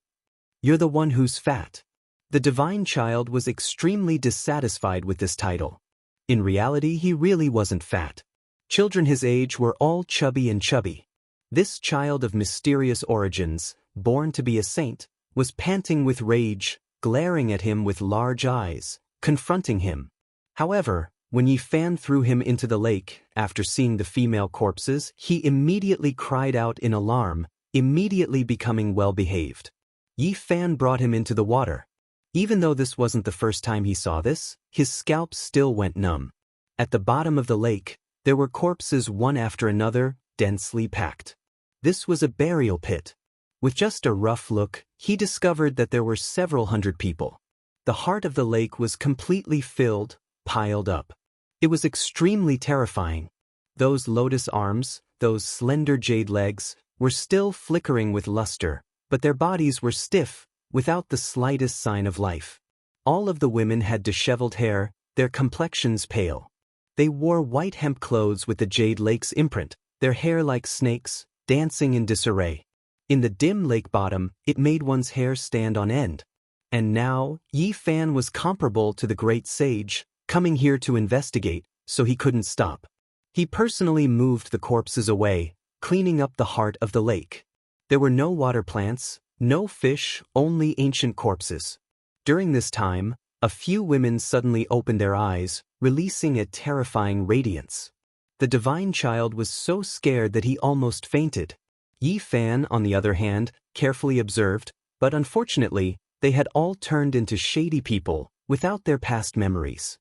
You're the one who's fat. The divine child was extremely dissatisfied with this title. In reality, he really wasn't fat. Children his age were all chubby and chubby. This child of mysterious origins, born to be a saint, was panting with rage, glaring at him with large eyes, confronting him. However, when Yi Fan threw him into the lake, after seeing the female corpses, he immediately cried out in alarm, immediately becoming well-behaved. Yi Fan brought him into the water. Even though this wasn't the first time he saw this, his scalp still went numb. At the bottom of the lake, there were corpses one after another, densely packed. This was a burial pit. With just a rough look, he discovered that there were several hundred people. The heart of the lake was completely filled, piled up. It was extremely terrifying. Those lotus arms, those slender jade legs, were still flickering with luster, but their bodies were stiff, without the slightest sign of life. All of the women had disheveled hair, their complexions pale. They wore white hemp clothes with the Jade Lake's imprint, their hair like snakes, dancing in disarray. In the dim lake bottom, it made one's hair stand on end. And now, Yi Fan was comparable to the great sage, coming here to investigate, so he couldn't stop. He personally moved the corpses away, cleaning up the heart of the lake. There were no water plants, no fish, only ancient corpses. During this time, a few women suddenly opened their eyes, releasing a terrifying radiance. The divine child was so scared that he almost fainted. Yi Fan, on the other hand, carefully observed, but unfortunately, they had all turned into shady people, without their past memories.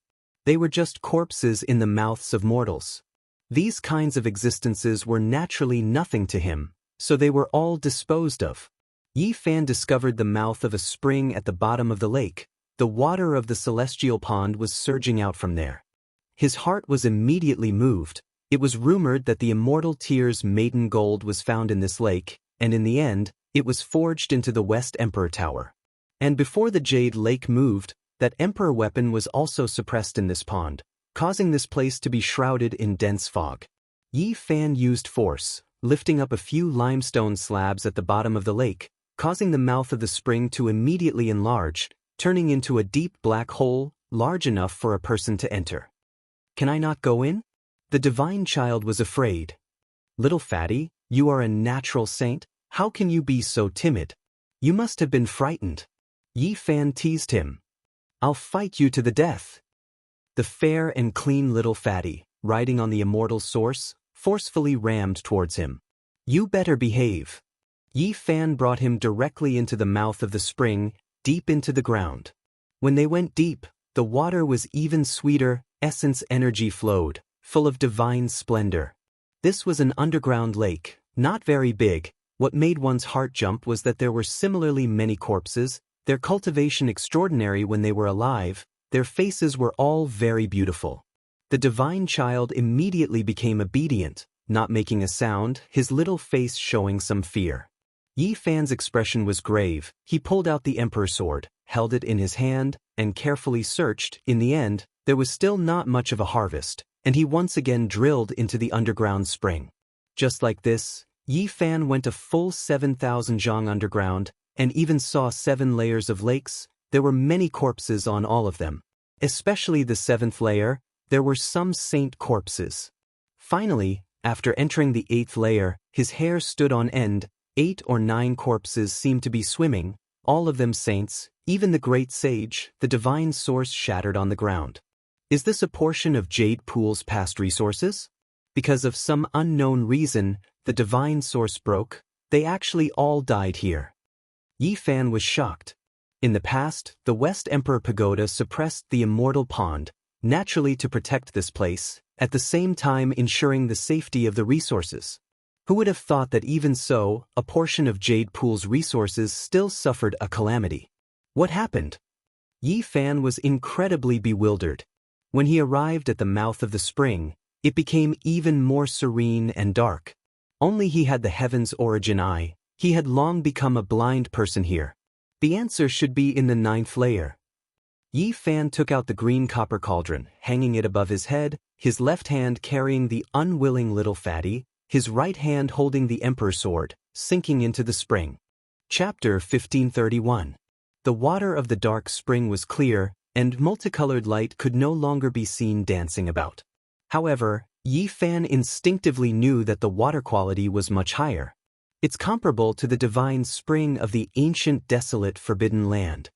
They were just corpses in the mouths of mortals. These kinds of existences were naturally nothing to him, so they were all disposed of. Yi Fan discovered the mouth of a spring at the bottom of the lake. The water of the celestial pond was surging out from there. His heart was immediately moved. It was rumored that the immortal Tear's maiden gold was found in this lake, and in the end, it was forged into the West Emperor Tower. And before the Jade Lake moved, that emperor weapon was also suppressed in this pond, causing this place to be shrouded in dense fog. Yi Fan used force, lifting up a few limestone slabs at the bottom of the lake, causing the mouth of the spring to immediately enlarge, turning into a deep black hole, large enough for a person to enter. Can I not go in? The divine child was afraid. "Little fatty, you are a natural saint, how can you be so timid? You must have been frightened." Yi Fan teased him. "I'll fight you to the death." The fair and clean little fatty, riding on the immortal source, forcefully rammed towards him. "You better behave." Yi Fan brought him directly into the mouth of the spring, deep into the ground. When they went deep, the water was even sweeter, essence energy flowed, full of divine splendor. This was an underground lake, not very big. What made one's heart jump was that there were similarly many corpses, their cultivation extraordinary when they were alive, their faces were all very beautiful. The divine child immediately became obedient, not making a sound, his little face showing some fear. Yi Fan's expression was grave. He pulled out the emperor sword, held it in his hand, and carefully searched. In the end, there was still not much of a harvest, and he once again drilled into the underground spring. Just like this, Yi Fan went a full 7,000 zhang underground, and even saw 7 layers of lakes. There were many corpses on all of them. Especially the 7th layer, there were some saint corpses. Finally, after entering the 8th layer, his hair stood on end. 8 or 9 corpses seemed to be swimming, all of them saints, even the great sage, the divine source shattered on the ground. Is this a portion of Jade Pool's past resources? Because of some unknown reason, the divine source broke. They actually all died here. Yi Fan was shocked. In the past, the West Emperor Pagoda suppressed the Immortal Pond, naturally to protect this place, at the same time ensuring the safety of the resources. Who would have thought that even so, a portion of Jade Pool's resources still suffered a calamity? What happened? Yi Fan was incredibly bewildered. When he arrived at the mouth of the spring, it became even more serene and dark. Only he had the heaven's origin eye. He had long become a blind person here. The answer should be in the 9th layer. Yi Fan took out the green copper cauldron, hanging it above his head, his left hand carrying the unwilling little fatty, his right hand holding the emperor sword, sinking into the spring. Chapter 1531. The water of the dark spring was clear, and multicolored light could no longer be seen dancing about. However, Yi Fan instinctively knew that the water quality was much higher. It's comparable to the divine spring of the ancient desolate forbidden land.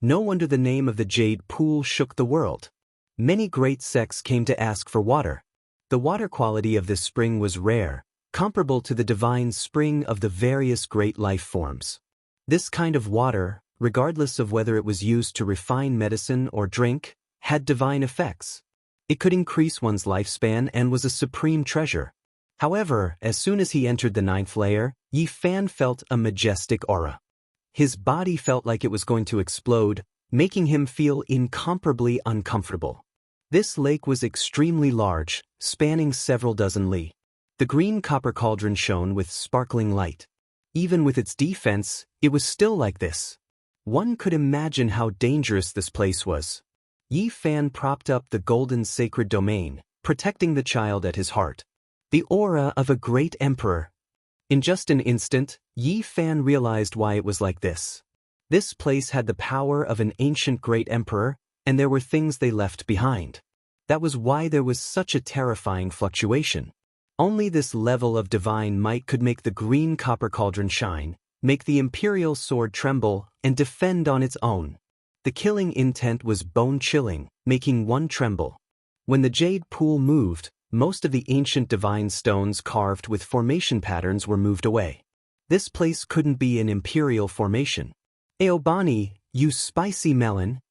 No wonder the name of the Jade Pool shook the world. Many great sects came to ask for water. The water quality of this spring was rare, comparable to the divine spring of the various great life forms. This kind of water, regardless of whether it was used to refine medicine or drink, had divine effects. It could increase one's lifespan and was a supreme treasure. However, as soon as he entered the 9th layer, Yi Fan felt a majestic aura. His body felt like it was going to explode, making him feel incomparably uncomfortable. This lake was extremely large, spanning several dozen li. The green copper cauldron shone with sparkling light. Even with its defense, it was still like this. One could imagine how dangerous this place was. Yi Fan propped up the golden sacred domain, protecting the child at his heart. The aura of a great emperor. In just an instant, Yi Fan realized why it was like this. This place had the power of an ancient great emperor, and there were things they left behind. That was why there was such a terrifying fluctuation. Only this level of divine might could make the green copper cauldron shine, make the imperial sword tremble, and defend on its own. The killing intent was bone-chilling, making one tremble. When the Jade Pool moved, most of the ancient divine stones carved with formation patterns were moved away. This place couldn't be an imperial formation. "Eobani, you spicy melon!"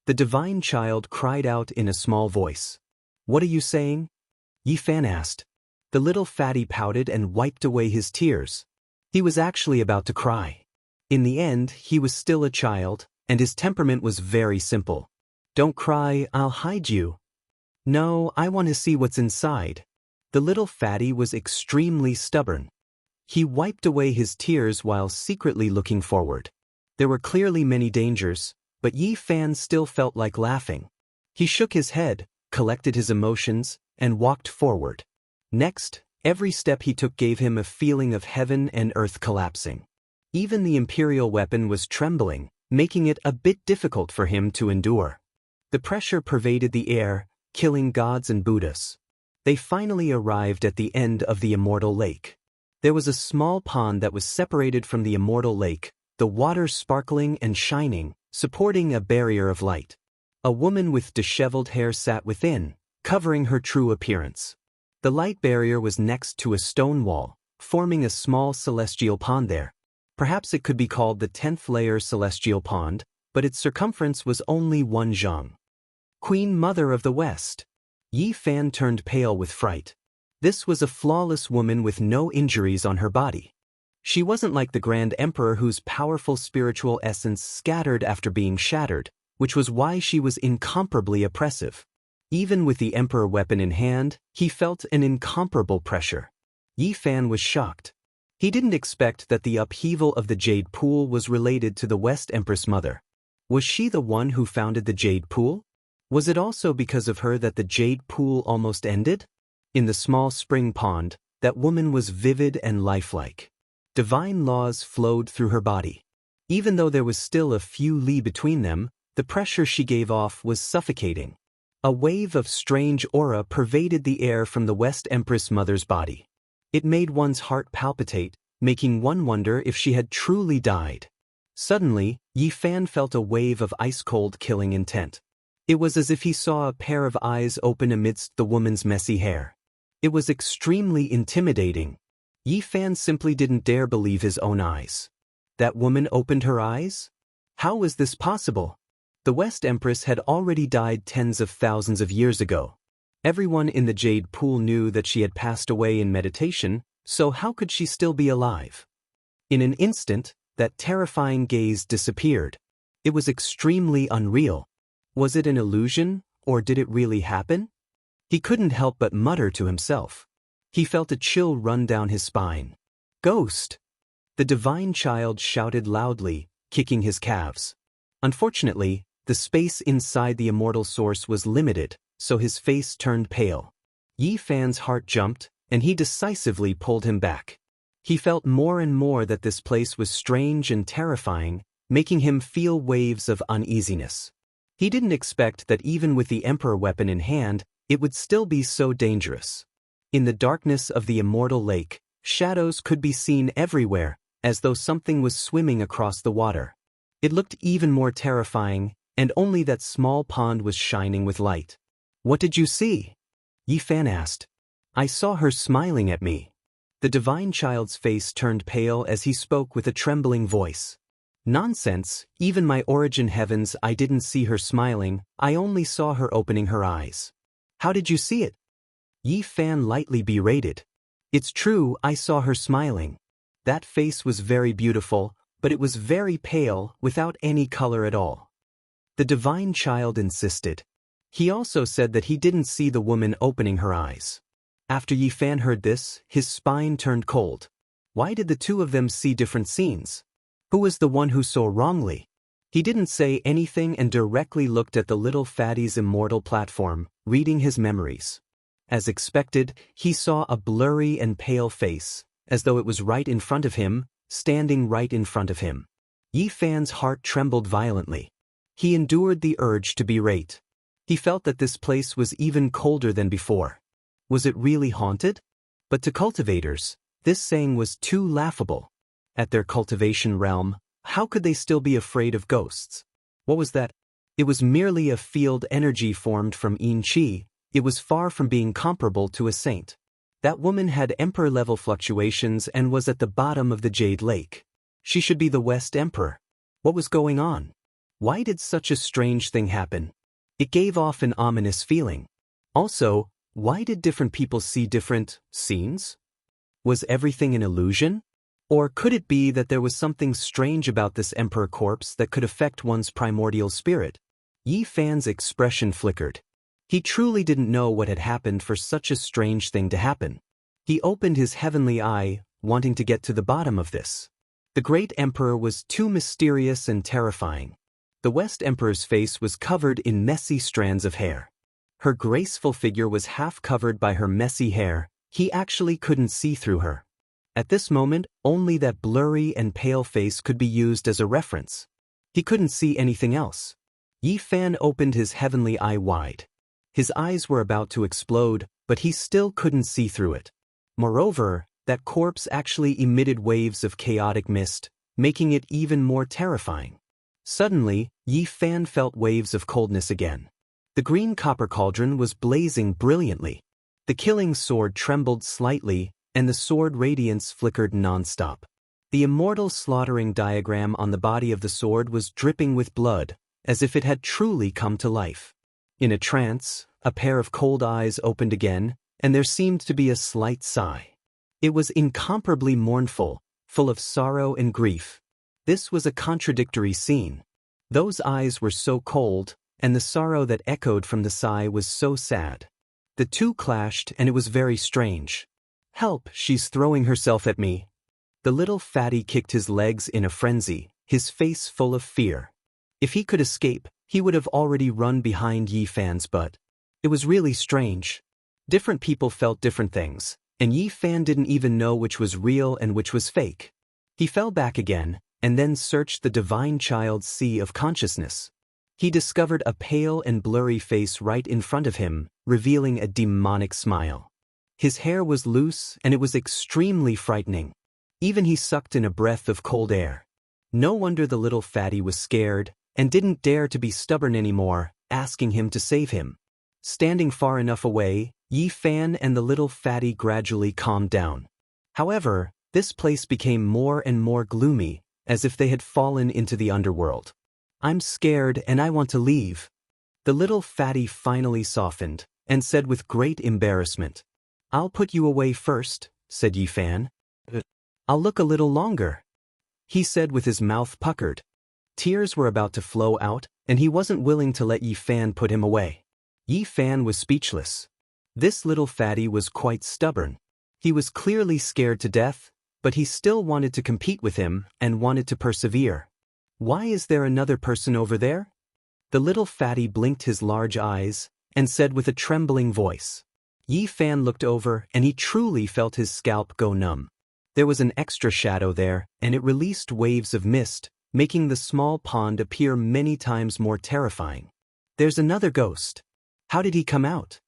The divine child cried out in a small voice. "What are you saying?" Yi Fan asked. The little fatty pouted and wiped away his tears. He was actually about to cry. In the end, he was still a child, and his temperament was very simple. "Don't cry, I'll hide you." "No, I want to see what's inside." The little fatty was extremely stubborn. He wiped away his tears while secretly looking forward. There were clearly many dangers, but Yi Fan still felt like laughing. He shook his head, collected his emotions, and walked forward. Next, every step he took gave him a feeling of heaven and earth collapsing. Even the imperial weapon was trembling, making it a bit difficult for him to endure. The pressure pervaded the air, killing gods and Buddhas. They finally arrived at the end of the Immortal Lake. There was a small pond that was separated from the Immortal Lake, the water sparkling and shining, supporting a barrier of light. A woman with disheveled hair sat within, covering her true appearance. The light barrier was next to a stone wall, forming a small celestial pond there. Perhaps it could be called the 10th layer celestial pond, but its circumference was only 1 zhang. Queen Mother of the West. Yi Fan turned pale with fright. This was a flawless woman with no injuries on her body. She wasn't like the Grand Emperor whose powerful spiritual essence scattered after being shattered, which was why she was incomparably oppressive. Even with the Emperor weapon in hand, he felt an incomparable pressure. Yi Fan was shocked. He didn't expect that the upheaval of the Jade Pool was related to the West Empress Mother. Was she the one who founded the Jade Pool? Was it also because of her that the Jade Pool almost ended? In the small spring pond, that woman was vivid and lifelike. Divine laws flowed through her body. Even though there was still a few li between them, the pressure she gave off was suffocating. A wave of strange aura pervaded the air from the West Empress Mother's body. It made one's heart palpitate, making one wonder if she had truly died. Suddenly, Yi Fan felt a wave of ice-cold killing intent. It was as if he saw a pair of eyes open amidst the woman's messy hair. It was extremely intimidating. Yi Fan simply didn't dare believe his own eyes. That woman opened her eyes? How was this possible? The West Empress had already died tens of thousands of years ago. Everyone in the Jade Pool knew that she had passed away in meditation, so how could she still be alive? In an instant, that terrifying gaze disappeared. It was extremely unreal. Was it an illusion, or did it really happen? He couldn't help but mutter to himself. He felt a chill run down his spine. Ghost! The divine child shouted loudly, kicking his calves. Unfortunately, the space inside the immortal source was limited, so his face turned pale. Yi Fan's heart jumped, and he decisively pulled him back. He felt more and more that this place was strange and terrifying, making him feel waves of uneasiness. He didn't expect that even with the Emperor weapon in hand, it would still be so dangerous. In the darkness of the Immortal Lake, shadows could be seen everywhere, as though something was swimming across the water. It looked even more terrifying, and only that small pond was shining with light. What did you see? Yi Fan asked. I saw her smiling at me. The divine child's face turned pale as he spoke with a trembling voice. Nonsense, even my origin heavens, I didn't see her smiling, I only saw her opening her eyes. How did you see it? Yi Fan lightly berated. It's true, I saw her smiling. That face was very beautiful, but it was very pale, without any color at all. The divine child insisted. He also said that he didn't see the woman opening her eyes. After Yi Fan heard this, his spine turned cold. Why did the two of them see different scenes? Who was the one who saw wrongly? He didn't say anything and directly looked at the little fatty's immortal platform, reading his memories. As expected, he saw a blurry and pale face, as though it was right in front of him, standing right in front of him. Yi Fan's heart trembled violently. He endured the urge to berate. He felt that this place was even colder than before. Was it really haunted? But to cultivators, this saying was too laughable. At their cultivation realm, how could they still be afraid of ghosts? What was that? It was merely a field energy formed from yin qi. It was far from being comparable to a saint. That woman had emperor-level fluctuations and was at the bottom of the Jade Lake. She should be the West Emperor. What was going on? Why did such a strange thing happen? It gave off an ominous feeling. Also, why did different people see different scenes? Was everything an illusion? Or could it be that there was something strange about this emperor corpse that could affect one's primordial spirit? Yi Fan's expression flickered. He truly didn't know what had happened for such a strange thing to happen. He opened his heavenly eye, wanting to get to the bottom of this. The great emperor was too mysterious and terrifying. The West Emperor's face was covered in messy strands of hair. Her graceful figure was half covered by her messy hair. He actually couldn't see through her. At this moment, only that blurry and pale face could be used as a reference. He couldn't see anything else. Yi Fan opened his heavenly eye wide. His eyes were about to explode, but he still couldn't see through it. Moreover, that corpse actually emitted waves of chaotic mist, making it even more terrifying. Suddenly, Yi Fan felt waves of coldness again. The green copper cauldron was blazing brilliantly. The killing sword trembled slightly, and the sword radiance flickered nonstop. The immortal slaughtering diagram on the body of the sword was dripping with blood, as if it had truly come to life. In a trance, a pair of cold eyes opened again, and there seemed to be a slight sigh. It was incomparably mournful, full of sorrow and grief. This was a contradictory scene. Those eyes were so cold, and the sorrow that echoed from the sigh was so sad. The two clashed, and it was very strange. "Help, she's throwing herself at me." The little fatty kicked his legs in a frenzy, his face full of fear. If he could escape, he would have already run behind Yi Fan's butt. It was really strange. Different people felt different things, and Yi Fan didn't even know which was real and which was fake. He fell back again, and then searched the divine child's sea of consciousness. He discovered a pale and blurry face right in front of him, revealing a demonic smile. His hair was loose, and it was extremely frightening. Even he sucked in a breath of cold air. No wonder the little fatty was scared, and didn't dare to be stubborn anymore, asking him to save him. Standing far enough away, Yi Fan and the little fatty gradually calmed down. However, this place became more and more gloomy, as if they had fallen into the underworld. "I'm scared and I want to leave." The little fatty finally softened, and said with great embarrassment, "I'll put you away first," said Yi Fan. "I'll look a little longer," he said with his mouth puckered. Tears were about to flow out, and he wasn't willing to let Yi Fan put him away. Yi Fan was speechless. This little fatty was quite stubborn. He was clearly scared to death, but he still wanted to compete with him and wanted to persevere. "Why is there another person over there?" The little fatty blinked his large eyes, and said with a trembling voice. Yi Fan looked over, and he truly felt his scalp go numb. There was an extra shadow there, and it released waves of mist, making the small pond appear many times more terrifying. "There's another ghost. How did he come out?"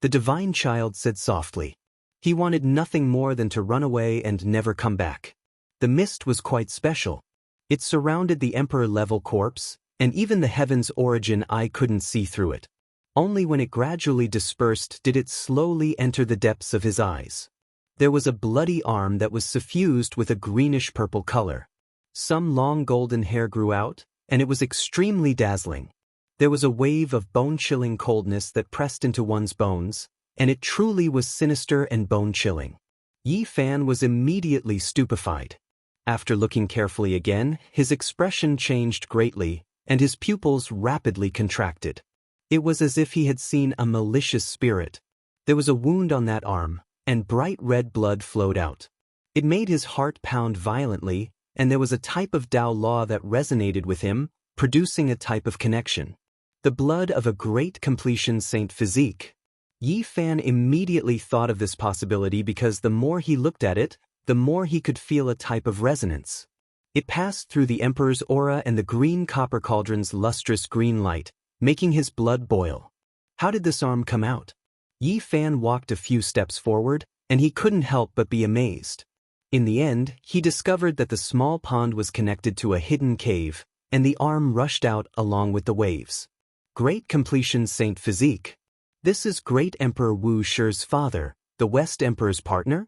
The divine child said softly. He wanted nothing more than to run away and never come back. The mist was quite special. It surrounded the emperor-level corpse, and even the heaven's origin eye couldn't see through it. Only when it gradually dispersed did it slowly enter the depths of his eyes. There was a bloody arm that was suffused with a greenish-purple color. Some long golden hair grew out, and it was extremely dazzling. There was a wave of bone-chilling coldness that pressed into one's bones, and it truly was sinister and bone-chilling. Yi Fan was immediately stupefied. After looking carefully again, his expression changed greatly, and his pupils rapidly contracted. It was as if he had seen a malicious spirit. There was a wound on that arm, and bright red blood flowed out. It made his heart pound violently, and there was a type of Tao law that resonated with him, producing a type of connection. The blood of a great completion saint physique. Yi Fan immediately thought of this possibility because the more he looked at it, the more he could feel a type of resonance. It passed through the emperor's aura and the green copper cauldron's lustrous green light, making his blood boil. How did this arm come out? Yi Fan walked a few steps forward, and he couldn't help but be amazed. In the end, he discovered that the small pond was connected to a hidden cave, and the arm rushed out along with the waves. Great completion saint physique. This is Great Emperor Wu Shi's father, the West Emperor's partner?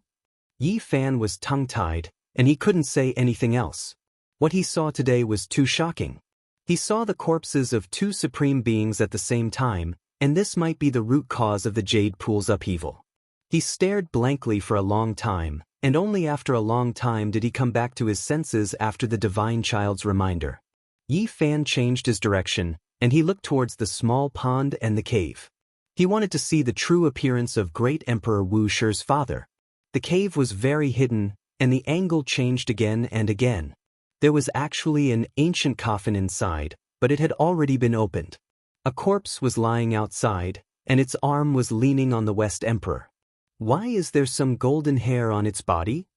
Yi Fan was tongue-tied, and he couldn't say anything else. What he saw today was too shocking. He saw the corpses of two supreme beings at the same time, and this might be the root cause of the Jade Pool's upheaval. He stared blankly for a long time, and only after a long time did he come back to his senses after the divine child's reminder. Yi Fan changed his direction, and he looked towards the small pond and the cave. He wanted to see the true appearance of Great Emperor Wu Shi's father. The cave was very hidden, and the angle changed again and again. There was actually an ancient coffin inside, but it had already been opened. A corpse was lying outside, and its arm was leaning on the West Emperor. Why is there some golden hair on its body?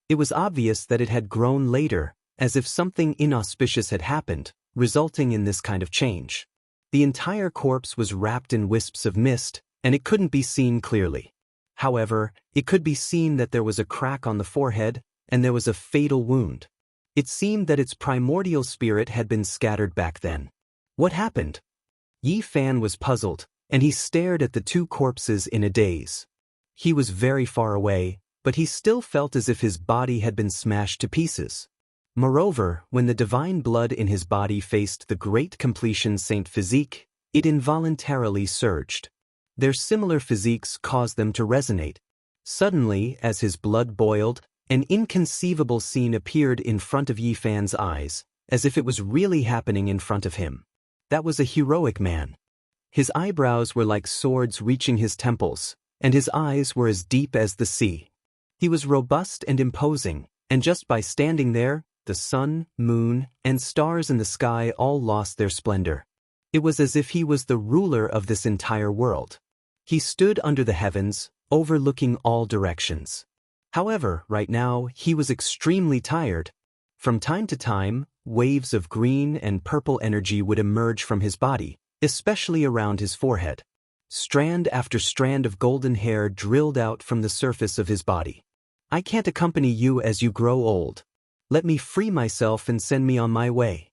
It was obvious that it had grown later, as if something inauspicious had happened, resulting in this kind of change. The entire corpse was wrapped in wisps of mist, and it couldn't be seen clearly. However, it could be seen that there was a crack on the forehead, and there was a fatal wound. It seemed that its primordial spirit had been scattered back then. What happened? Yi Fan was puzzled, and he stared at the two corpses in a daze. He was very far away, but he still felt as if his body had been smashed to pieces. Moreover, when the divine blood in his body faced the great completion saint physique, it involuntarily surged. Their similar physiques caused them to resonate. Suddenly, as his blood boiled, an inconceivable scene appeared in front of Yi Fan's eyes, as if it was really happening in front of him. That was a heroic man. His eyebrows were like swords reaching his temples, and his eyes were as deep as the sea. He was robust and imposing, and just by standing there, the sun, moon, and stars in the sky all lost their splendor. It was as if he was the ruler of this entire world. He stood under the heavens, overlooking all directions. However, right now, he was extremely tired. From time to time, waves of green and purple energy would emerge from his body, especially around his forehead. Strand after strand of golden hair drilled out from the surface of his body. I can't accompany you as you grow old. Let me free myself and send me on my way.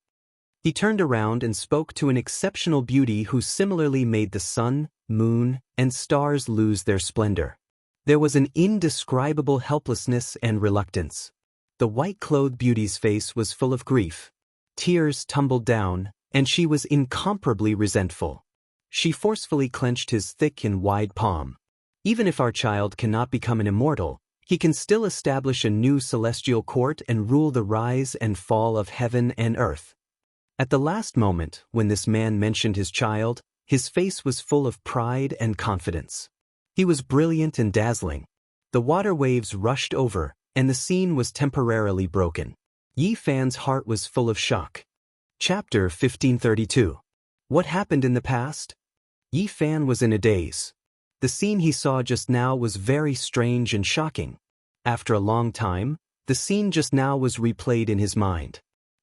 He turned around and spoke to an exceptional beauty who similarly made the sun, moon, and stars lose their splendor. There was an indescribable helplessness and reluctance. The white-clothed beauty's face was full of grief. Tears tumbled down, and she was incomparably resentful. She forcefully clenched his thick and wide palm. Even if our child cannot become an immortal, he can still establish a new celestial court and rule the rise and fall of heaven and earth. At the last moment, when this man mentioned his child, his face was full of pride and confidence. He was brilliant and dazzling. The water waves rushed over, and the scene was temporarily broken. Yi Fan's heart was full of shock. Chapter 1532. What happened in the past? Yi Fan was in a daze. The scene he saw just now was very strange and shocking. After a long time, the scene just now was replayed in his mind.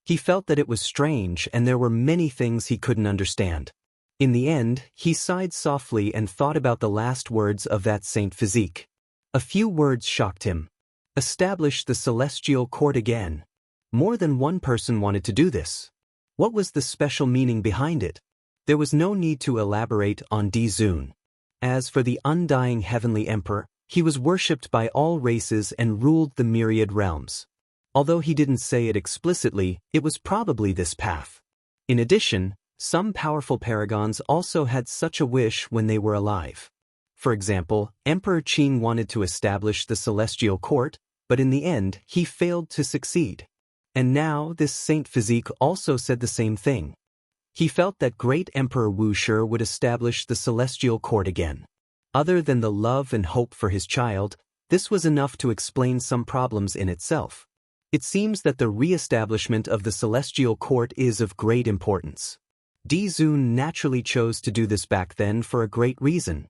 He felt that it was strange and there were many things he couldn't understand. In the end, he sighed softly and thought about the last words of that saint physique. A few words shocked him. Establish the celestial court again. More than one person wanted to do this. What was the special meaning behind it? There was no need to elaborate on Di Zun. As for the undying heavenly emperor, he was worshipped by all races and ruled the myriad realms. Although he didn't say it explicitly, it was probably this path. In addition, some powerful paragons also had such a wish when they were alive. For example, Emperor Qing wanted to establish the celestial court, but in the end, he failed to succeed. And now this saint physique also said the same thing. He felt that great Emperor Wuxia would establish the celestial court again. Other than the love and hope for his child, this was enough to explain some problems in itself. It seems that the re-establishment of the celestial court is of great importance. Di Zun naturally chose to do this back then for a great reason.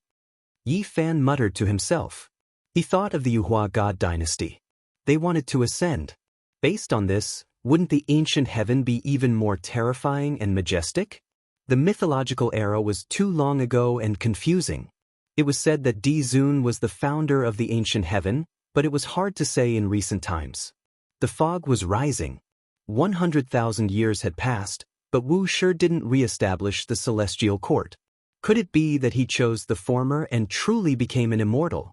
Yi Fan muttered to himself. He thought of the Yuhua God dynasty. They wanted to ascend. Based on this, wouldn't the ancient heaven be even more terrifying and majestic? The mythological era was too long ago and confusing. It was said that Di Zun was the founder of the ancient heaven, but it was hard to say in recent times. The fog was rising. 100,000 years had passed, but Wu Shi didn't re-establish the celestial court. Could it be that he chose the former and truly became an immortal?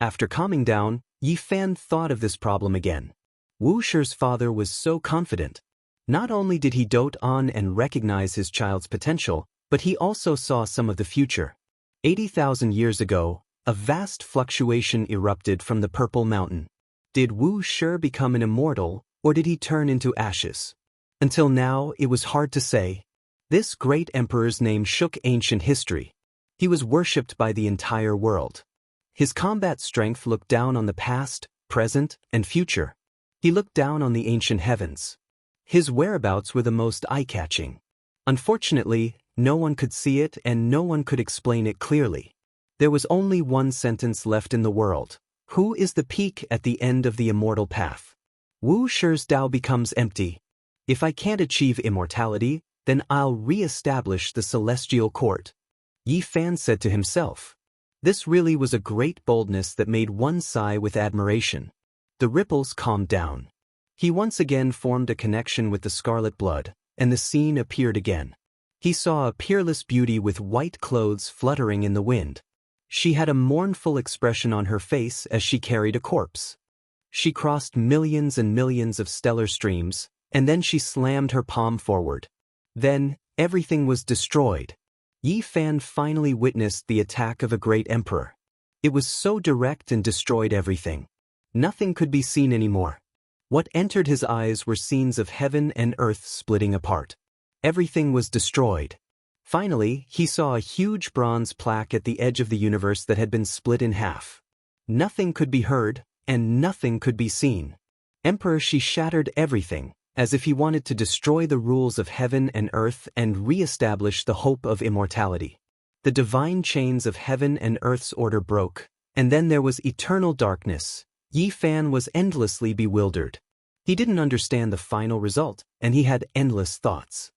After calming down, Yi Fan thought of this problem again. Wu Shi's father was so confident. Not only did he dote on and recognize his child's potential, but he also saw some of the future. 80,000 years ago, a vast fluctuation erupted from the Purple Mountain. Did Wu Shi become an immortal, or did he turn into ashes? Until now, it was hard to say. This great emperor's name shook ancient history. He was worshipped by the entire world. His combat strength looked down on the past, present, and future. He looked down on the ancient heavens. His whereabouts were the most eye-catching. Unfortunately, no one could see it and no one could explain it clearly. There was only one sentence left in the world. Who is the peak at the end of the immortal path? Wu Shi's Tao becomes empty. If I can't achieve immortality, then I'll re-establish the celestial court. Yi Fan said to himself. This really was a great boldness that made one sigh with admiration. The ripples calmed down. He once again formed a connection with the scarlet blood, and the scene appeared again. He saw a peerless beauty with white clothes fluttering in the wind. She had a mournful expression on her face as she carried a corpse. She crossed millions and millions of stellar streams, and then she slammed her palm forward. Then, everything was destroyed. Yi Fan finally witnessed the attack of a great emperor. It was so direct and destroyed everything. Nothing could be seen anymore. What entered his eyes were scenes of heaven and earth splitting apart. Everything was destroyed. Finally, he saw a huge bronze plaque at the edge of the universe that had been split in half. Nothing could be heard, and nothing could be seen. Emperor, she shattered everything, as if he wanted to destroy the rules of heaven and earth and re-establish the hope of immortality. The divine chains of heaven and earth's order broke, and then there was eternal darkness. Yi Fan was endlessly bewildered. He didn't understand the final result, and he had endless thoughts.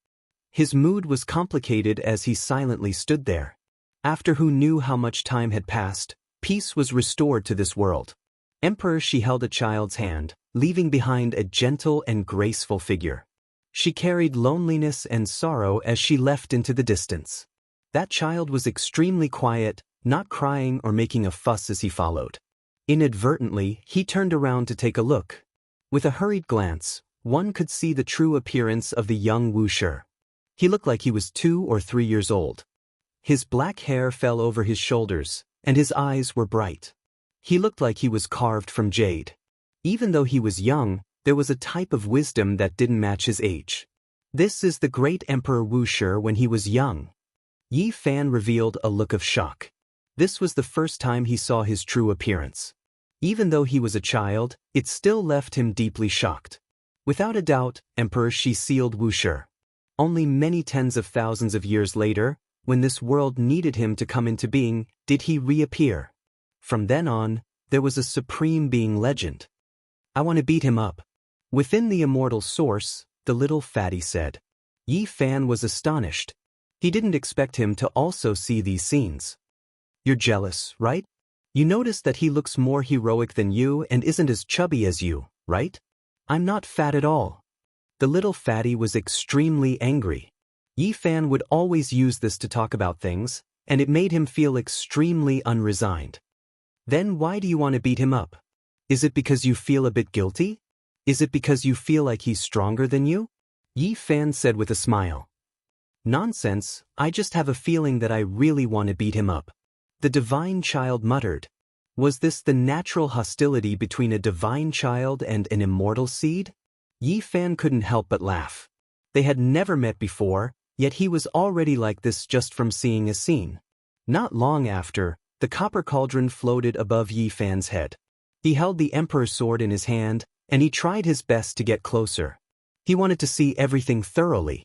His mood was complicated as he silently stood there. After who knew how much time had passed, peace was restored to this world. Emperor, she held a child's hand, leaving behind a gentle and graceful figure. She carried loneliness and sorrow as she left into the distance. That child was extremely quiet, not crying or making a fuss as he followed. Inadvertently, he turned around to take a look. With a hurried glance, one could see the true appearance of the young Wuxia. He looked like he was 2 or 3 years old. His black hair fell over his shoulders, and his eyes were bright. He looked like he was carved from jade. Even though he was young, there was a type of wisdom that didn't match his age. This is the great Emperor Wuxia when he was young. Yi Fan revealed a look of shock. This was the first time he saw his true appearance. Even though he was a child, it still left him deeply shocked. Without a doubt, Emperor, she sealed Wuxia. Only many tens of thousands of years later, when this world needed him to come into being, did he reappear. From then on, there was a supreme being legend. I want to beat him up. Within the immortal source, the little fatty said. Yi Fan was astonished. He didn't expect him to also see these scenes. You're jealous, right? You notice that he looks more heroic than you and isn't as chubby as you, right? I'm not fat at all. The little fatty was extremely angry. Yi Fan would always use this to talk about things, and it made him feel extremely unresigned. Then why do you want to beat him up? Is it because you feel a bit guilty? Is it because you feel like he's stronger than you? Yi Fan said with a smile. Nonsense, I just have a feeling that I really want to beat him up. The divine child muttered. Was this the natural hostility between a divine child and an immortal seed? Yi Fan couldn't help but laugh. They had never met before, yet he was already like this just from seeing a scene. Not long after, the copper cauldron floated above Yi Fan's head. He held the emperor's sword in his hand, and he tried his best to get closer. He wanted to see everything thoroughly.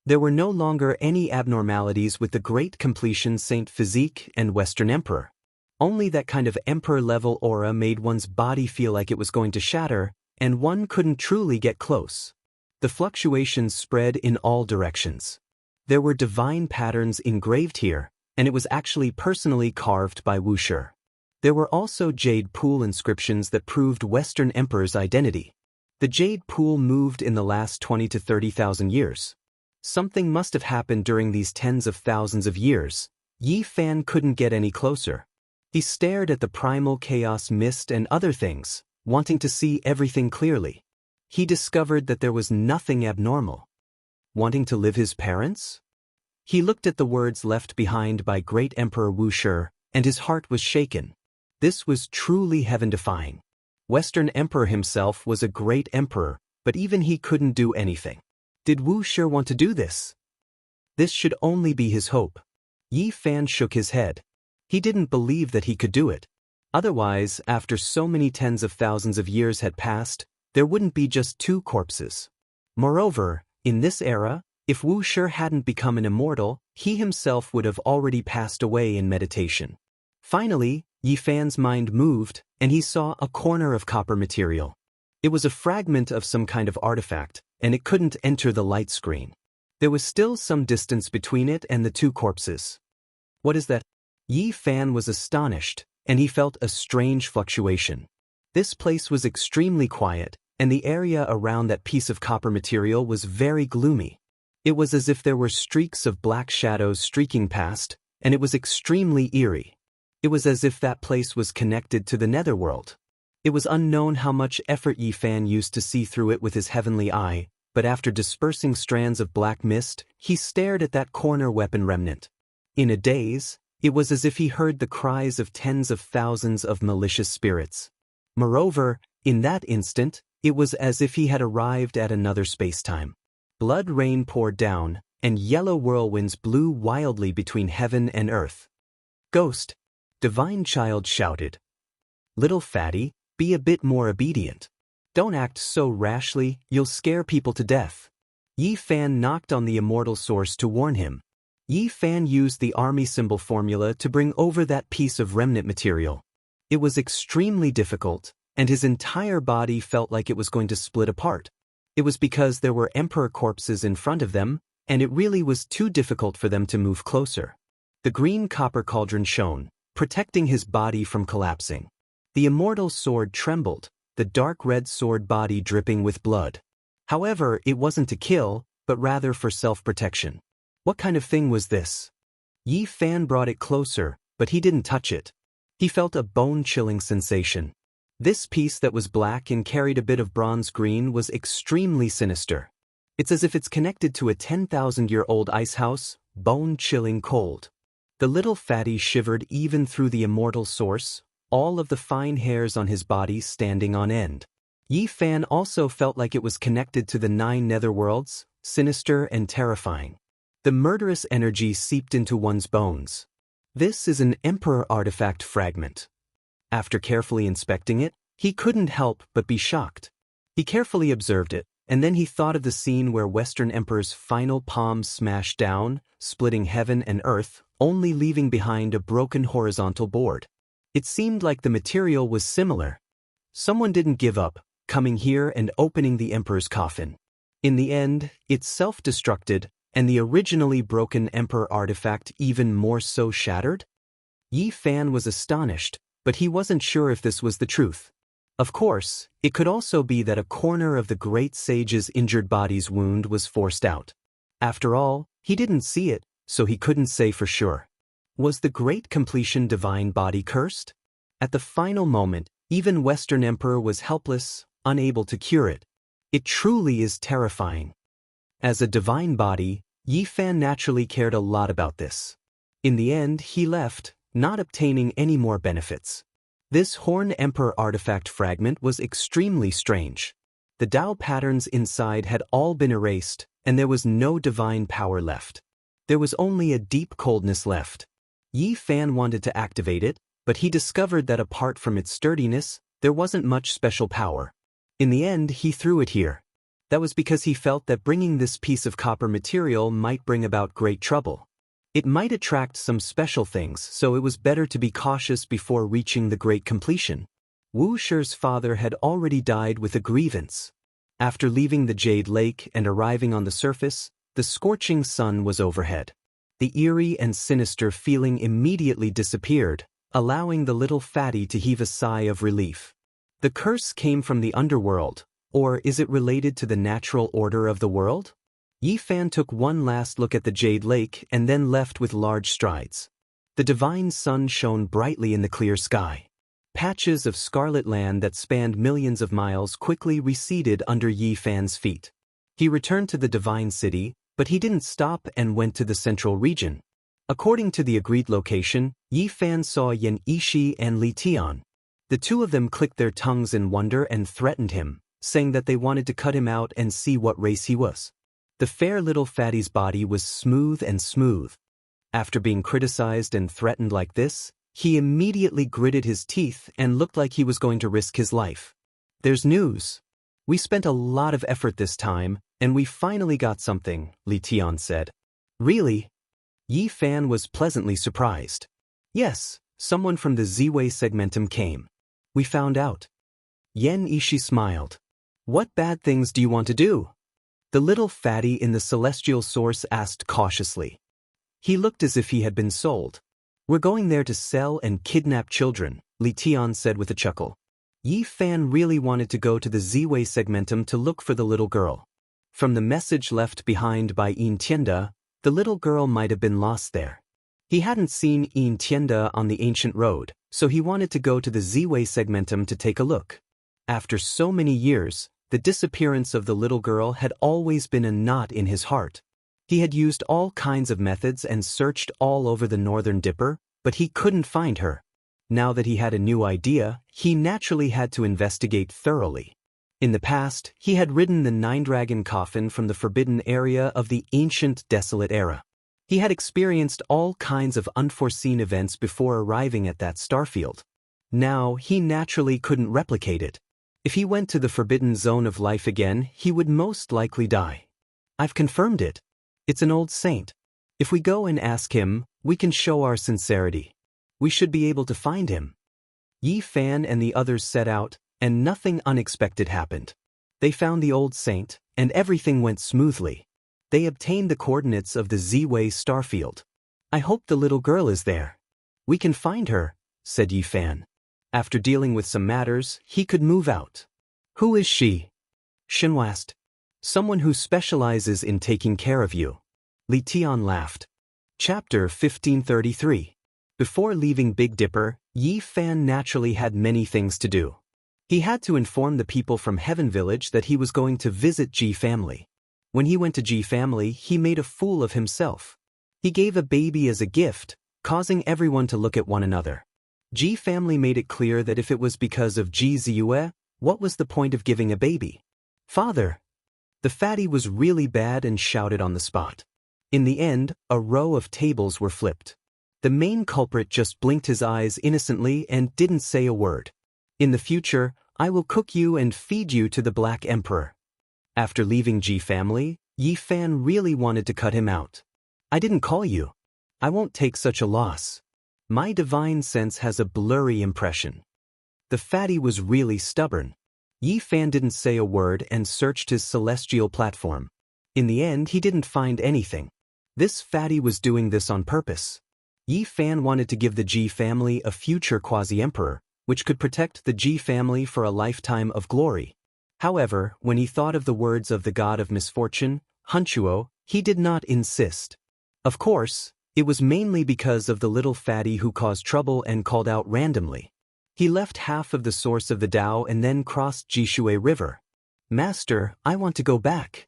There were no longer any abnormalities with the great completion Saint physique and Western emperor. Only that kind of emperor-level aura made one's body feel like it was going to shatter, and one couldn't truly get close. The fluctuations spread in all directions. There were divine patterns engraved here, and it was actually personally carved by Wuxia. There were also jade pool inscriptions that proved Western emperor's identity. The jade pool moved in the last 20 to 30,000 years. Something must have happened during these tens of thousands of years. Yi Fan couldn't get any closer. He stared at the primal chaos mist and other things, wanting to see everything clearly. He discovered that there was nothing abnormal. Wanting to live his parents? He looked at the words left behind by great Emperor Wuxia, and his heart was shaken. This was truly heaven-defying. Western Emperor himself was a great emperor, but even he couldn't do anything. Did Wuxia want to do this? This should only be his hope. Yi Fan shook his head. He didn't believe that he could do it. Otherwise, after so many tens of thousands of years had passed, there wouldn't be just 2 corpses. Moreover, in this era, if Wuxia hadn't become an immortal, he himself would have already passed away in meditation. Finally, Yi Fan's mind moved, and he saw a corner of copper material. It was a fragment of some kind of artifact, and it couldn't enter the light screen. There was still some distance between it and the 2 corpses. What is that? Yi Fan was astonished, and he felt a strange fluctuation. This place was extremely quiet, and the area around that piece of copper material was very gloomy. It was as if there were streaks of black shadows streaking past, and it was extremely eerie. It was as if that place was connected to the netherworld. It was unknown how much effort Yi Fan used to see through it with his heavenly eye, but after dispersing strands of black mist, he stared at that corner weapon remnant. In a daze, it was as if he heard the cries of tens of thousands of malicious spirits. Moreover, in that instant, it was as if he had arrived at another spacetime. Blood rain poured down, and yellow whirlwinds blew wildly between heaven and earth. "Ghost!" Divine Child shouted. "Little fatty, be a bit more obedient. Don't act so rashly, you'll scare people to death." Yi Fan knocked on the Immortal source to warn him. Yi Fan used the army symbol formula to bring over that piece of remnant material. It was extremely difficult, and his entire body felt like it was going to split apart. It was because there were emperor corpses in front of them, and it really was too difficult for them to move closer. The green copper cauldron shone, protecting his body from collapsing. The Immortal sword trembled, the dark red sword body dripping with blood. However, it wasn't to kill, but rather for self-protection. What kind of thing was this? Yi Fan brought it closer, but he didn't touch it. He felt a bone-chilling sensation. This piece that was black and carried a bit of bronze green was extremely sinister. It's as if it's connected to a 10,000-year-old ice house, bone-chilling cold. The little fatty shivered even through the Immortal source, all of the fine hairs on his body standing on end. Yi Fan also felt like it was connected to the 9 netherworlds, sinister and terrifying. The murderous energy seeped into one's bones. This is an Emperor artifact fragment. After carefully inspecting it, he couldn't help but be shocked. He carefully observed it, and then he thought of the scene where Western Emperor's final palms smashed down, splitting heaven and earth, only leaving behind a broken horizontal board. It seemed like the material was similar. Someone didn't give up, coming here and opening the Emperor's coffin. In the end, it self-destructed, and the originally broken Emperor artifact even more so shattered? Yi Fan was astonished, but he wasn't sure if this was the truth. Of course, it could also be that a corner of the great sage's injured body's wound was forced out. After all, he didn't see it, so he couldn't say for sure. Was the great completion divine body cursed? At the final moment, even Western Emperor was helpless, unable to cure it. It truly is terrifying. As a divine body, Yi Fan naturally cared a lot about this. In the end, he left, not obtaining any more benefits. This Horn Emperor artifact fragment was extremely strange. The Dao patterns inside had all been erased, and there was no divine power left. There was only a deep coldness left. Yi Fan wanted to activate it, but he discovered that apart from its sturdiness, there wasn't much special power. In the end, he threw it here. That was because he felt that bringing this piece of copper material might bring about great trouble. It might attract some special things, so it was better to be cautious before reaching the great completion. Wuxia's father had already died with a grievance. After leaving the Jade Lake and arriving on the surface, the scorching sun was overhead. The eerie and sinister feeling immediately disappeared, allowing the little fatty to heave a sigh of relief. The curse came from the underworld, or is it related to the natural order of the world? Yi Fan took one last look at the Jade Lake and then left with large strides. The divine sun shone brightly in the clear sky. Patches of scarlet land that spanned millions of miles quickly receded under Yi Fan's feet. He returned to the divine city, but he didn't stop and went to the central region. According to the agreed location, Yi Fan saw Yan Yishi and Li Tian. The two of them clicked their tongues in wonder and threatened him, saying that they wanted to cut him out and see what race he was. The fair little fatty's body was smooth and smooth. After being criticized and threatened like this, he immediately gritted his teeth and looked like he was going to risk his life. "There's news. We spent a lot of effort this time, and we finally got something," Li Tian said. "Really?" Yi Fan was pleasantly surprised. "Yes, someone from the Ziwei segmentum came. We found out." Yan Yishi smiled. "What bad things do you want to do?" The little fatty in the celestial source asked cautiously. He looked as if he had been sold. We're going there to sell and kidnap children, Li Tian said with a chuckle. Yi Fan really wanted to go to the Z-Way segmentum to look for the little girl. From the message left behind by Yin Tienda, the little girl might have been lost there. He hadn't seen Yin Tienda on the ancient road, so he wanted to go to the Z-Way segmentum to take a look. After so many years, the disappearance of the little girl had always been a knot in his heart. He had used all kinds of methods and searched all over the Northern Dipper, but he couldn't find her. Now that he had a new idea, he naturally had to investigate thoroughly. In the past, he had ridden the Nine-Dragon coffin from the forbidden area of the ancient desolate era. He had experienced all kinds of unforeseen events before arriving at that starfield. Now, he naturally couldn't replicate it. If he went to the forbidden zone of life again, he would most likely die. I've confirmed it. It's an old saint. If we go and ask him, we can show our sincerity. We should be able to find him. Yi Fan and the others set out, and nothing unexpected happened. They found the old saint, and everything went smoothly. They obtained the coordinates of the Z-Way starfield. I hope the little girl is there. We can find her, said Yi Fan. After dealing with some matters, he could move out. Who is she? Shen asked. Someone who specializes in taking care of you. Li Tian laughed. Chapter 1533. Before leaving Big Dipper, Yi Fan naturally had many things to do. He had to inform the people from Heaven Village that he was going to visit Ji family. When he went to Ji family, he made a fool of himself. He gave a baby as a gift, causing everyone to look at one another. Ji family made it clear that if it was because of Ji Ziyue, what was the point of giving a baby? Father! The fatty was really bad and shouted on the spot. In the end, a row of tables were flipped. The main culprit just blinked his eyes innocently and didn't say a word. In the future, I will cook you and feed you to the Black Emperor. After leaving Ji family, Yi Fan really wanted to cut him out. I didn't call you. I won't take such a loss. My divine sense has a blurry impression. The fatty was really stubborn. Yi Fan didn't say a word and searched his celestial platform. In the end, he didn't find anything. This fatty was doing this on purpose. Yi Fan wanted to give the Ji family a future quasi-emperor, which could protect the Ji family for a lifetime of glory. However, when he thought of the words of the god of misfortune, Hunchuo, he did not insist. Of course, it was mainly because of the little fatty who caused trouble and called out randomly. He left half of the source of the Tao and then crossed Jishui River. Master, I want to go back.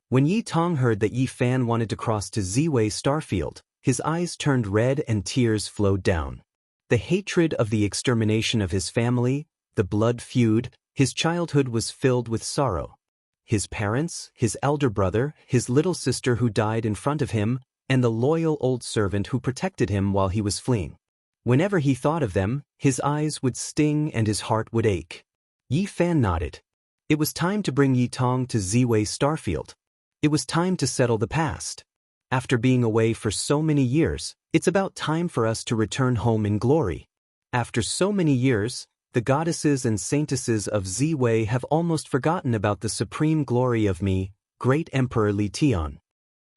When Yi Tong heard that Yi Fan wanted to cross to Z-Way starfield, his eyes turned red and tears flowed down. The hatred of the extermination of his family, the blood feud, his childhood was filled with sorrow. His parents, his elder brother, his little sister who died in front of him, and the loyal old servant who protected him while he was fleeing. Whenever he thought of them, his eyes would sting and his heart would ache. Yi Fan nodded. It was time to bring Yi Tong to Z-Way starfield. It was time to settle the past. After being away for so many years, it's about time for us to return home in glory. After so many years, the goddesses and saintesses of Z-Way have almost forgotten about the supreme glory of me, great Emperor Li Tian.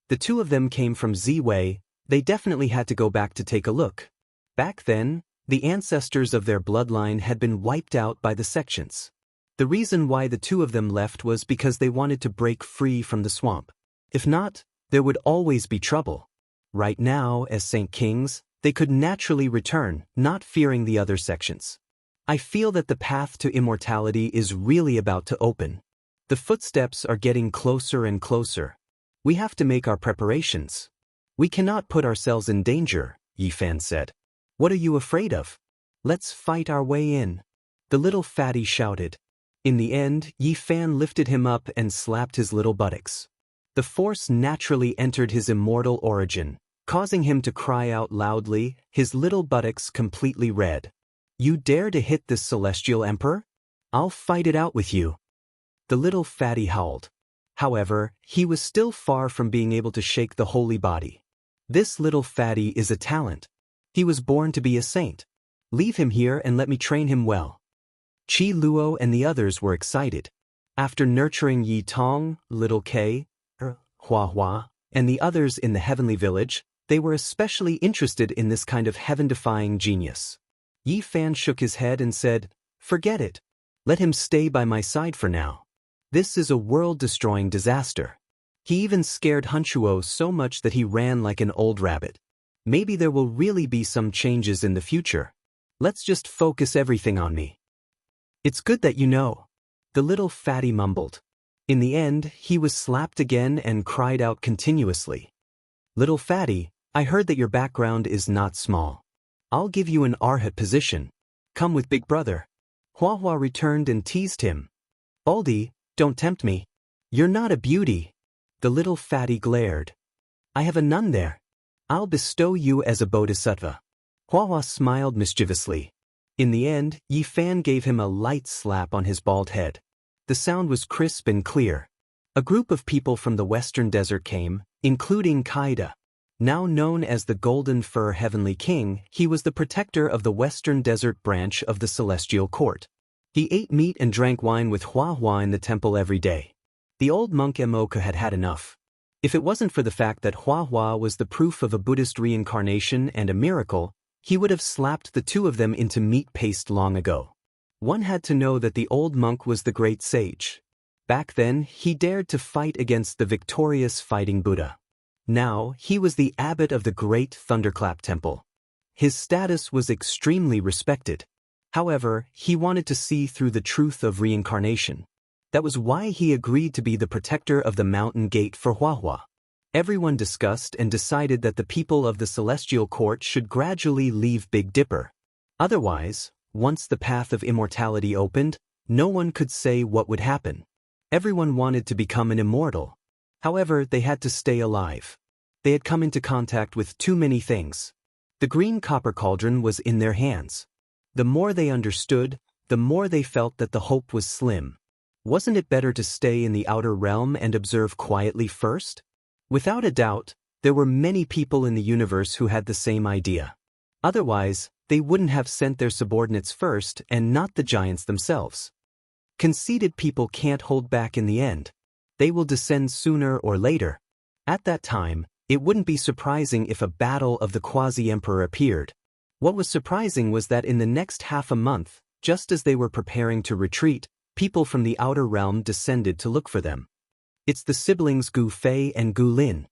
The two of them came from Z-Way. They definitely had to go back to take a look. Back then, the ancestors of their bloodline had been wiped out by the sections. The reason why the two of them left was because they wanted to break free from the swamp. If not, there would always be trouble. Right now, as Saint Kings, they could naturally return, not fearing the other sections. I feel that the path to immortality is really about to open. The footsteps are getting closer and closer. We have to make our preparations. We cannot put ourselves in danger, Yi Fan said. What are you afraid of? Let's fight our way in. The little fatty shouted. In the end, Yi Fan lifted him up and slapped his little buttocks. The force naturally entered his immortal origin, causing him to cry out loudly, his little buttocks completely red. You dare to hit this celestial emperor? I'll fight it out with you. The little fatty howled. However, he was still far from being able to shake the holy body. This little fatty is a talent. He was born to be a saint. Leave him here and let me train him well. Qi Luo and the others were excited. After nurturing Yi Tong, Little K, Hua Hua, and the others in the heavenly village, They were especially interested in this kind of heaven-defying genius. Yi Fan shook his head and said, "Forget it. Let him stay by my side for now. This is a world-destroying disaster." He even scared Hunchuo so much that he ran like an old rabbit. "Maybe there will really be some changes in the future. Let's just focus everything on me." "It's good that you know," the little fatty mumbled. In the end, he was slapped again and cried out continuously. "Little fatty, I heard that your background is not small. I'll give you an arhat position. Come with big brother." Hua Hua returned and teased him. "Oldie, don't tempt me. You're not a beauty." The little fatty glared. "I have a nun there. I'll bestow you as a bodhisattva." Hua Hua smiled mischievously. In the end, Yi Fan gave him a light slap on his bald head. The sound was crisp and clear. A group of people from the western desert came, including Kaida. Now known as the Golden Fur Heavenly King, he was the protector of the western desert branch of the Celestial Court. He ate meat and drank wine with Hua Hua in the temple every day. The old monk Emoka had had enough. If it wasn't for the fact that Hua Hua was the proof of a Buddhist reincarnation and a miracle, he would have slapped the two of them into meat paste long ago. One had to know that the old monk was the great sage. Back then, he dared to fight against the victorious fighting Buddha. Now, he was the abbot of the great Thunderclap Temple. His status was extremely respected. However, he wanted to see through the truth of reincarnation. That was why he agreed to be the protector of the mountain gate for Hua Hua. Everyone discussed and decided that the people of the Celestial Court should gradually leave Big Dipper. Otherwise, once the path of immortality opened, no one could say what would happen. Everyone wanted to become an immortal. However, they had to stay alive. They had come into contact with too many things. The green copper cauldron was in their hands. The more they understood, the more they felt that the hope was slim. Wasn't it better to stay in the outer realm and observe quietly first? Without a doubt, there were many people in the universe who had the same idea. Otherwise, they wouldn't have sent their subordinates first and not the giants themselves. Conceited people can't hold back in the end. They will descend sooner or later. At that time, it wouldn't be surprising if a battle of the Quasi-Emperor appeared. What was surprising was that in the next half a month, just as they were preparing to retreat, people from the outer realm descended to look for them. It's the siblings Gu Fei and Gu Lin.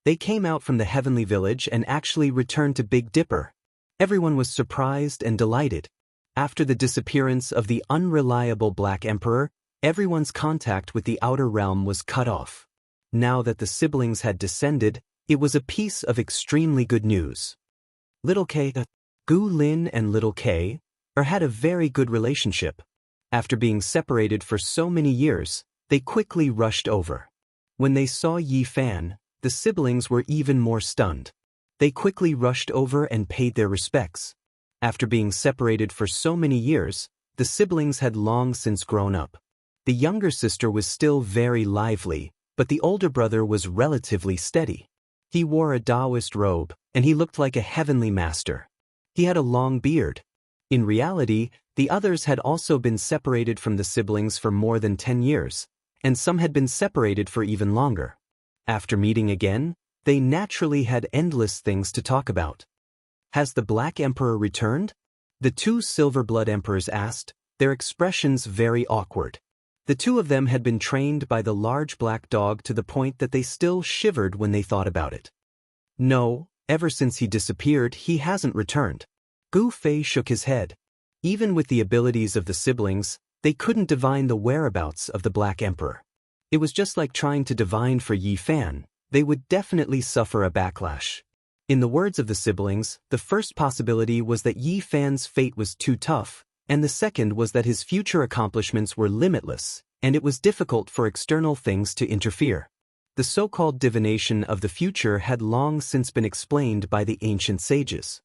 They came out from the heavenly village and actually returned to Big Dipper. Everyone was surprised and delighted. After the disappearance of the unreliable Black Emperor, everyone's contact with the outer realm was cut off. Now that the siblings had descended, it was a piece of extremely good news. Little K, Gu Lin and Little K, had a very good relationship. After being separated for so many years, they quickly rushed over. When they saw Yi Fan, the siblings were even more stunned. They quickly rushed over and paid their respects. After being separated for so many years, the siblings had long since grown up. The younger sister was still very lively, but the older brother was relatively steady. He wore a Taoist robe, and he looked like a heavenly master. He had a long beard. In reality, the others had also been separated from the siblings for more than 10 years, and some had been separated for even longer. After meeting again, they naturally had endless things to talk about. "Has the Black Emperor returned?" the two Silver Blood Emperors asked, their expressions very awkward. The two of them had been trained by the large black dog to the point that they still shivered when they thought about it. "No, ever since he disappeared, he hasn't returned." Gu Fei shook his head. Even with the abilities of the siblings, they couldn't divine the whereabouts of the Black Emperor. It was just like trying to divine for Yi Fan. They would definitely suffer a backlash. In the words of the siblings, the first possibility was that Yi Fan's fate was too tough, and the second was that his future accomplishments were limitless, and it was difficult for external things to interfere. The so-called divination of the future had long since been explained by the ancient sages.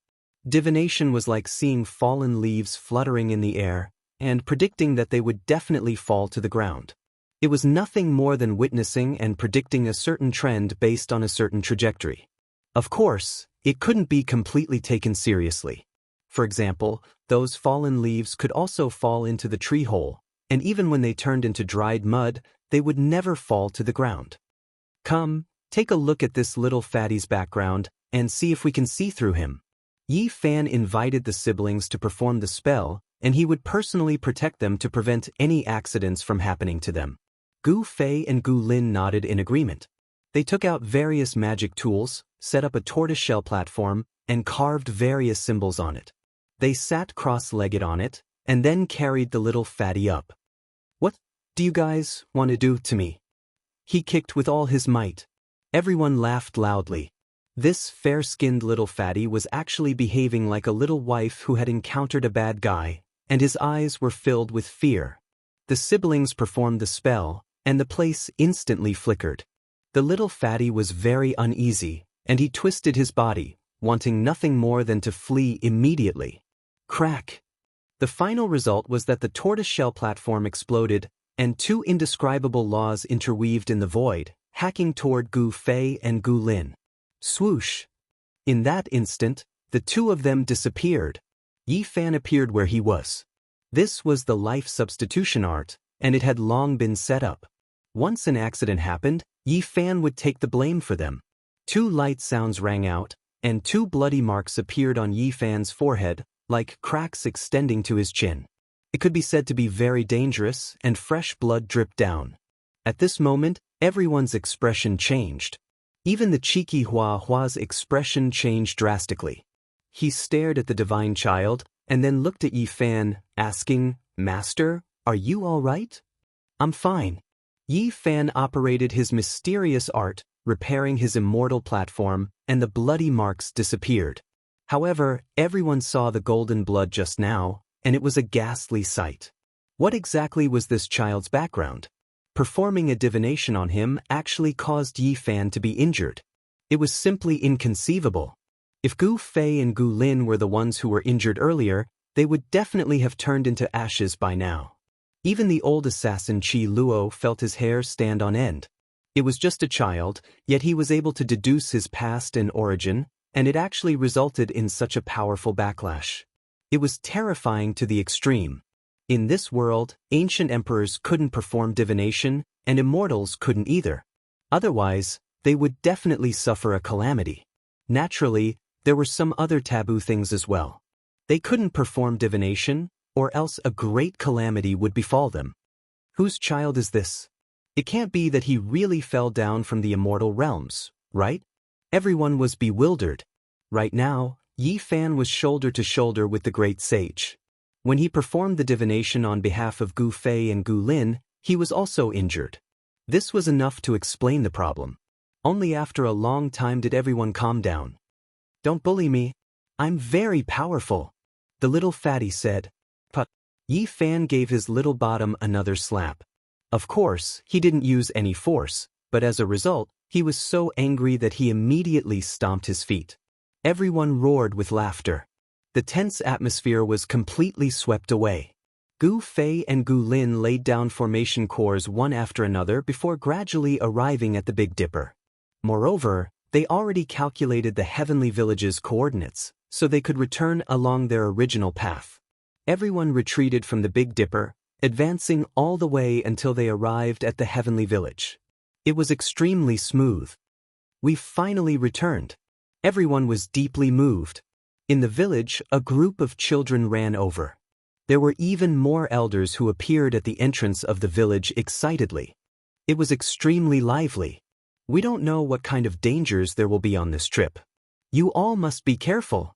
Divination was like seeing fallen leaves fluttering in the air and predicting that they would definitely fall to the ground. It was nothing more than witnessing and predicting a certain trend based on a certain trajectory. Of course, it couldn't be completely taken seriously. For example, those fallen leaves could also fall into the tree hole, and even when they turned into dried mud, they would never fall to the ground. Come, take a look at this little fatty's background, and see if we can see through him. Yi Fan invited the siblings to perform the spell, and he would personally protect them to prevent any accidents from happening to them. Gu Fei and Gu Lin nodded in agreement. They took out various magic tools, set up a tortoiseshell platform, and carved various symbols on it. They sat cross-legged on it, and then carried the little fatty up. "What do you guys want to do to me?" He kicked with all his might. Everyone laughed loudly. This fair-skinned little fatty was actually behaving like a little wife who had encountered a bad guy, and his eyes were filled with fear. The siblings performed the spell, and the place instantly flickered. The little fatty was very uneasy, and he twisted his body, wanting nothing more than to flee immediately. Crack! The final result was that the tortoiseshell platform exploded, and two indescribable laws interweaved in the void, hacking toward Gu Fei and Gu Lin. Swoosh! In that instant, the two of them disappeared. Yi Fan appeared where he was. This was the life substitution art, and it had long been set up. Once an accident happened, Yi Fan would take the blame for them. Two light sounds rang out, and two bloody marks appeared on Yi Fan's forehead, like cracks extending to his chin. It could be said to be very dangerous, and fresh blood dripped down. At this moment, everyone's expression changed. Even the cheeky Hua Hua's expression changed drastically. He stared at the divine child, and then looked at Yi Fan, asking, "Master, are you all right?" "I'm fine." Yi Fan operated his mysterious art, repairing his immortal platform, and the bloody marks disappeared. However, everyone saw the golden blood just now, and it was a ghastly sight. What exactly was this child's background? Performing a divination on him actually caused Yi Fan to be injured. It was simply inconceivable. If Gu Fei and Gu Lin were the ones who were injured earlier, they would definitely have turned into ashes by now. Even the old assassin Qi Luo felt his hair stand on end. It was just a child, yet he was able to deduce his past and origin, and it actually resulted in such a powerful backlash. It was terrifying to the extreme. In this world, ancient emperors couldn't perform divination, and immortals couldn't either. Otherwise, they would definitely suffer a calamity. Naturally, there were some other taboo things as well. They couldn't perform divination, or else a great calamity would befall them. Whose child is this? It can't be that he really fell down from the immortal realms, right? Everyone was bewildered. Right now, Yi Fan was shoulder to shoulder with the great sage. When he performed the divination on behalf of Gu Fei and Gu Lin, he was also injured. This was enough to explain the problem. Only after a long time did everyone calm down. "Don't bully me. I'm very powerful," the little fatty said. But Yi Fan gave his little bottom another slap. Of course, he didn't use any force, but as a result, he was so angry that he immediately stomped his feet. Everyone roared with laughter. The tense atmosphere was completely swept away. Gu Fei and Gu Lin laid down formation cores one after another before gradually arriving at the Big Dipper. Moreover, they already calculated the heavenly village's coordinates, so they could return along their original path. Everyone retreated from the Big Dipper, advancing all the way until they arrived at the heavenly village. It was extremely smooth. "We finally returned." Everyone was deeply moved. In the village, a group of children ran over. There were even more elders who appeared at the entrance of the village excitedly. It was extremely lively. "We don't know what kind of dangers there will be on this trip. You all must be careful."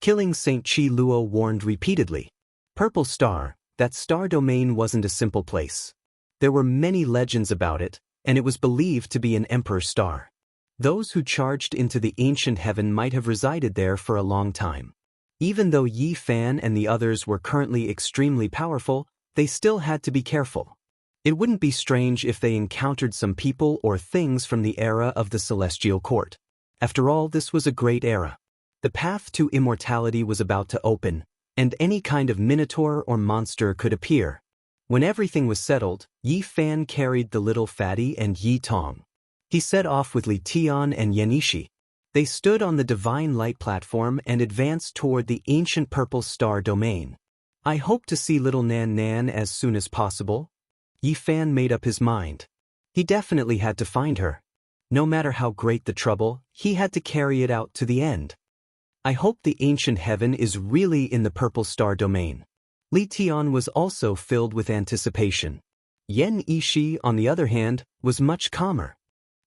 Killing St. Qi Luo warned repeatedly. Purple Star, that star domain wasn't a simple place. There were many legends about it, and it was believed to be an emperor star. Those who charged into the ancient heaven might have resided there for a long time. Even though Yi Fan and the others were currently extremely powerful, they still had to be careful. It wouldn't be strange if they encountered some people or things from the era of the Celestial Court. After all, this was a great era. The path to immortality was about to open, and any kind of minotaur or monster could appear. When everything was settled, Yi Fan carried the little fatty and Yi Tong. He set off with Li Tian and Yanishi. They stood on the divine light platform and advanced toward the ancient purple star domain. "I hope to see little Nan Nan as soon as possible." Yi Fan made up his mind. He definitely had to find her. No matter how great the trouble, he had to carry it out to the end. I hope the ancient heaven is really in the purple star domain. Li Tian was also filled with anticipation. Yan Yishi, on the other hand, was much calmer.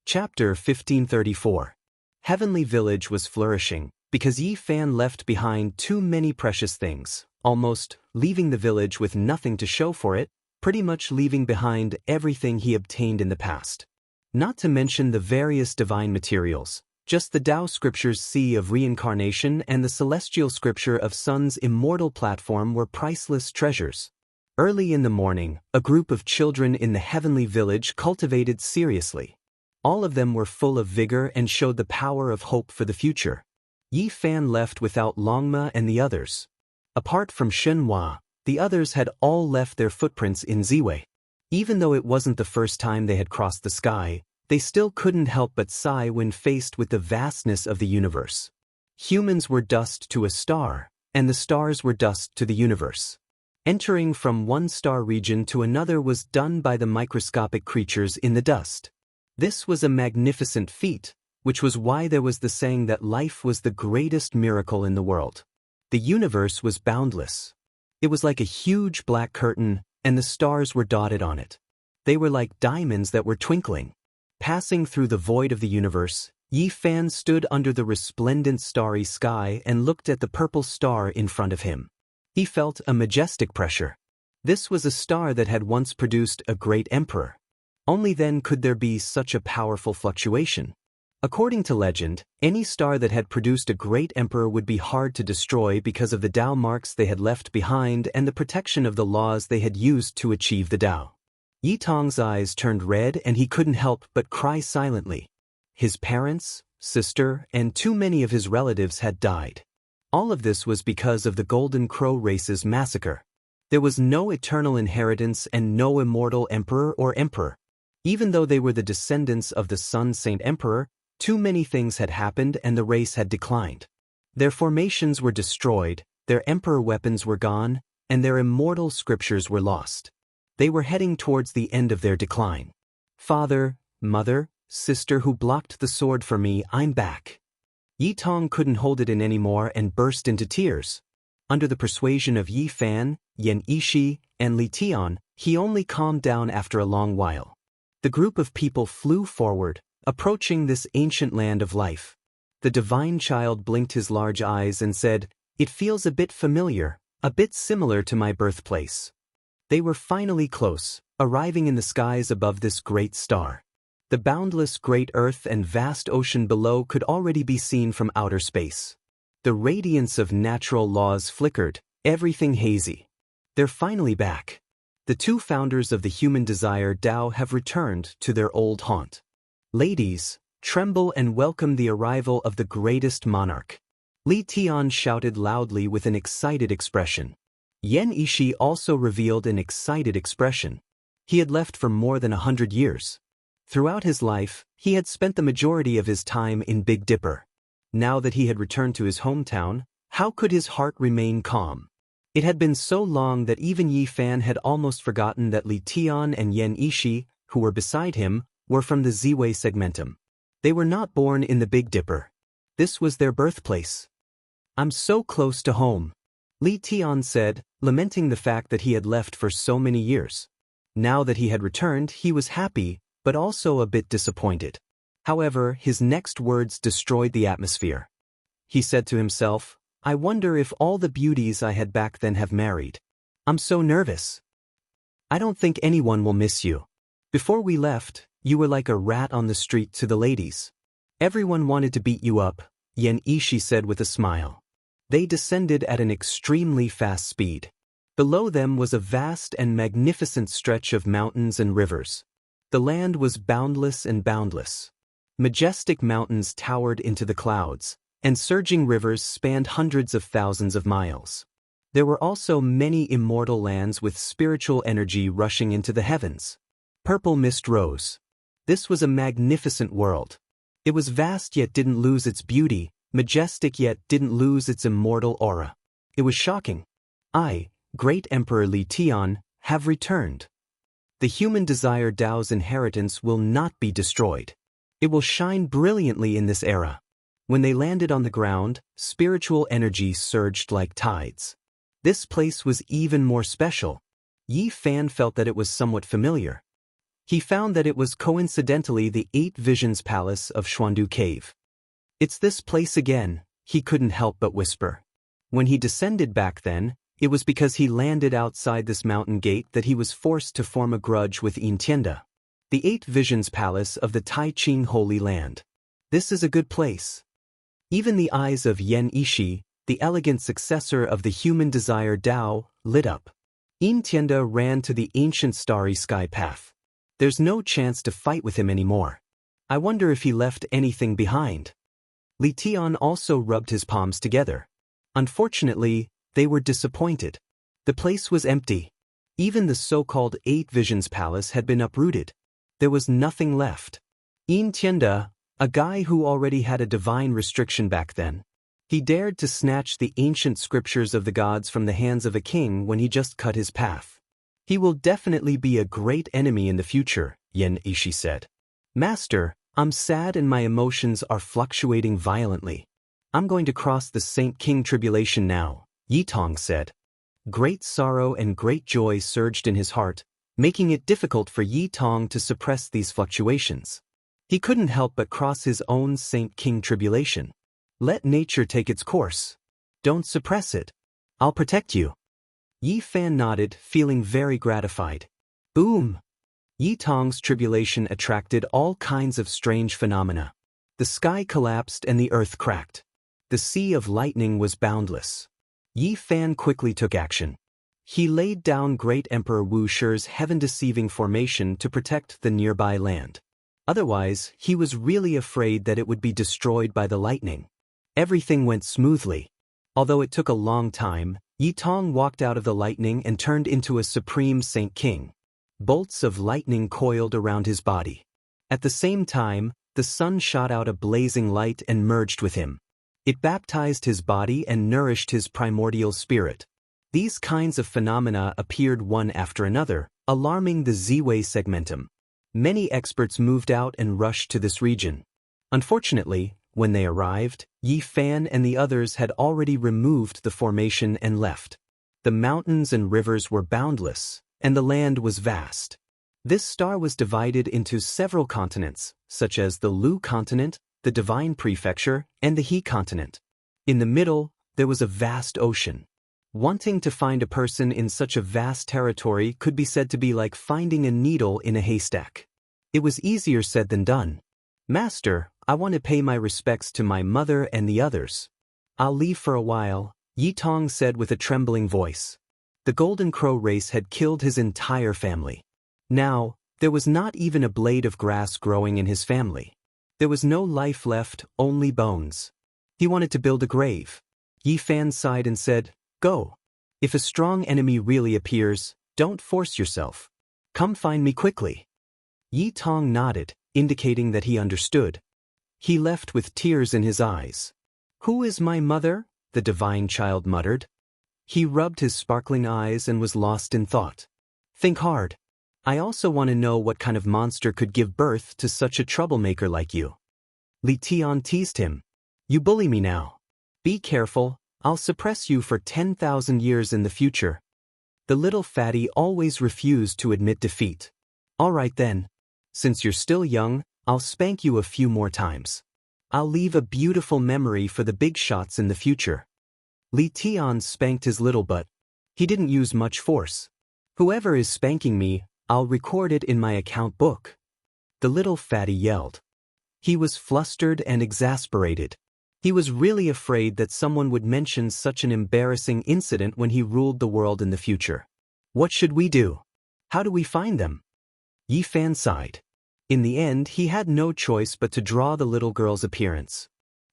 Chapter 1534. Heavenly Village was flourishing, because Yi Fan left behind too many precious things, almost leaving the village with nothing to show for it, pretty much leaving behind everything he obtained in the past. Not to mention the various divine materials, just the Tao Scripture's Sea of Reincarnation and the Celestial Scripture of Sun's Immortal platform were priceless treasures. Early in the morning, a group of children in the Heavenly Village cultivated seriously. All of them were full of vigor and showed the power of hope for the future. Yi Fan left without Longma and the others. Apart from Shenhua, the others had all left their footprints in Ziwei. Even though it wasn't the first time they had crossed the sky, they still couldn't help but sigh when faced with the vastness of the universe. Humans were dust to a star, and the stars were dust to the universe. Entering from one star region to another was done by the microscopic creatures in the dust. This was a magnificent feat, which was why there was the saying that life was the greatest miracle in the world. The universe was boundless. It was like a huge black curtain, and the stars were dotted on it. They were like diamonds that were twinkling. Passing through the void of the universe, Yi Fan stood under the resplendent starry sky and looked at the purple star in front of him. He felt a majestic pressure. This was a star that had once produced a great emperor. Only then could there be such a powerful fluctuation. According to legend, any star that had produced a great emperor would be hard to destroy because of the Tao marks they had left behind and the protection of the laws they had used to achieve the Tao. Yi Tong's eyes turned red and he couldn't help but cry silently. His parents, sister, and too many of his relatives had died. All of this was because of the Golden Crow race's massacre. There was no eternal inheritance and no immortal emperor or emperor. Even though they were the descendants of the Sun Saint Emperor, too many things had happened and the race had declined. Their formations were destroyed, their emperor weapons were gone, and their immortal scriptures were lost. They were heading towards the end of their decline. Father, mother, sister who blocked the sword for me, I'm back. Yi Tong couldn't hold it in anymore and burst into tears. Under the persuasion of Yi Fan, Yan Yishi, and Li Tian, he only calmed down after a long while. The group of people flew forward, approaching this ancient land of life. The divine child blinked his large eyes and said, "It feels a bit familiar, a bit similar to my birthplace." They were finally close, arriving in the skies above this great star. The boundless great earth and vast ocean below could already be seen from outer space. The radiance of natural laws flickered, everything hazy. They're finally back. The two founders of the human desire Tao have returned to their old haunt. Ladies, tremble and welcome the arrival of the greatest monarch. Li Tian shouted loudly with an excited expression. Yan Yishi also revealed an excited expression. He had left for more than 100 years. Throughout his life, he had spent the majority of his time in Big Dipper. Now that he had returned to his hometown, how could his heart remain calm? It had been so long that even Yi Fan had almost forgotten that Li Tian and Yan Yishi, who were beside him, were from the Ziwei segmentum. They were not born in the Big Dipper. This was their birthplace. I'm so close to home, Li Tian said, lamenting the fact that he had left for so many years. Now that he had returned, he was happy, but also a bit disappointed. However, his next words destroyed the atmosphere. He said to himself, I wonder if all the beauties I had back then have married. I'm so nervous. I don't think anyone will miss you. Before we left, you were like a rat on the street to the ladies. Everyone wanted to beat you up, Yan Yishi said with a smile. They descended at an extremely fast speed. Below them was a vast and magnificent stretch of mountains and rivers. The land was boundless and boundless. Majestic mountains towered into the clouds, and surging rivers spanned hundreds of thousands of miles. There were also many immortal lands with spiritual energy rushing into the heavens. Purple mist rose. This was a magnificent world. It was vast yet didn't lose its beauty, majestic yet didn't lose its immortal aura. It was shocking. I, Great Emperor Li Tian, have returned. The human desire Tao's inheritance will not be destroyed. It will shine brilliantly in this era. When they landed on the ground, spiritual energy surged like tides. This place was even more special. Yi Fan felt that it was somewhat familiar. He found that it was coincidentally the 8 Visions Palace of Xuandu Cave. It's this place again, he couldn't help but whisper. When he descended back then, it was because he landed outside this mountain gate that he was forced to form a grudge with Yintianda, the 8 Visions Palace of the Tai Ching Holy Land. This is a good place. Even the eyes of Yen Ishi, the elegant successor of the human desire Tao, lit up. Yintianda ran to the ancient starry sky path. There's no chance to fight with him anymore. I wonder if he left anything behind. Li Tian also rubbed his palms together. Unfortunately, they were disappointed. The place was empty. Even the so-called 8 Visions Palace had been uprooted. There was nothing left. Yintianda, a guy who already had a divine restriction back then, he dared to snatch the ancient scriptures of the gods from the hands of a king when he just cut his path. He will definitely be a great enemy in the future, Yen Ishi said. Master, I'm sad and my emotions are fluctuating violently. I'm going to cross the Saint King tribulation now, Yi Tong said. Great sorrow and great joy surged in his heart, making it difficult for Yi Tong to suppress these fluctuations. He couldn't help but cross his own Saint King tribulation. Let nature take its course. Don't suppress it. I'll protect you. Yi Fan nodded, feeling very gratified. Boom! Yi Tong's tribulation attracted all kinds of strange phenomena. The sky collapsed and the earth cracked. The sea of lightning was boundless. Yi Fan quickly took action. He laid down Great Emperor Wu Shi's heaven-deceiving formation to protect the nearby land. Otherwise, he was really afraid that it would be destroyed by the lightning. Everything went smoothly. Although it took a long time, Yi Tong walked out of the lightning and turned into a supreme Saint King. Bolts of lightning coiled around his body. At the same time, the sun shot out a blazing light and merged with him. It baptized his body and nourished his primordial spirit. These kinds of phenomena appeared one after another, alarming the Ziwei segmentum. Many experts moved out and rushed to this region. Unfortunately, when they arrived, Yi Fan and the others had already removed the formation and left. The mountains and rivers were boundless, and the land was vast. This star was divided into several continents, such as the Lu continent, the Divine Prefecture, and the He continent. In the middle, there was a vast ocean. Wanting to find a person in such a vast territory could be said to be like finding a needle in a haystack. It was easier said than done. Master, I want to pay my respects to my mother and the others. I'll leave for a while, Yi Tong said with a trembling voice. The Golden Crow race had killed his entire family. Now, there was not even a blade of grass growing in his family. There was no life left, only bones. He wanted to build a grave. Yi Fan sighed and said, Go. If a strong enemy really appears, don't force yourself. Come find me quickly. Yi Tong nodded, indicating that he understood. He left with tears in his eyes. Who is my mother? The divine child muttered. He rubbed his sparkling eyes and was lost in thought. Think hard. I also want to know what kind of monster could give birth to such a troublemaker like you. Li Tian teased him. You bully me now. Be careful, I'll suppress you for 10,000 years in the future. The little fatty always refused to admit defeat. All right then. Since you're still young, I'll spank you a few more times. I'll leave a beautiful memory for the big shots in the future. Li Tian spanked his little butt. He didn't use much force. Whoever is spanking me, I'll record it in my account book. The little fatty yelled. He was flustered and exasperated. He was really afraid that someone would mention such an embarrassing incident when he ruled the world in the future. What should we do? How do we find them? Yi Fan sighed. In the end, he had no choice but to draw the little girl's appearance.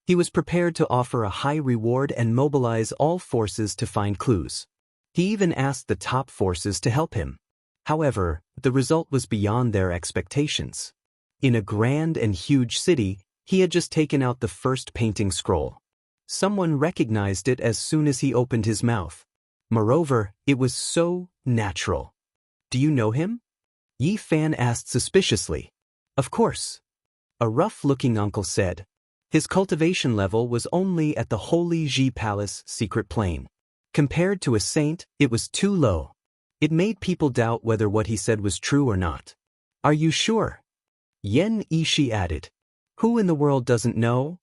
He was prepared to offer a high reward and mobilize all forces to find clues. He even asked the top forces to help him. However, the result was beyond their expectations. In a grand and huge city, he had just taken out the first painting scroll. Someone recognized it as soon as he opened his mouth. Moreover, it was so natural. Do you know him? Yi Fan asked suspiciously. Of course. a rough-looking uncle said. His cultivation level was only at the Holy Ji Palace secret plane. Compared to a saint, it was too low. It made people doubt whether what he said was true or not. Are you sure? Yen Ishi added. Who in the world doesn't know?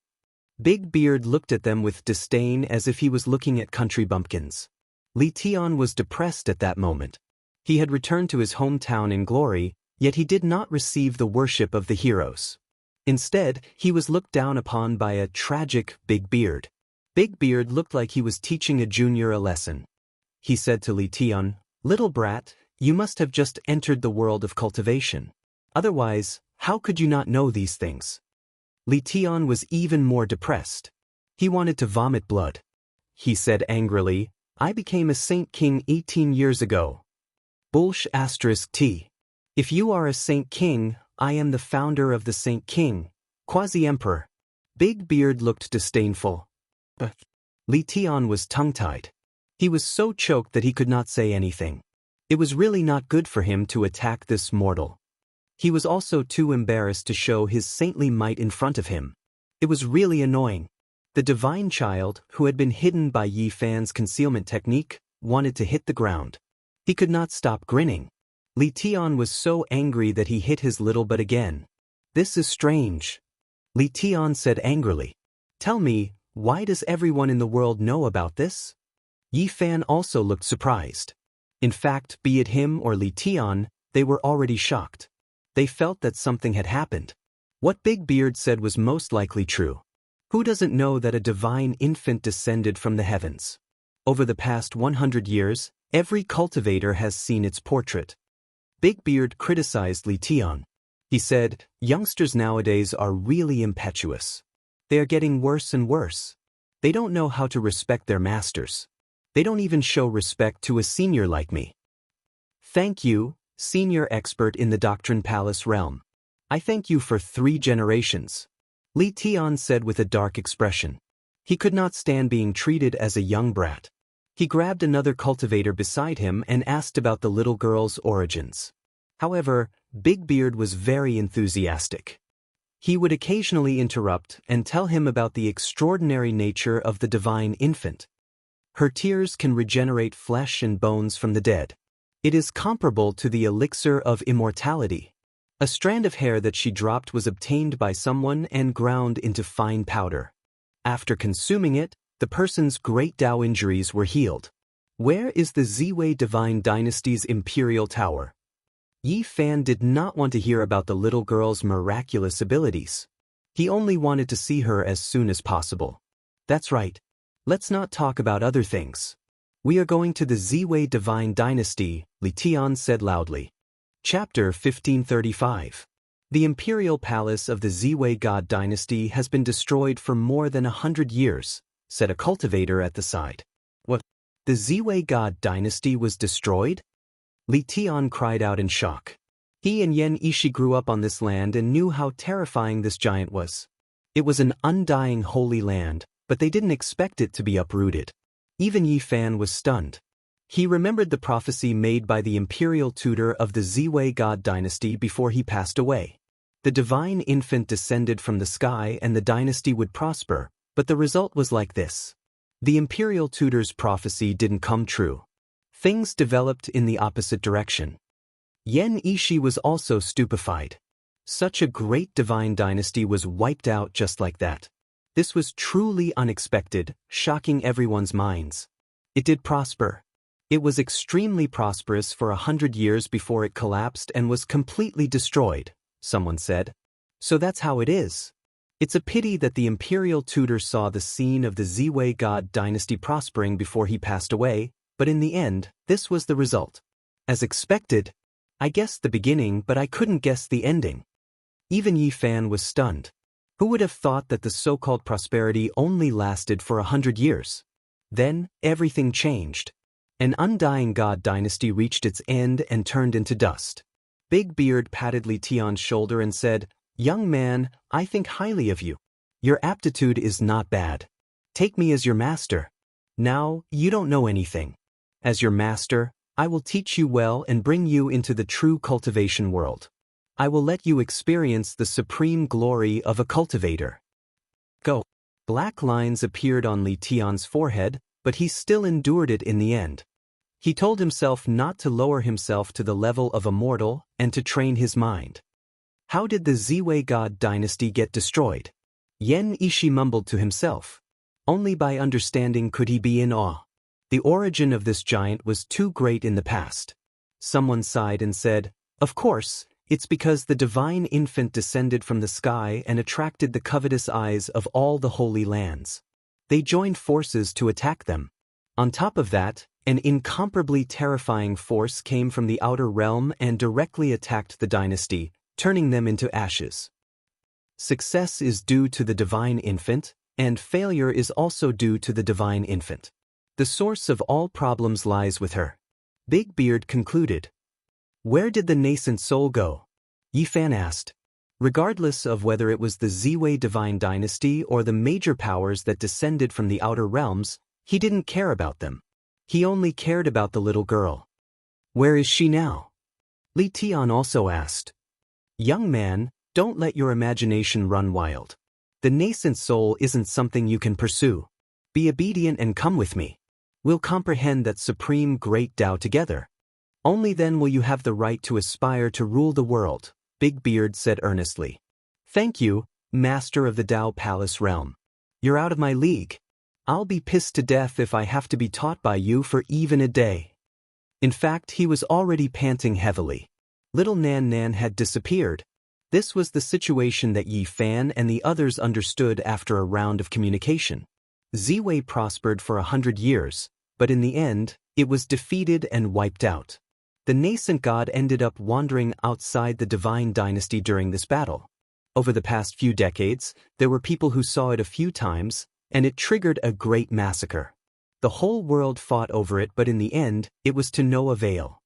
Big Beard looked at them with disdain as if he was looking at country bumpkins. Li Tian was depressed at that moment. He had returned to his hometown in glory, yet he did not receive the worship of the heroes. Instead, he was looked down upon by a tragic Big Beard. Big Beard looked like he was teaching a junior a lesson. He said to Li Tian, "Little brat, you must have just entered the world of cultivation. Otherwise, how could you not know these things?" Li Tian was even more depressed. He wanted to vomit blood. He said angrily, "I became a Saint King 18 years ago. T. If you are a Saint King, I am the founder of the Saint King, Quasi-Emperor." Big Beard looked disdainful. But Li Tian was tongue-tied. He was so choked that he could not say anything. It was really not good for him to attack this mortal. He was also too embarrassed to show his saintly might in front of him. It was really annoying. The divine child, who had been hidden by Yi Fan's concealment technique, wanted to hit the ground. He could not stop grinning. Li Tian was so angry that he hit his little butt again. "This is strange," Li Tian said angrily. "Tell me, why does everyone in the world know about this?" Yi Fan also looked surprised. In fact, be it him or Li Tian, they were already shocked. They felt that something had happened. What Big Beard said was most likely true. Who doesn't know that a divine infant descended from the heavens? Over the past 100 years, every cultivator has seen its portrait. Big Beard criticized Li Tian. He said, "Youngsters nowadays are really impetuous. They are getting worse and worse. They don't know how to respect their masters. They don't even show respect to a senior like me." "Thank you, senior expert in the Doctrine Palace realm. I thank you for 3 generations," Li Tian said with a dark expression. He could not stand being treated as a young brat. He grabbed another cultivator beside him and asked about the little girl's origins. However, Big Beard was very enthusiastic. He would occasionally interrupt and tell him about the extraordinary nature of the divine infant. Her tears can regenerate flesh and bones from the dead. It is comparable to the elixir of immortality. A strand of hair that she dropped was obtained by someone and ground into fine powder. After consuming it, the person's great Tao injuries were healed. Where is the Ziwei Divine Dynasty's Imperial Tower? Yi Fan did not want to hear about the little girl's miraculous abilities. He only wanted to see her as soon as possible. "That's right. Let's not talk about other things. We are going to the Ziwei Divine Dynasty," Li Tian said loudly. Chapter 1535. The imperial palace of the Ziwei God dynasty has been destroyed for more than 100 years, said a cultivator at the side. "What? The Ziwei God dynasty was destroyed?" Li Tian cried out in shock. He and Yen Ishi grew up on this land and knew how terrifying this giant was. It was an undying holy land, but they didn't expect it to be uprooted. Even Yi Fan was stunned. He remembered the prophecy made by the imperial tutor of the Ziwei God dynasty before he passed away. The divine infant descended from the sky and the dynasty would prosper, but the result was like this. The imperial tutor's prophecy didn't come true. Things developed in the opposite direction. Yen Ishi was also stupefied. Such a great divine dynasty was wiped out just like that. This was truly unexpected, shocking everyone's minds. It did prosper. It was extremely prosperous for 100 years before it collapsed and was completely destroyed, someone said. So that's how it is. It's a pity that the imperial tutor saw the scene of the Ziwei God dynasty prospering before he passed away, but in the end, this was the result. As expected, I guessed the beginning, but I couldn't guess the ending. Even Yi Fan was stunned. Who would have thought that the so-called prosperity only lasted for 100 years? Then, everything changed. An undying god dynasty reached its end and turned into dust. Big Beard patted Li Tian's shoulder and said, "Young man, I think highly of you. Your aptitude is not bad. Take me as your master. Now, you don't know anything. As your master, I will teach you well and bring you into the true cultivation world. I will let you experience the supreme glory of a cultivator. Go. Black lines appeared on Li Tian's forehead, but he still endured it in the end. He told himself not to lower himself to the level of a mortal and to train his mind. How did the Ziwei God dynasty get destroyed? Yan Ishi mumbled to himself. Only by understanding could he be in awe. The origin of this giant was too great in the past. Someone sighed and said, "Of course, it's because the divine infant descended from the sky and attracted the covetous eyes of all the holy lands. They joined forces to attack them. On top of that, an incomparably terrifying force came from the outer realm and directly attacked the dynasty, turning them into ashes. Success is due to the divine infant, and failure is also due to the divine infant. The source of all problems lies with her." Big Beard concluded. Where did the nascent soul go? Yi Fan asked. Regardless of whether it was the Ziwei divine dynasty or the major powers that descended from the outer realms, he didn't care about them. He only cared about the little girl. Where is she now? Li Tian also asked. Young man, don't let your imagination run wild. The nascent soul isn't something you can pursue. Be obedient and come with me. We'll comprehend that supreme great Tao together. Only then will you have the right to aspire to rule the world, Big Beard said earnestly. Thank you, Master of the Tao Palace Realm. You're out of my league. I'll be pissed to death if I have to be taught by you for even a day. In fact, he was already panting heavily. Little Nan Nan had disappeared. This was the situation that Yi Fan and the others understood after a round of communication. Ziwei prospered for 100 years, but in the end, it was defeated and wiped out. The nascent god ended up wandering outside the divine dynasty during this battle. Over the past few decades, there were people who saw it a few times, and it triggered a great massacre. The whole world fought over it, but in the end, it was to no avail.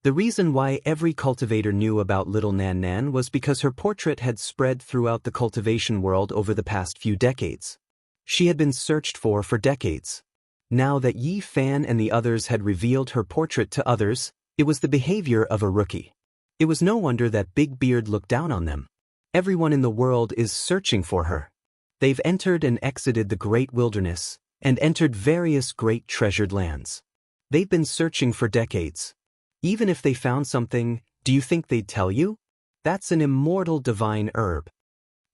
The reason why every cultivator knew about little Nan Nan was because her portrait had spread throughout the cultivation world over the past few decades. She had been searched for decades. Now that Yi Fan and the others had revealed her portrait to others, it was the behavior of a rookie. It was no wonder that Big Beard looked down on them. Everyone in the world is searching for her. They've entered and exited the great wilderness, and entered various great treasured lands. They've been searching for decades. Even if they found something, do you think they'd tell you? That's an immortal divine herb.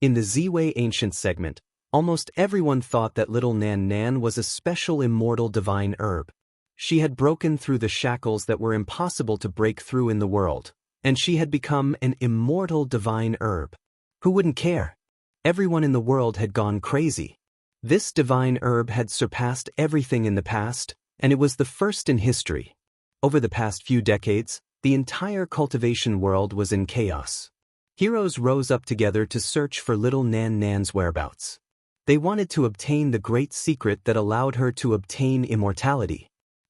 In the Ziwei Ancient segment, almost everyone thought that little Nan Nan was a special immortal divine herb. She had broken through the shackles that were impossible to break through in the world, and she had become an immortal divine herb. Who wouldn't care? Everyone in the world had gone crazy. This divine herb had surpassed everything in the past, and it was the first in history. Over the past few decades, the entire cultivation world was in chaos. Heroes rose up together to search for little Nan Nan's whereabouts. They wanted to obtain the great secret that allowed her to obtain immortality.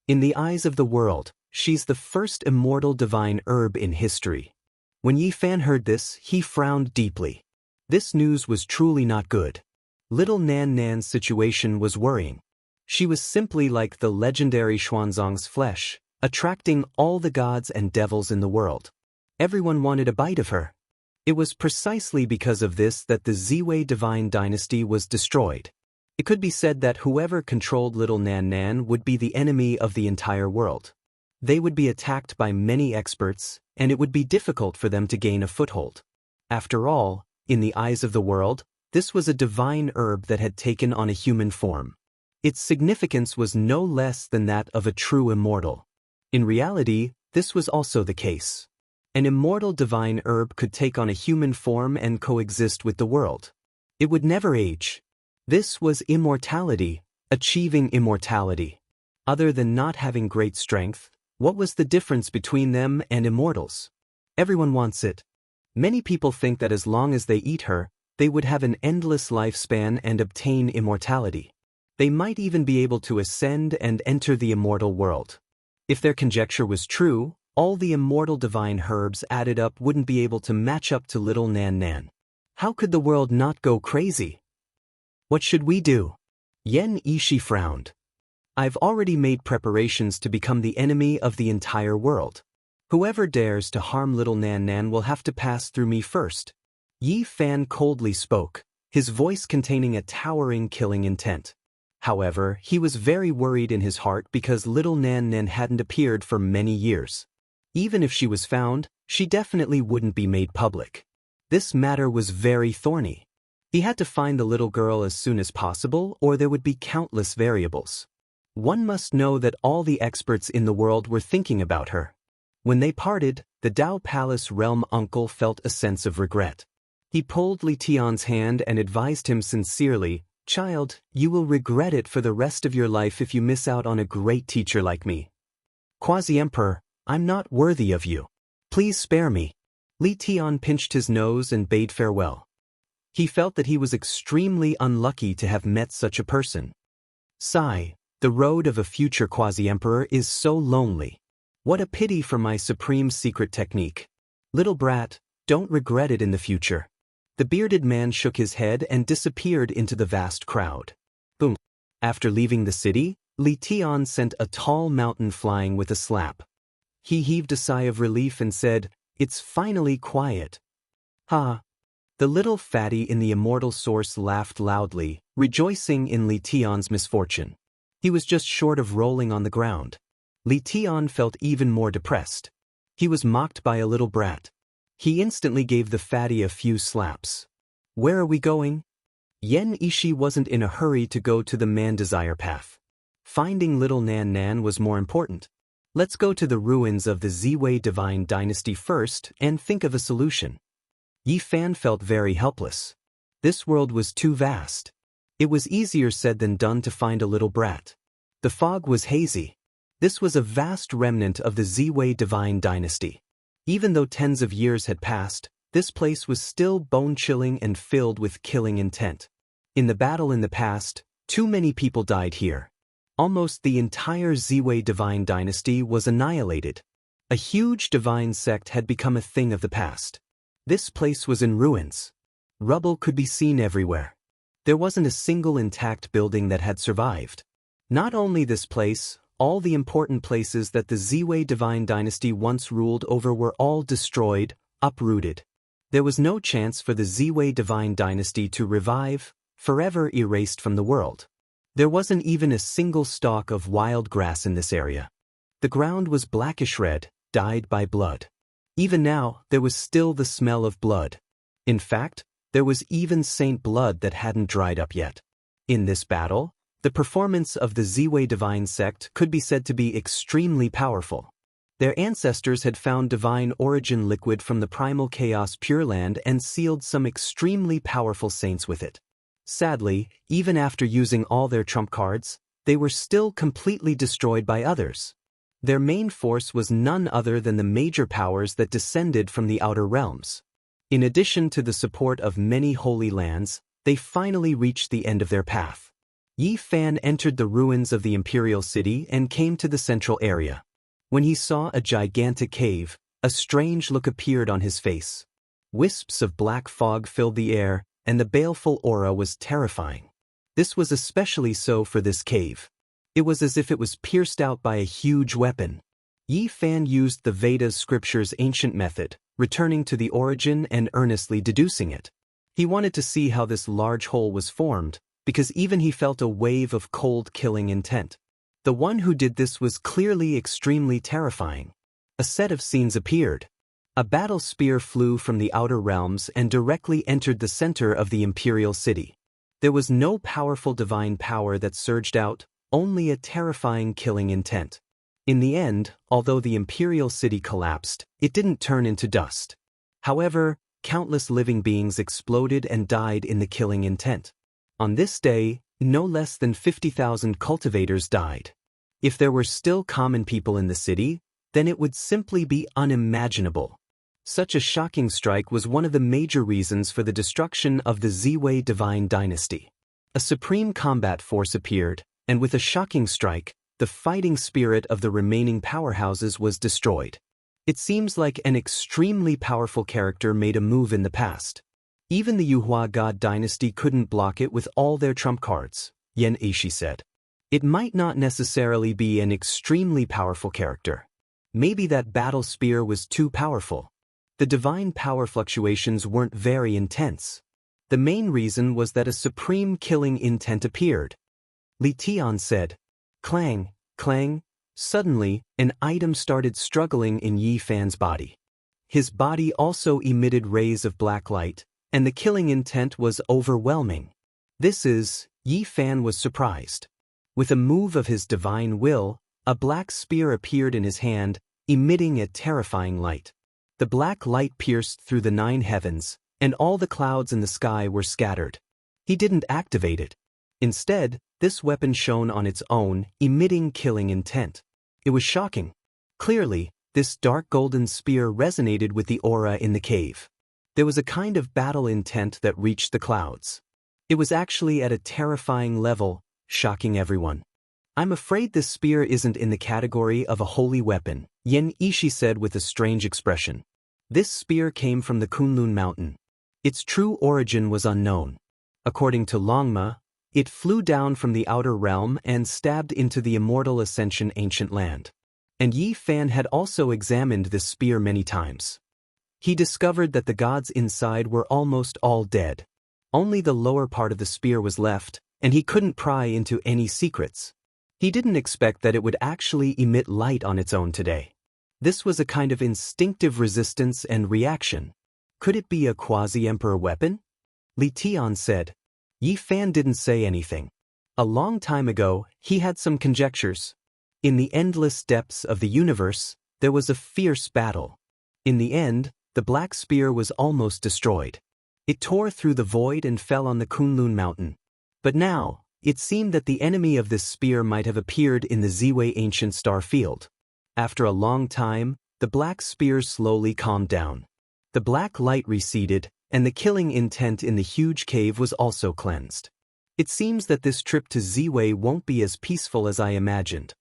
In the eyes of the world, she's the first immortal divine herb in history. When Yi Fan heard this, he frowned deeply. This news was truly not good. Little Nan Nan's situation was worrying. She was simply like the legendary Xuanzang's flesh, attracting all the gods and devils in the world. Everyone wanted a bite of her. It was precisely because of this that the Ziwei divine dynasty was destroyed. It could be said that whoever controlled little Nan Nan would be the enemy of the entire world. They would be attacked by many experts, and it would be difficult for them to gain a foothold. After all, in the eyes of the world, this was a divine herb that had taken on a human form. Its significance was no less than that of a true immortal. In reality, this was also the case. An immortal divine herb could take on a human form and coexist with the world. It would never age. This was immortality, achieving immortality. Other than not having great strength, what was the difference between them and immortals? Everyone wants it. Many people think that as long as they eat her, they would have an endless lifespan and obtain immortality. They might even be able to ascend and enter the immortal world. If their conjecture was true, all the immortal divine herbs added up wouldn't be able to match up to little Nan Nan. How could the world not go crazy? What should we do? Yan Ishi frowned. I've already made preparations to become the enemy of the entire world. Whoever dares to harm little Nan Nan will have to pass through me first. Yi Fan coldly spoke, his voice containing a towering killing intent. However, he was very worried in his heart because little Nan Nan hadn't appeared for many years. Even if she was found, she definitely wouldn't be made public. This matter was very thorny. He had to find the little girl as soon as possible, or there would be countless variables. One must know that all the experts in the world were thinking about her. When they parted, the Dao Palace realm uncle felt a sense of regret. He pulled Li Tian's hand and advised him sincerely, "Child, you will regret it for the rest of your life if you miss out on a great teacher like me. Quasi-Emperor, I'm not worthy of you. Please spare me." Li Tian pinched his nose and bade farewell. He felt that he was extremely unlucky to have met such a person. Sigh, the road of a future quasi-emperor is so lonely. What a pity for my supreme secret technique. Little brat, don't regret it in the future. The bearded man shook his head and disappeared into the vast crowd. Boom. After leaving the city, Li Tian sent a tall mountain flying with a slap. He heaved a sigh of relief and said, "It's finally quiet." Ha! The little fatty in the immortal source laughed loudly, rejoicing in Li Tian's misfortune. He was just short of rolling on the ground. Li Tian felt even more depressed. He was mocked by a little brat. He instantly gave the fatty a few slaps. "Where are we going?" Yen Ishi wasn't in a hurry to go to the man-desire path. Finding little Nan Nan was more important. Let's go to the ruins of the Ziwei Divine Dynasty first and think of a solution. Yi Fan felt very helpless. This world was too vast. It was easier said than done to find a little brat. The fog was hazy. This was a vast remnant of the Ziwei Divine Dynasty. Even though tens of years had passed, this place was still bone-chilling and filled with killing intent. In the battle in the past, too many people died here. Almost the entire Ziwei Divine Dynasty was annihilated. A huge divine sect had become a thing of the past. This place was in ruins. Rubble could be seen everywhere. There wasn't a single intact building that had survived. Not only this place, all the important places that the Ziwei Divine Dynasty once ruled over were all destroyed, uprooted. There was no chance for the Ziwei Divine Dynasty to revive, forever erased from the world. There wasn't even a single stalk of wild grass in this area. The ground was blackish red, dyed by blood. Even now, there was still the smell of blood. In fact, there was even saint blood that hadn't dried up yet. In this battle, the performance of the Ziwei Divine Sect could be said to be extremely powerful. Their ancestors had found divine origin liquid from the primal chaos Pure Land and sealed some extremely powerful saints with it. Sadly, even after using all their trump cards, they were still completely destroyed by others. Their main force was none other than the major powers that descended from the outer realms. In addition to the support of many holy lands, they finally reached the end of their path. Yi Fan entered the ruins of the imperial city and came to the central area. When he saw a gigantic cave, a strange look appeared on his face. Wisps of black fog filled the air, and the baleful aura was terrifying. This was especially so for this cave. It was as if it was pierced out by a huge weapon. Yi Fan used the Vedas scripture's ancient method, returning to the origin and earnestly deducing it. He wanted to see how this large hole was formed, because even he felt a wave of cold killing intent. The one who did this was clearly extremely terrifying. A set of scenes appeared. A battle spear flew from the outer realms and directly entered the center of the imperial city. There was no powerful divine power that surged out, only a terrifying killing intent. In the end, although the imperial city collapsed, it didn't turn into dust. However, countless living beings exploded and died in the killing intent. On this day, no less than 50,000 cultivators died. If there were still common people in the city, then it would simply be unimaginable. Such a shocking strike was one of the major reasons for the destruction of the Ziwei Divine Dynasty. A supreme combat force appeared, and with a shocking strike, the fighting spirit of the remaining powerhouses was destroyed. It seems like an extremely powerful character made a move in the past. Even the Yuhua God dynasty couldn't block it with all their trump cards, Yen Ishi said. It might not necessarily be an extremely powerful character. Maybe that battle spear was too powerful. The divine power fluctuations weren't very intense. The main reason was that a supreme killing intent appeared. Li Tian said. Clang, clang. Suddenly, an item started struggling in Yi Fan's body. His body also emitted rays of black light, and the killing intent was overwhelming. Yi Fan was surprised. With a move of his divine will, a black spear appeared in his hand, emitting a terrifying light. The black light pierced through the 9 heavens, and all the clouds in the sky were scattered. He didn't activate it. Instead, this weapon shone on its own, emitting killing intent. It was shocking. Clearly, this dark golden spear resonated with the aura in the cave. There was a kind of battle intent that reached the clouds. It was actually at a terrifying level, shocking everyone. I'm afraid this spear isn't in the category of a holy weapon, Yan Ishi said with a strange expression. This spear came from the Kunlun mountain. Its true origin was unknown. According to Longma, it flew down from the outer realm and stabbed into the Immortal Ascension ancient land. And Yi Fan had also examined this spear many times. He discovered that the gods inside were almost all dead. Only the lower part of the spear was left, and he couldn't pry into any secrets. He didn't expect that it would actually emit light on its own today. This was a kind of instinctive resistance and reaction. Could it be a quasi-emperor weapon? Li Tian said. Yi Fan didn't say anything. A long time ago, he had some conjectures. In the endless depths of the universe, there was a fierce battle. In the end, the black spear was almost destroyed. It tore through the void and fell on the Kunlun mountain. But now, it seemed that the enemy of this spear might have appeared in the Ziwei ancient star field. After a long time, the black spear slowly calmed down. The black light receded, and the killing intent in the huge cave was also cleansed. It seems that this trip to Ziwei won't be as peaceful as I imagined,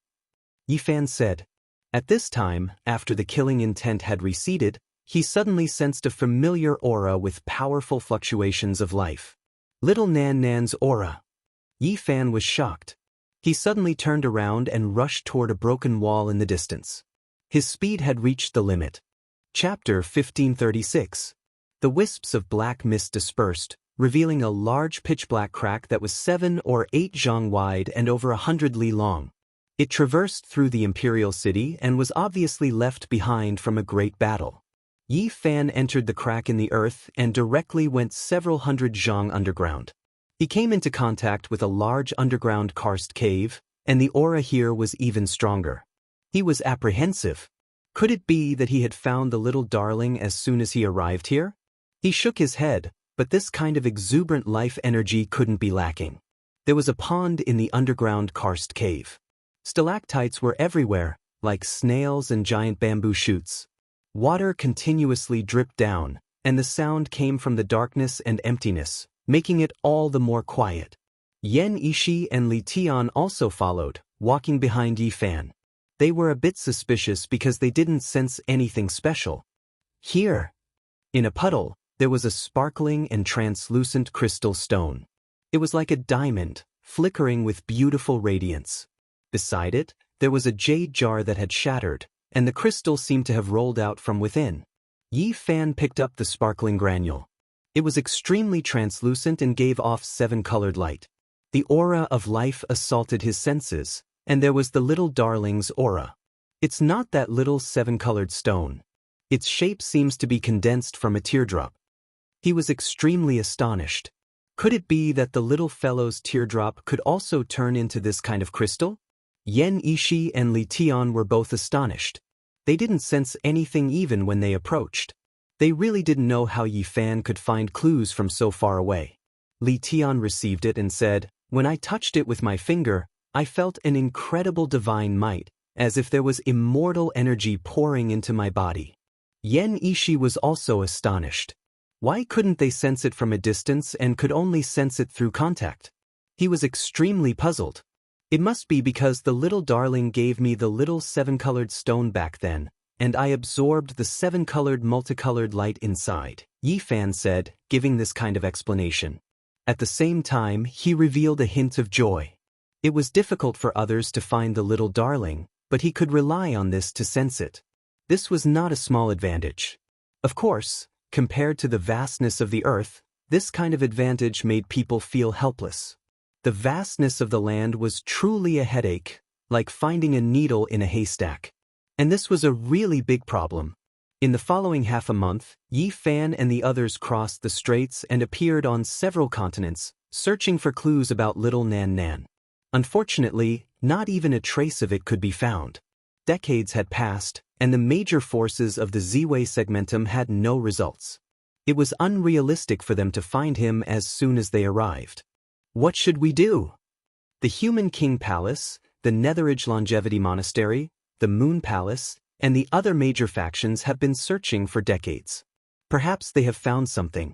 Yi Fan said. At this time, after the killing intent had receded, he suddenly sensed a familiar aura with powerful fluctuations of life. Little Nan Nan's aura. Yi Fan was shocked. He suddenly turned around and rushed toward a broken wall in the distance. His speed had reached the limit. Chapter 1536. The wisps of black mist dispersed, revealing a large pitch-black crack that was 7 or 8 zhang wide and over 100 li long. It traversed through the imperial city and was obviously left behind from a great battle. Yi Fan entered the crack in the earth and directly went several hundred zhang underground. He came into contact with a large underground karst cave, and the aura here was even stronger. He was apprehensive. Could it be that he had found the little darling as soon as he arrived here? He shook his head, but this kind of exuberant life energy couldn't be lacking. There was a pond in the underground karst cave. Stalactites were everywhere, like snails and giant bamboo shoots. Water continuously dripped down, and the sound came from the darkness and emptiness, making it all the more quiet. Yan Ishi and Li Tian also followed, walking behind Yi Fan. They were a bit suspicious because they didn't sense anything special. Here, in a puddle, there was a sparkling and translucent crystal stone. It was like a diamond, flickering with beautiful radiance. Beside it, there was a jade jar that had shattered, and the crystal seemed to have rolled out from within. Yi Fan picked up the sparkling granule. It was extremely translucent and gave off 7-colored light. The aura of life assaulted his senses, and there was the little darling's aura. It's not that little 7-colored stone. Its shape seems to be condensed from a teardrop. He was extremely astonished. Could it be that the little fellow's teardrop could also turn into this kind of crystal? Yan Ishi and Li Tian were both astonished. They didn't sense anything even when they approached. They really didn't know how Yi Fan could find clues from so far away. Li Tian received it and said, "When I touched it with my finger, I felt an incredible divine might, as if there was immortal energy pouring into my body." Yan Ishi was also astonished. Why couldn't they sense it from a distance and could only sense it through contact? He was extremely puzzled. It must be because the little darling gave me the little 7-colored stone back then, and I absorbed the 7-colored multicolored light inside, Yi Fan said, giving this kind of explanation. At the same time, he revealed a hint of joy. It was difficult for others to find the little darling, but he could rely on this to sense it. This was not a small advantage. Of course, compared to the vastness of the earth, this kind of advantage made people feel helpless. The vastness of the land was truly a headache, like finding a needle in a haystack. And this was a really big problem. In the following half a month, Yi Fan and the others crossed the straits and appeared on several continents, searching for clues about little Nan Nan. Unfortunately, not even a trace of it could be found. Decades had passed, and the major forces of the Z-Way segmentum had no results. It was unrealistic for them to find him as soon as they arrived. What should we do? The Human King Palace, the Netherage Longevity Monastery, the Moon Palace, and the other major factions have been searching for decades. Perhaps they have found something.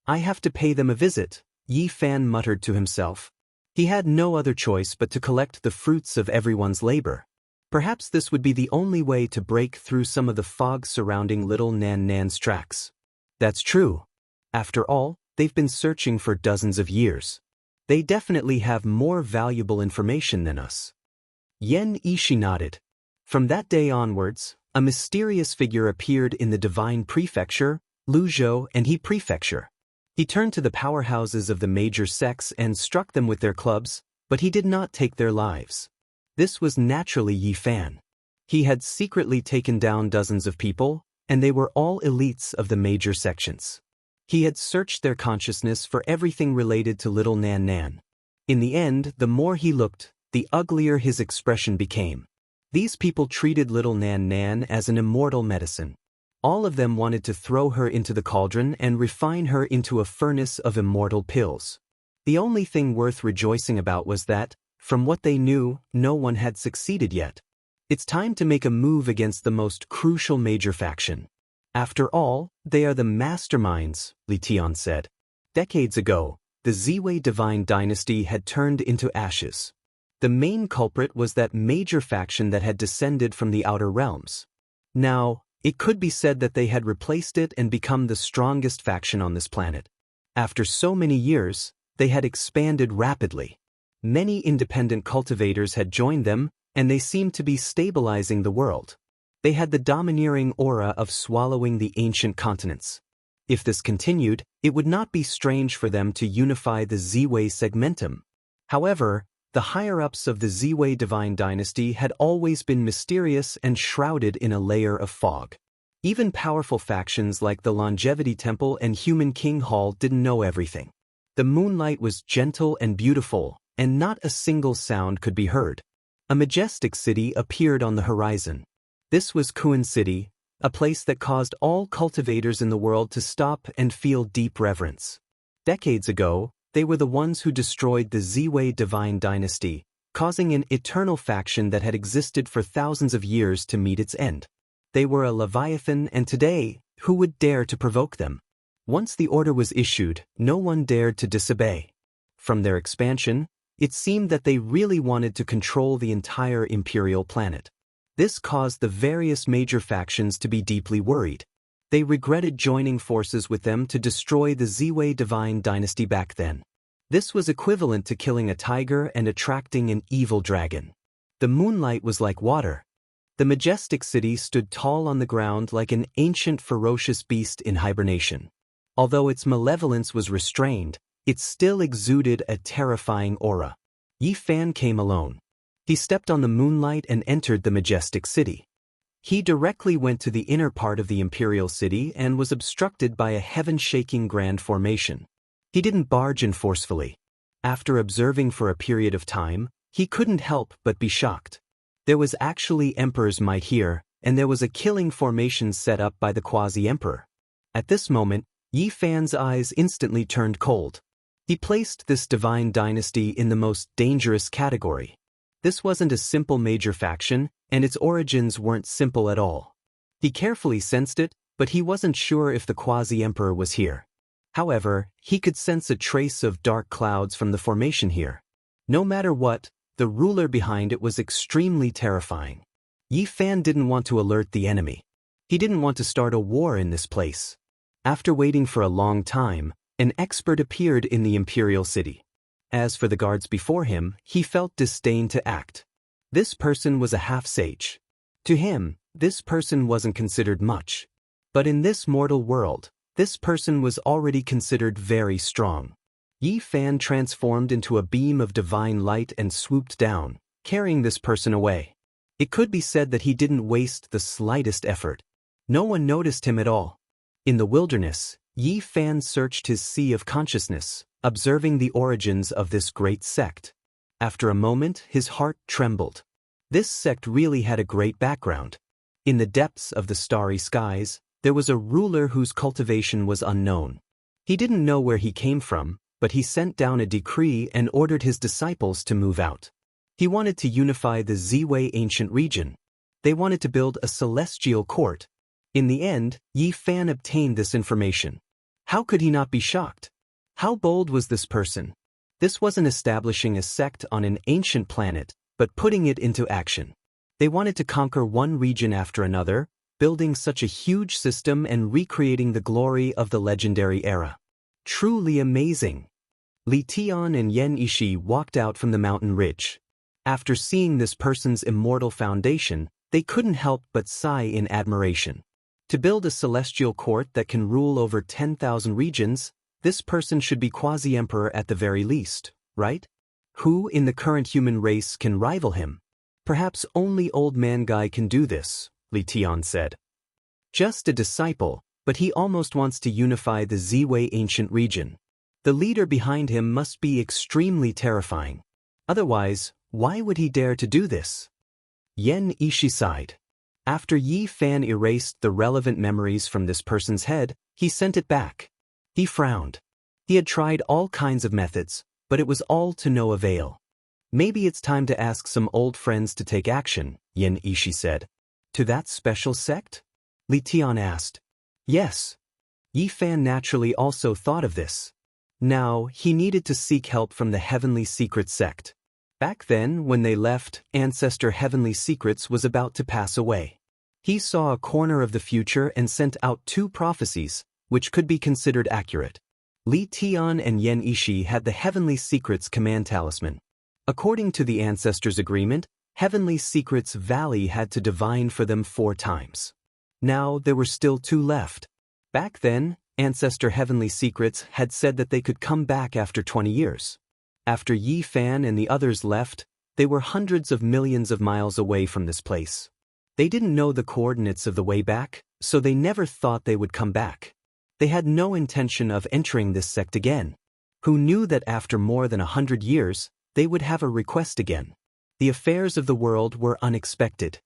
I have to pay them a visit, Yi Fan muttered to himself. He had no other choice but to collect the fruits of everyone's labor. Perhaps this would be the only way to break through some of the fog surrounding little Nan Nan's tracks. That's true. After all, they've been searching for dozens of years. They definitely have more valuable information than us. Yen Ishi nodded. From that day onwards, a mysterious figure appeared in the Divine Prefecture, Luzhou and He Prefecture. He turned to the powerhouses of the major sects and struck them with their clubs, but he did not take their lives. This was naturally Yi Fan. He had secretly taken down dozens of people, and they were all elites of the major sections. He had searched their consciousness for everything related to little Nan Nan. In the end, the more he looked, the uglier his expression became. These people treated little Nan Nan as an immortal medicine. All of them wanted to throw her into the cauldron and refine her into a furnace of immortal pills. The only thing worth rejoicing about was that, from what they knew, no one had succeeded yet. It's time to make a move against the most crucial major faction. After all, they are the masterminds, Li Tian said. Decades ago, the Z-Way Divine Dynasty had turned into ashes. The main culprit was that major faction that had descended from the outer realms. Now, it could be said that they had replaced it and become the strongest faction on this planet. After so many years, they had expanded rapidly. Many independent cultivators had joined them, and they seemed to be stabilizing the world. They had the domineering aura of swallowing the ancient continents. If this continued, it would not be strange for them to unify the Z-Way segmentum. However, the higher-ups of the Z-Way Divine Dynasty had always been mysterious and shrouded in a layer of fog. Even powerful factions like the Longevity Temple and Human King Hall didn't know everything. The moonlight was gentle and beautiful, and not a single sound could be heard. A majestic city appeared on the horizon. This was Kuan City, a place that caused all cultivators in the world to stop and feel deep reverence. Decades ago, they were the ones who destroyed the Z-Way Divine Dynasty, causing an eternal faction that had existed for thousands of years to meet its end. They were a Leviathan, and today, who would dare to provoke them? Once the order was issued, no one dared to disobey. From their expansion, it seemed that they really wanted to control the entire imperial planet. This caused the various major factions to be deeply worried. They regretted joining forces with them to destroy the Z-Way Divine Dynasty back then. This was equivalent to killing a tiger and attracting an evil dragon. The moonlight was like water. The majestic city stood tall on the ground like an ancient ferocious beast in hibernation. Although its malevolence was restrained, it still exuded a terrifying aura. Yi Fan came alone. He stepped on the moonlight and entered the majestic city. He directly went to the inner part of the imperial city and was obstructed by a heaven-shaking grand formation. He didn't barge in forcefully. After observing for a period of time, he couldn't help but be shocked. There was actually Emperor's might here, and there was a killing formation set up by the quasi-emperor. At this moment, Yi Fan's eyes instantly turned cold. He placed this divine dynasty in the most dangerous category. This wasn't a simple major faction, and its origins weren't simple at all. He carefully sensed it, but he wasn't sure if the quasi-emperor was here. However, he could sense a trace of dark clouds from the formation here. No matter what, the ruler behind it was extremely terrifying. Yi Fan didn't want to alert the enemy. He didn't want to start a war in this place. After waiting for a long time, an expert appeared in the imperial city. As for the guards before him, he felt disdain to act. This person was a half-sage. To him, this person wasn't considered much. But in this mortal world, this person was already considered very strong. Yi Fan transformed into a beam of divine light and swooped down, carrying this person away. It could be said that he didn't waste the slightest effort. No one noticed him at all. In the wilderness, Yi Fan searched his sea of consciousness, observing the origins of this great sect. After a moment, his heart trembled. This sect really had a great background. In the depths of the starry skies, there was a ruler whose cultivation was unknown. He didn't know where he came from, but he sent down a decree and ordered his disciples to move out. He wanted to unify the Ziwei ancient region. They wanted to build a celestial court. In the end, Yi Fan obtained this information. How could he not be shocked? How bold was this person? This wasn't establishing a sect on an ancient planet, but putting it into action. They wanted to conquer one region after another, building such a huge system and recreating the glory of the legendary era. Truly amazing. Li Tian and Yan Ishi walked out from the mountain ridge. After seeing this person's immortal foundation, they couldn't help but sigh in admiration. To build a celestial court that can rule over 10,000 regions, this person should be quasi-emperor at the very least, right? Who in the current human race can rival him? Perhaps only Old Man Guy can do this, Li Tian said. Just a disciple, but he almost wants to unify the Ziwei ancient region. The leader behind him must be extremely terrifying. Otherwise, why would he dare to do this? Yan Ishi sighed. After Yi Fan erased the relevant memories from this person's head, he sent it back. He frowned. He had tried all kinds of methods, but it was all to no avail. Maybe it's time to ask some old friends to take action, Yan Ishi said. To that special sect? Li Tian asked. Yes. Yi Fan naturally also thought of this. Now, he needed to seek help from the Heavenly Secret sect. Back then, when they left, Ancestor Heavenly Secrets was about to pass away. He saw a corner of the future and sent out 2 prophecies, which could be considered accurate. Li Tian and Yan Ishi had the Heavenly Secrets command talisman. According to the Ancestors' agreement, Heavenly Secrets Valley had to divine for them 4 times. Now there were still 2 left. Back then, Ancestor Heavenly Secrets had said that they could come back after 20 years. After Yi Fan and the others left, they were hundreds of millions of miles away from this place. They didn't know the coordinates of the way back, so they never thought they would come back. They had no intention of entering this sect again. Who knew that after more than 100 years, they would have a request again? The affairs of the world were unexpected.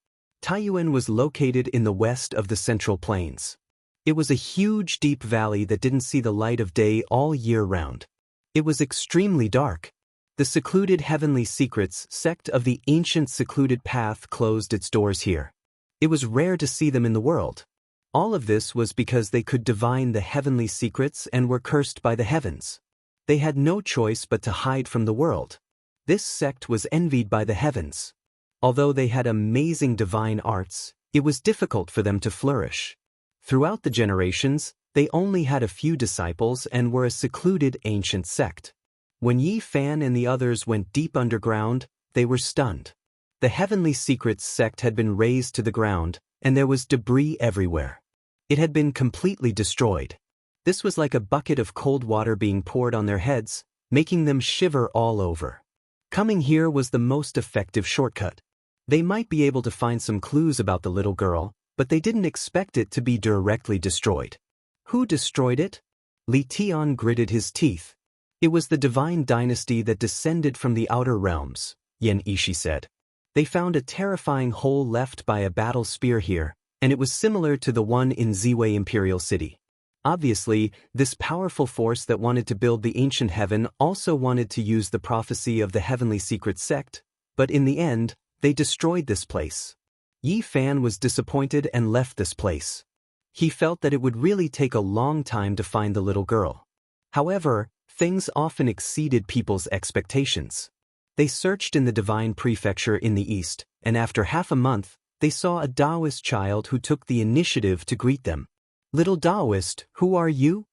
Taiyuan was located in the west of the Central Plains. It was a huge deep valley that didn't see the light of day all year round. It was extremely dark. The secluded Heavenly Secrets sect of the ancient secluded path closed its doors here. It was rare to see them in the world. All of this was because they could divine the Heavenly Secrets and were cursed by the heavens. They had no choice but to hide from the world. This sect was envied by the heavens. Although they had amazing divine arts, it was difficult for them to flourish. Throughout the generations, they only had a few disciples and were a secluded ancient sect. When Yi Fan and the others went deep underground, they were stunned. The Heavenly Secrets sect had been razed to the ground, and there was debris everywhere. It had been completely destroyed. This was like a bucket of cold water being poured on their heads, making them shiver all over. Coming here was the most effective shortcut. They might be able to find some clues about the little girl, but they didn't expect it to be directly destroyed. Who destroyed it? Li Tian gritted his teeth. It was the divine dynasty that descended from the outer realms, Yan Ishi said. They found a terrifying hole left by a battle spear here, and it was similar to the one in Ziwei Imperial City. Obviously, this powerful force that wanted to build the ancient heaven also wanted to use the prophecy of the Heavenly Secret sect, but in the end, they destroyed this place. Yi Fan was disappointed and left this place. He felt that it would really take a long time to find the little girl. However, things often exceeded people's expectations. They searched in the Divine Prefecture in the east, and after half a month, they saw a Taoist child who took the initiative to greet them. "Little Taoist, who are you?"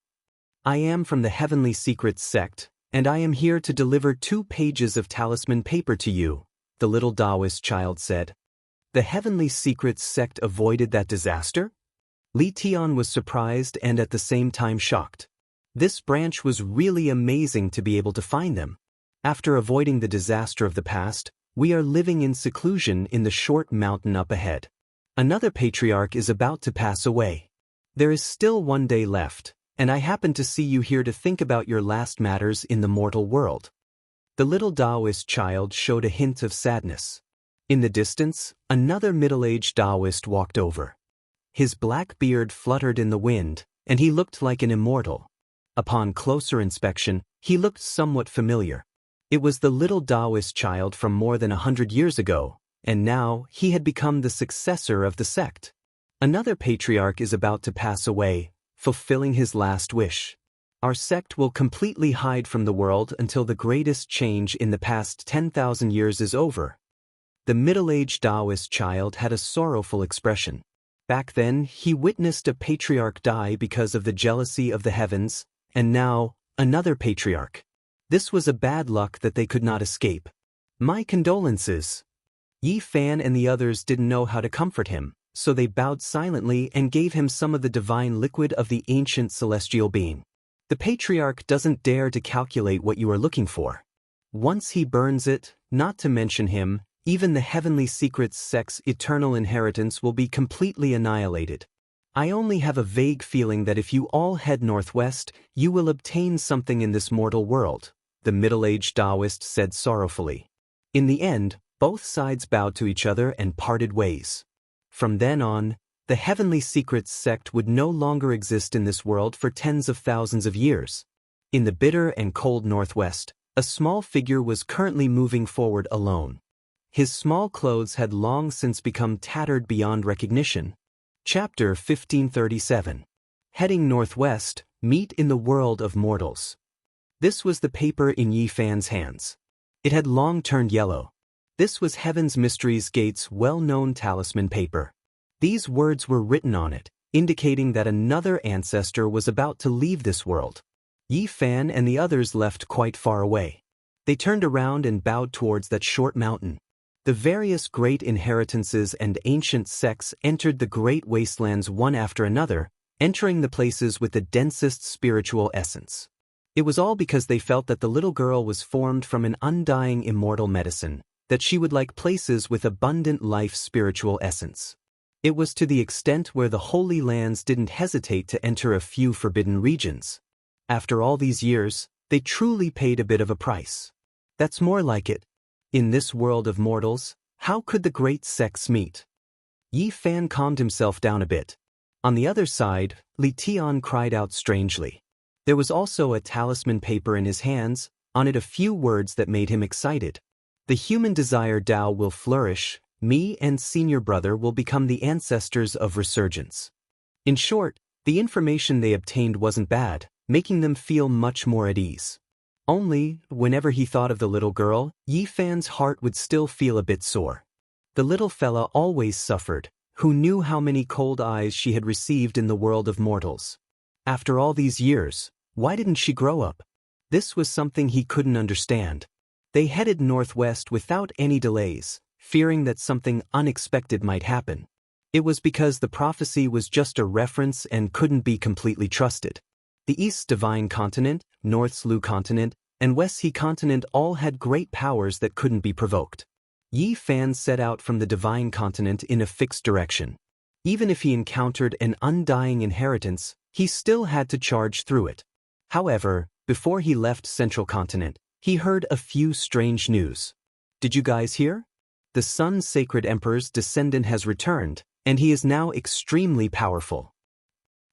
"I am from the Heavenly Secrets sect, and I am here to deliver 2 pages of talisman paper to you," the little Taoist child said. The Heavenly Secrets sect avoided that disaster? Li Tian was surprised and at the same time shocked. This branch was really amazing to be able to find them. After avoiding the disaster of the past, we are living in seclusion in the short mountain up ahead. Another patriarch is about to pass away. There is still one day left, and I happen to see you here to think about your last matters in the mortal world. The little Taoist child showed a hint of sadness. In the distance, another middle-aged Taoist walked over. His black beard fluttered in the wind, and he looked like an immortal. Upon closer inspection, he looked somewhat familiar. It was the little Taoist child from more than 100 years ago, and now he had become the successor of the sect. Another patriarch is about to pass away, fulfilling his last wish. Our sect will completely hide from the world until the greatest change in the past 10,000 years is over. The middle-aged Taoist child had a sorrowful expression. Back then, he witnessed a patriarch die because of the jealousy of the heavens, and now, another patriarch. This was a bad luck that they could not escape. My condolences. Yi Fan and the others didn't know how to comfort him, so they bowed silently and gave him some of the divine liquid of the ancient celestial being. The patriarch doesn't dare to calculate what you are looking for. Once he burns it, not to mention him, even the Heavenly Secrets sect's eternal inheritance will be completely annihilated. I only have a vague feeling that if you all head northwest, you will obtain something in this mortal world, the middle-aged Taoist said sorrowfully. In the end, both sides bowed to each other and parted ways. From then on, the Heavenly Secrets sect would no longer exist in this world for tens of thousands of years. In the bitter and cold northwest, a small figure was currently moving forward alone. His small clothes had long since become tattered beyond recognition. Chapter 1537. Heading northwest, meet in the world of mortals. This was the paper in Yi Fan's hands. It had long turned yellow. This was Heaven's Mysteries Gate's well-known talisman paper. These words were written on it, indicating that another ancestor was about to leave this world. Yi Fan and the others left quite far away. They turned around and bowed towards that short mountain. The various great inheritances and ancient sects entered the great wastelands one after another, entering the places with the densest spiritual essence. It was all because they felt that the little girl was formed from an undying immortal medicine, that she would like places with abundant life spiritual essence. It was to the extent where the Holy Lands didn't hesitate to enter a few forbidden regions. After all these years, they truly paid a bit of a price. That's more like it. In this world of mortals, how could the great sects meet? Yi Fan calmed himself down a bit. On the other side, Li Tian cried out strangely. There was also a talisman paper in his hands, on it a few words that made him excited. The human desire Tao will flourish, me and senior brother will become the ancestors of resurgence. In short, the information they obtained wasn't bad, making them feel much more at ease. Only, whenever he thought of the little girl, Yi Fan's heart would still feel a bit sore. The little fella always suffered, who knew how many cold eyes she had received in the world of mortals. After all these years, why didn't she grow up? This was something he couldn't understand. They headed northwest without any delays, fearing that something unexpected might happen. It was because the prophecy was just a reference and couldn't be completely trusted. The East's Divine Continent, North's Lu Continent, and West's He Continent all had great powers that couldn't be provoked. Yi Fan set out from the Divine Continent in a fixed direction. Even if he encountered an undying inheritance, he still had to charge through it. However, before he left Central Continent, he heard a few strange news. Did you guys hear? The Sun's Sacred Emperor's descendant has returned, and he is now extremely powerful.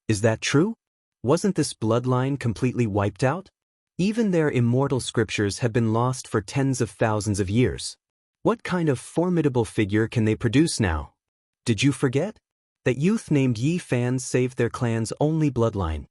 Is that true? Wasn't this bloodline completely wiped out? Even their immortal scriptures have been lost for tens of thousands of years. What kind of formidable figure can they produce now? Did you forget? That youth named Yi Fan saved their clan's only bloodline.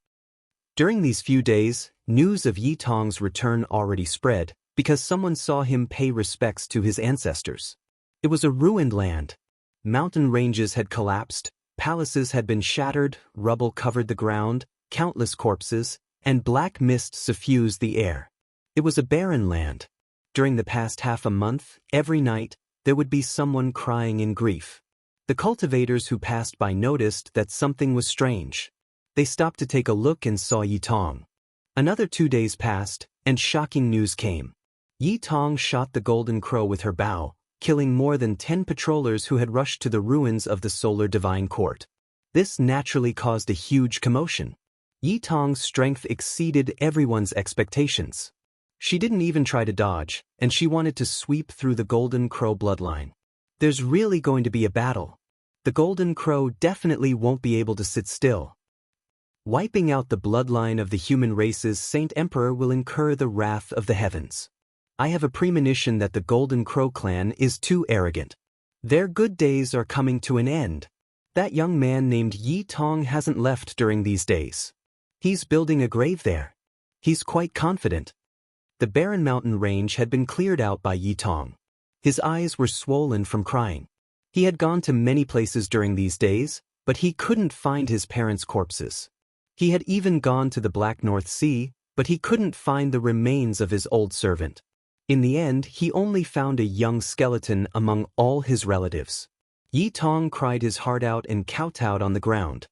During these few days, news of Yi Tong's return already spread, because someone saw him pay respects to his ancestors. It was a ruined land. Mountain ranges had collapsed, palaces had been shattered, rubble covered the ground, countless corpses, and black mist suffused the air. It was a barren land. During the past half a month, every night, there would be someone crying in grief. The cultivators who passed by noticed that something was strange. They stopped to take a look and saw Yi Tong. Another 2 days passed, and shocking news came. Yi Tong shot the golden crow with her bow, killing more than 10 patrollers who had rushed to the ruins of the Solar Divine Court. This naturally caused a huge commotion. Yi Tong's strength exceeded everyone's expectations. She didn't even try to dodge, and she wanted to sweep through the golden crow bloodline. There's really going to be a battle. The golden crow definitely won't be able to sit still. Wiping out the bloodline of the human race's Saint Emperor will incur the wrath of the heavens. I have a premonition that the Golden Crow clan is too arrogant. Their good days are coming to an end. That young man named Yi Tong hasn't left during these days. He's building a grave there. He's quite confident. The barren mountain range had been cleared out by Yi Tong. His eyes were swollen from crying. He had gone to many places during these days, but he couldn't find his parents' corpses. He had even gone to the Black North Sea, but he couldn't find the remains of his old servant. In the end, he only found a young skeleton among all his relatives. Yi Tong cried his heart out and kowtowed on the ground.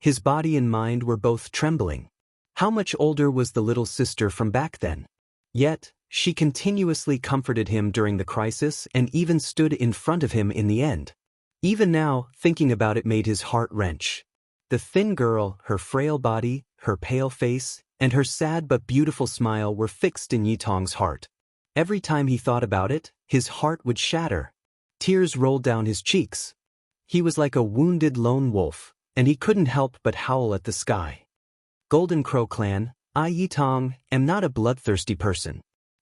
His body and mind were both trembling. How much older was the little sister from back then? Yet, she continuously comforted him during the crisis and even stood in front of him in the end. Even now, thinking about it made his heart wrench. The thin girl, her frail body, her pale face, and her sad but beautiful smile were fixed in Yi Tong's heart. Every time he thought about it, his heart would shatter. Tears rolled down his cheeks. He was like a wounded lone wolf, and he couldn't help but howl at the sky. Golden Crow clan, I Yi Tong am not a bloodthirsty person.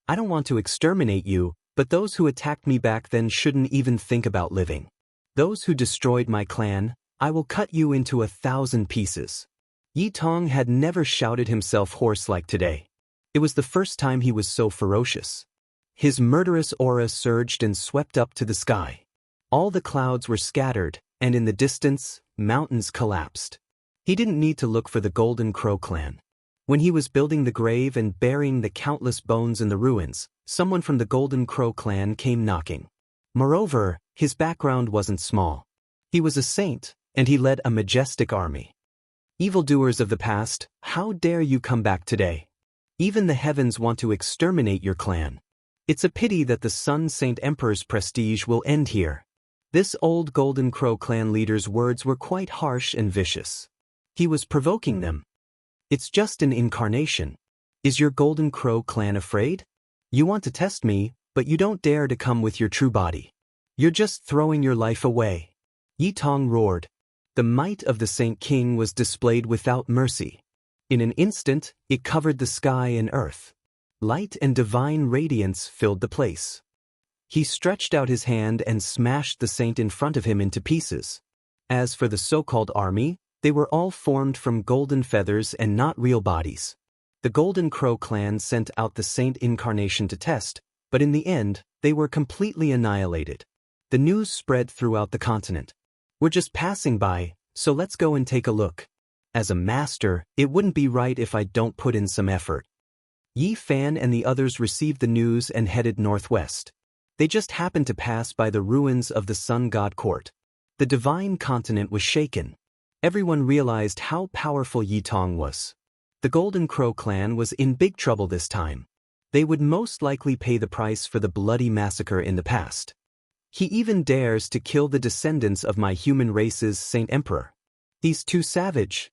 I don't want to exterminate you, but those who attacked me back then shouldn't even think about living. Those who destroyed my clan, I will cut you into 1,000 pieces. Yi Tong had never shouted himself hoarse like today. It was the first time he was so ferocious. His murderous aura surged and swept up to the sky. All the clouds were scattered, and in the distance, mountains collapsed. He didn't need to look for the Golden Crow clan. When he was building the grave and burying the countless bones in the ruins, someone from the Golden Crow clan came knocking. Moreover, his background wasn't small. He was a saint, and he led a majestic army. Evildoers of the past, how dare you come back today? Even the heavens want to exterminate your clan. It's a pity that the Sun Saint Emperor's prestige will end here. This old Golden Crow clan leader's words were quite harsh and vicious. He was provoking them. It's just an incarnation. Is your Golden Crow clan afraid? You want to test me, but you don't dare to come with your true body. You're just throwing your life away. Yi Tong roared. The might of the Saint King was displayed without mercy. In an instant, it covered the sky and earth. Light and divine radiance filled the place. He stretched out his hand and smashed the saint in front of him into pieces. As for the so-called army, they were all formed from golden feathers and not real bodies. The Golden Crow clan sent out the saint incarnation to test, but in the end, they were completely annihilated. The news spread throughout the continent. We're just passing by, so let's go and take a look. As a master, it wouldn't be right if I don't put in some effort. Yi Fan and the others received the news and headed northwest. They just happened to pass by the ruins of the Sun God Court. The divine continent was shaken. Everyone realized how powerful Yi Tong was. The Golden Crow clan was in big trouble this time. They would most likely pay the price for the bloody massacre in the past. He even dares to kill the descendants of my human race's Saint Emperor. He's too savage.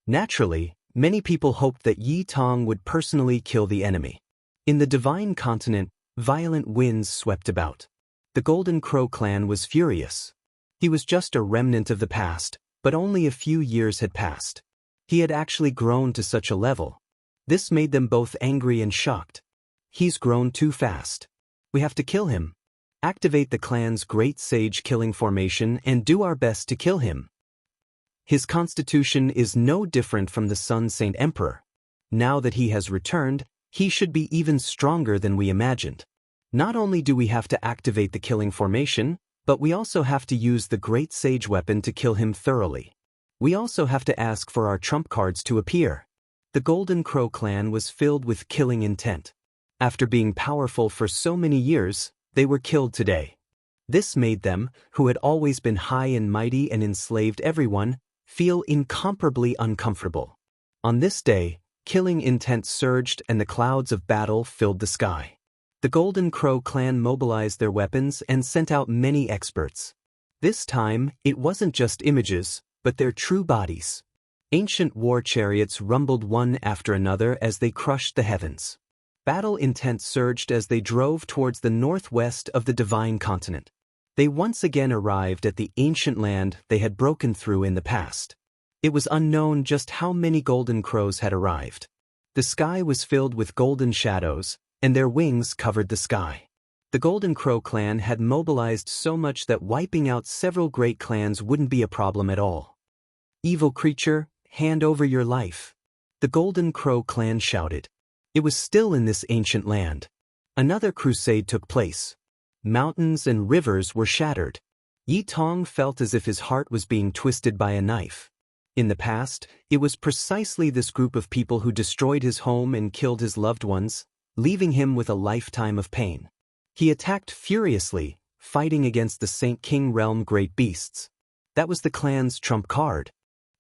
Naturally, many people hoped that Yi Tong would personally kill the enemy. In the divine continent, violent winds swept about. The Golden Crow clan was furious. He was just a remnant of the past, but only a few years had passed. He had actually grown to such a level. This made them both angry and shocked. He's grown too fast. We have to kill him. Activate the clan's Great Sage Killing Formation and do our best to kill him. His constitution is no different from the Sun Saint Emperor. Now that he has returned, he should be even stronger than we imagined. Not only do we have to activate the killing formation, but we also have to use the Great Sage weapon to kill him thoroughly. We also have to ask for our trump cards to appear. The Golden Crow clan was filled with killing intent. After being powerful for so many years, they were killed today. This made them, who had always been high and mighty and enslaved everyone, feel incomparably uncomfortable. On this day, killing intent surged and the clouds of battle filled the sky. The Golden Crow clan mobilized their weapons and sent out many experts. This time, it wasn't just images, but their true bodies. Ancient war chariots rumbled one after another as they crushed the heavens. Battle intent surged as they drove towards the northwest of the divine continent. They once again arrived at the ancient land they had broken through in the past. It was unknown just how many golden crows had arrived. The sky was filled with golden shadows, and their wings covered the sky. The Golden Crow clan had mobilized so much that wiping out several great clans wouldn't be a problem at all. "Evil creature, hand over your life," the Golden Crow clan shouted. It was still in this ancient land. Another crusade took place. Mountains and rivers were shattered. Yi Tong felt as if his heart was being twisted by a knife. In the past, it was precisely this group of people who destroyed his home and killed his loved ones, leaving him with a lifetime of pain. He attacked furiously, fighting against the Saint King realm great beasts. That was the clan's trump card.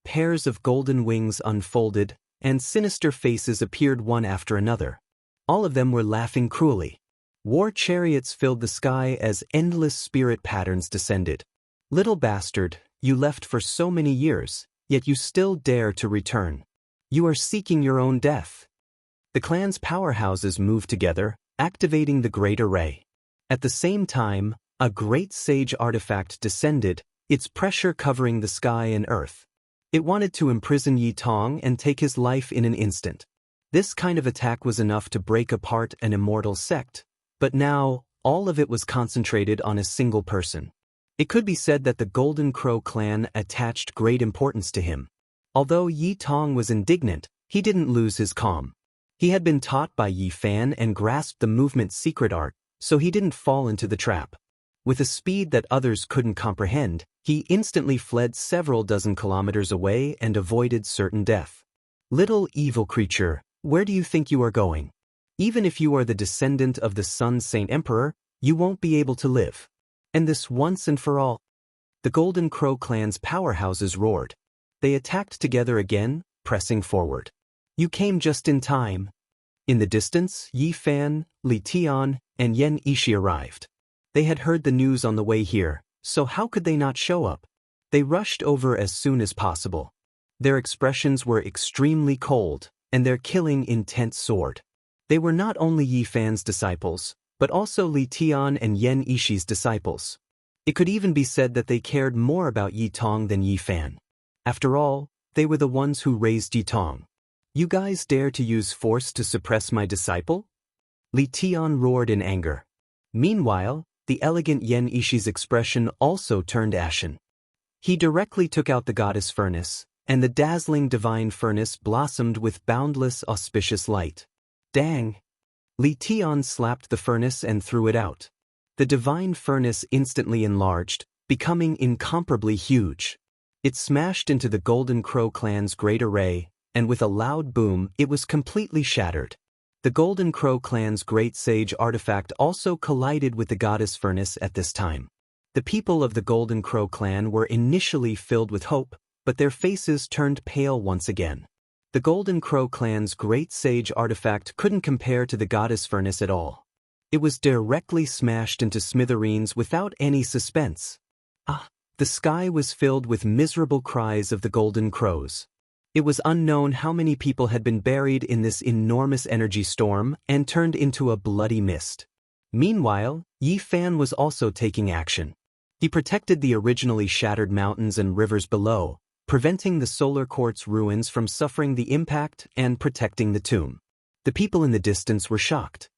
Pairs of golden wings unfolded, and sinister faces appeared one after another. All of them were laughing cruelly. War chariots filled the sky as endless spirit patterns descended. "Little bastard, you left for so many years, yet you still dare to return. You are seeking your own death." The clan's powerhouses moved together, activating the Great Array. At the same time, a great sage artifact descended, its pressure covering the sky and earth. It wanted to imprison Yi Tong and take his life in an instant. This kind of attack was enough to break apart an immortal sect, but now, all of it was concentrated on a single person. It could be said that the Golden Crow clan attached great importance to him. Although Yi Tong was indignant, he didn't lose his calm. He had been taught by Yi Fan and grasped the movement's secret art, so he didn't fall into the trap. With a speed that others couldn't comprehend, he instantly fled several dozen kilometers away and avoided certain death. "Little evil creature, where do you think you are going? Even if you are the descendant of the Sun Saint Emperor, you won't be able to live. And this once and for all." The Golden Crow clan's powerhouses roared. They attacked together again, pressing forward. "You came just in time." In the distance, Yi Fan, Li Tian, and Yan Ishi arrived. They had heard the news on the way here, so how could they not show up? They rushed over as soon as possible. Their expressions were extremely cold, and their killing intent soared. They were not only Yi Fan's disciples, but also Li Tian and Yan Ishi's disciples. It could even be said that they cared more about Yi Tong than Yi Fan. After all, they were the ones who raised Yi Tong. "You guys dare to use force to suppress my disciple?" Li Tian roared in anger. Meanwhile, the elegant Yan Ishi's expression also turned ashen. He directly took out the goddess furnace, and the dazzling divine furnace blossomed with boundless auspicious light. "Dang!" Li Tian slapped the furnace and threw it out. The divine furnace instantly enlarged, becoming incomparably huge. It smashed into the Golden Crow clan's Great Array, and with a loud boom, it was completely shattered. The Golden Crow clan's Great Sage artifact also collided with the goddess furnace at this time. The people of the Golden Crow clan were initially filled with hope, but their faces turned pale once again. The Golden Crow clan's Great Sage artifact couldn't compare to the goddess furnace at all. It was directly smashed into smithereens without any suspense. The sky was filled with miserable cries of the Golden Crows. It was unknown how many people had been buried in this enormous energy storm and turned into a bloody mist. Meanwhile, Yi Fan was also taking action. He protected the originally shattered mountains and rivers below, preventing the solar quartz ruins from suffering the impact and protecting the tomb. The people in the distance were shocked.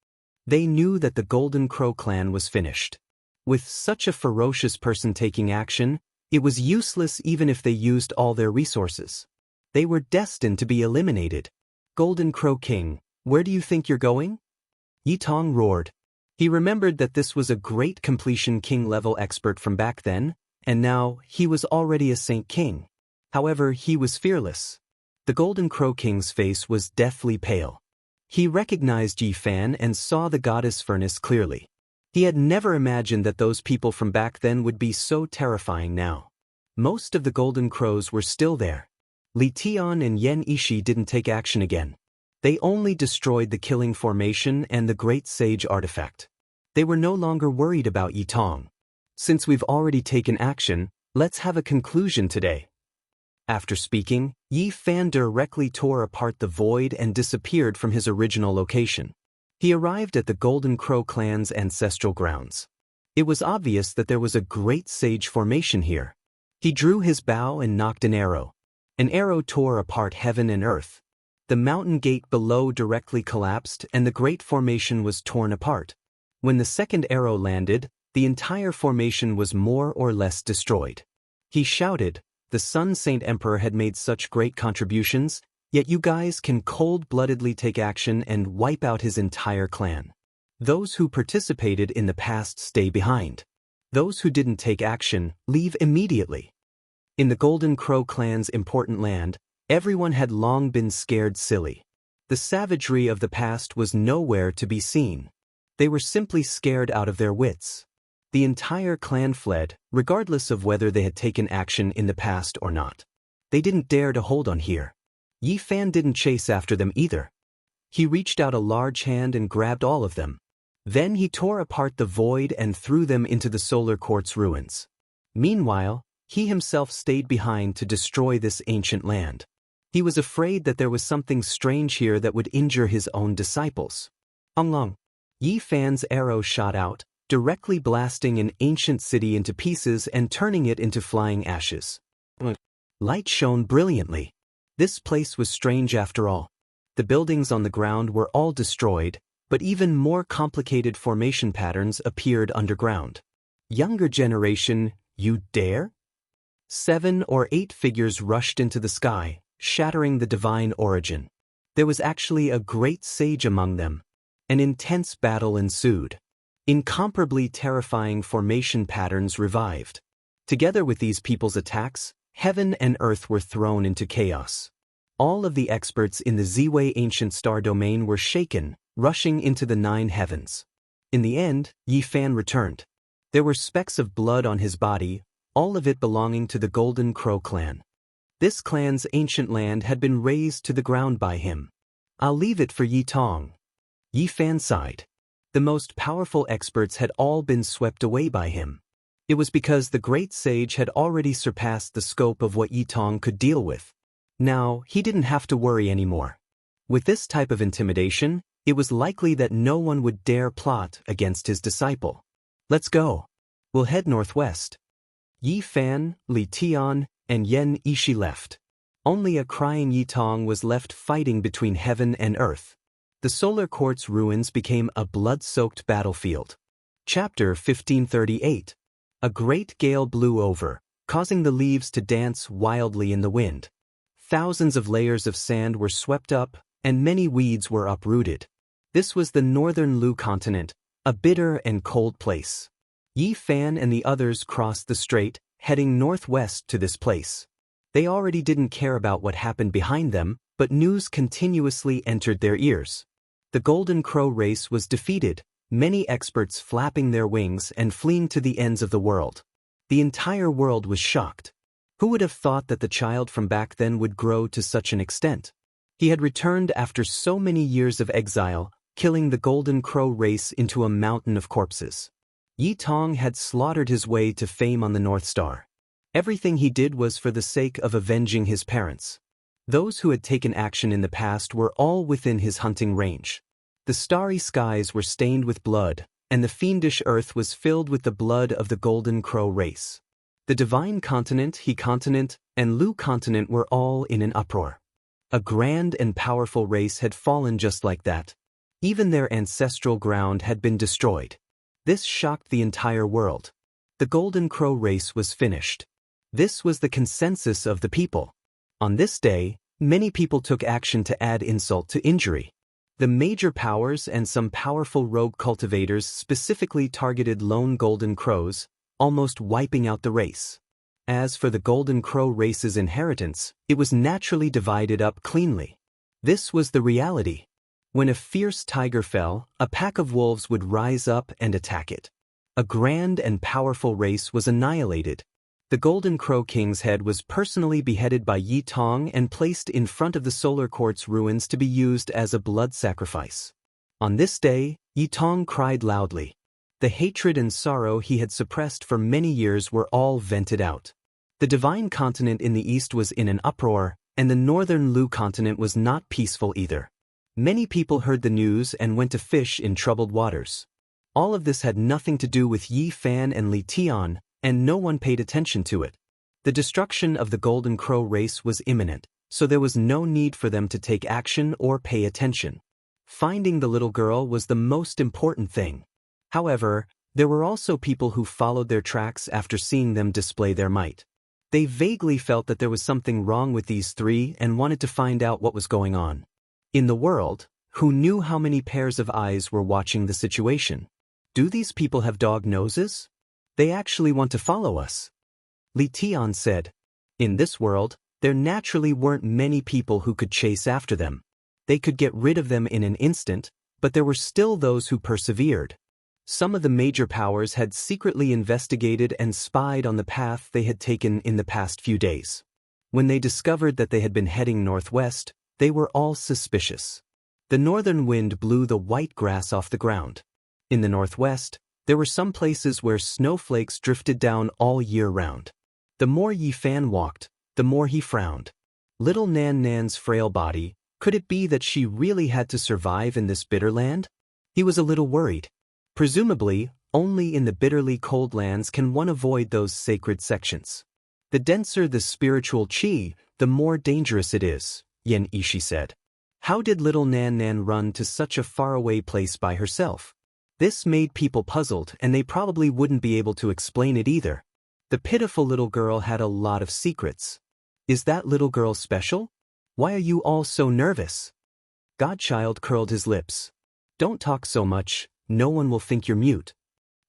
They knew that the Golden Crow clan was finished. With such a ferocious person taking action, it was useless even if they used all their resources. They were destined to be eliminated. "Golden Crow King, where do you think you're going?" Yi Tong roared. He remembered that this was a great completion king-level expert from back then, and now he was already a Saint King. However, he was fearless. The Golden Crow King's face was deathly pale. He recognized Yi Fan and saw the goddess furnace clearly. He had never imagined that those people from back then would be so terrifying now. Most of the Golden Crows were still there. Li Tian and Yen Ishi didn't take action again. They only destroyed the Killing Formation and the Great Sage Artifact. They were no longer worried about Yi Tong. Since we've already taken action, let's have a conclusion today. After speaking, Yi Fan directly tore apart the void and disappeared from his original location. He arrived at the Golden Crow clan's ancestral grounds. It was obvious that there was a great sage formation here. He drew his bow and nocked an arrow. An arrow tore apart heaven and earth. The mountain gate below directly collapsed and the great formation was torn apart. When the second arrow landed, the entire formation was more or less destroyed. He shouted, "The Sun Saint Emperor had made such great contributions, yet you guys can cold-bloodedly take action and wipe out his entire clan. Those who participated in the past stay behind. Those who didn't take action, leave immediately." In the Golden Crow clan's important land, everyone had long been scared silly. The savagery of the past was nowhere to be seen. They were simply scared out of their wits. The entire clan fled, regardless of whether they had taken action in the past or not. They didn't dare to hold on here. Yi Fan didn't chase after them either. He reached out a large hand and grabbed all of them. Then he tore apart the void and threw them into the solar quartz ruins. Meanwhile, he himself stayed behind to destroy this ancient land. He was afraid that there was something strange here that would injure his own disciples. Long. Yi Fan's arrow shot out, directly blasting an ancient city into pieces and turning it into flying ashes. Light shone brilliantly. This place was strange after all. The buildings on the ground were all destroyed, but even more complicated formation patterns appeared underground. Younger generation, you dare? 7 or 8 figures rushed into the sky, shattering the divine origin. There was actually a great sage among them. An intense battle ensued. Incomparably terrifying formation patterns revived. Together with these people's attacks, heaven and earth were thrown into chaos. All of the experts in the Ziwei ancient star domain were shaken, rushing into the 9 heavens. In the end, Yi Fan returned. There were specks of blood on his body, all of it belonging to the Golden Crow clan. This clan's ancient land had been razed to the ground by him. "I'll leave it for Yi Tong." Yi Fan sighed. The most powerful experts had all been swept away by him. It was because the great sage had already surpassed the scope of what Yi Tong could deal with. Now, he didn't have to worry anymore. With this type of intimidation, it was likely that no one would dare plot against his disciple. "Let's go. We'll head northwest." Yi Fan, Li Tian, and Yen Ishi left. Only a crying Yi Tong was left fighting between heaven and earth. The solar quartz ruins became a blood-soaked battlefield. Chapter 1538. A great gale blew over, causing the leaves to dance wildly in the wind. Thousands of layers of sand were swept up, and many weeds were uprooted. This was the northern Lu continent, a bitter and cold place. Yi Fan and the others crossed the strait, heading northwest to this place. They already didn't care about what happened behind them, but news continuously entered their ears. The Golden Crow race was defeated, many experts flapping their wings and fleeing to the ends of the world. The entire world was shocked. Who would have thought that the child from back then would grow to such an extent? He had returned after so many years of exile, killing the Golden Crow race into a mountain of corpses. Yi Tong had slaughtered his way to fame on the North Star. Everything he did was for the sake of avenging his parents. Those who had taken action in the past were all within his hunting range. The starry skies were stained with blood, and the fiendish earth was filled with the blood of the Golden Crow race. The Divine Continent, He Continent, and Lu Continent were all in an uproar. A grand and powerful race had fallen just like that. Even their ancestral ground had been destroyed. This shocked the entire world. The Golden Crow race was finished. This was the consensus of the people. On this day, many people took action to add insult to injury. The major powers and some powerful rogue cultivators specifically targeted lone Golden Crows, almost wiping out the race. As for the Golden Crow race's inheritance, it was naturally divided up cleanly. This was the reality. When a fierce tiger fell, a pack of wolves would rise up and attack it. A grand and powerful race was annihilated. The Golden Crow King's head was personally beheaded by Yi Tong and placed in front of the Solar Court's ruins to be used as a blood sacrifice. On this day, Yi Tong cried loudly. The hatred and sorrow he had suppressed for many years were all vented out. The divine continent in the east was in an uproar, and the northern Lu continent was not peaceful either. Many people heard the news and went to fish in troubled waters. All of this had nothing to do with Yi Fan and Li Tian, and no one paid attention to it. The destruction of the Golden Crow race was imminent, so there was no need for them to take action or pay attention. Finding the little girl was the most important thing. However, there were also people who followed their tracks after seeing them display their might. They vaguely felt that there was something wrong with these three and wanted to find out what was going on. In the world, who knew how many pairs of eyes were watching the situation? Do these people have dog noses? They actually want to follow us. Li Tian said. In this world, there naturally weren't many people who could chase after them. They could get rid of them in an instant, but there were still those who persevered. Some of the major powers had secretly investigated and spied on the path they had taken in the past few days. When they discovered that they had been heading northwest, they were all suspicious. The northern wind blew the white grass off the ground. In the northwest, there were some places where snowflakes drifted down all year round. The more Yi Fan walked, the more he frowned. Little Nan Nan's frail body, could it be that she really had to survive in this bitter land? He was a little worried. Presumably, only in the bitterly cold lands can one avoid those sacred sections. The denser the spiritual qi, the more dangerous it is, Yan Ishi said. How did little Nan Nan run to such a faraway place by herself? This made people puzzled, and they probably wouldn't be able to explain it either. The pitiful little girl had a lot of secrets. Is that little girl special? Why are you all so nervous? Godchild curled his lips. Don't talk so much. No one will think you're mute.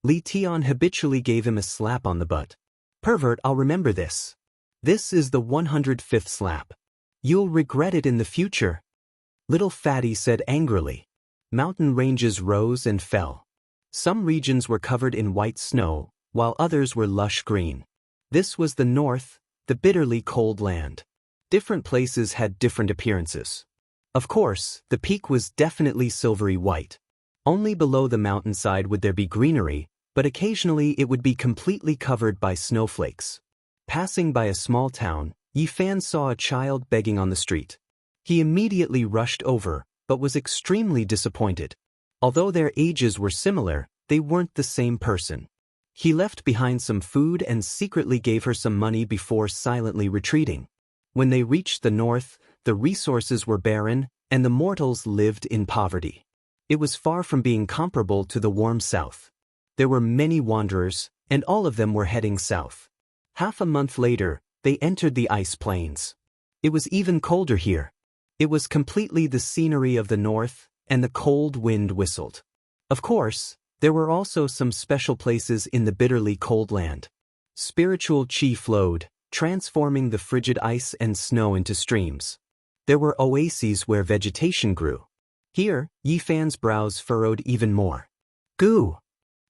Li Tian habitually gave him a slap on the butt. Pervert, I'll remember this. This is the 105th slap. You'll regret it in the future. Little Fatty said angrily. Mountain ranges rose and fell. Some regions were covered in white snow, while others were lush green. This was the north, the bitterly cold land. Different places had different appearances. Of course, the peak was definitely silvery white. Only below the mountainside would there be greenery, but occasionally it would be completely covered by snowflakes. Passing by a small town, Yi Fan saw a child begging on the street. He immediately rushed over, but was extremely disappointed. Although their ages were similar, they weren't the same person. He left behind some food and secretly gave her some money before silently retreating. When they reached the north, the resources were barren, and the mortals lived in poverty. It was far from being comparable to the warm south. There were many wanderers, and all of them were heading south. Half a month later, they entered the ice plains. It was even colder here. It was completely the scenery of the north, and the cold wind whistled. Of course, there were also some special places in the bitterly cold land. Spiritual qi flowed, transforming the frigid ice and snow into streams. There were oases where vegetation grew. Here, Yi Fan's brows furrowed even more. Goo!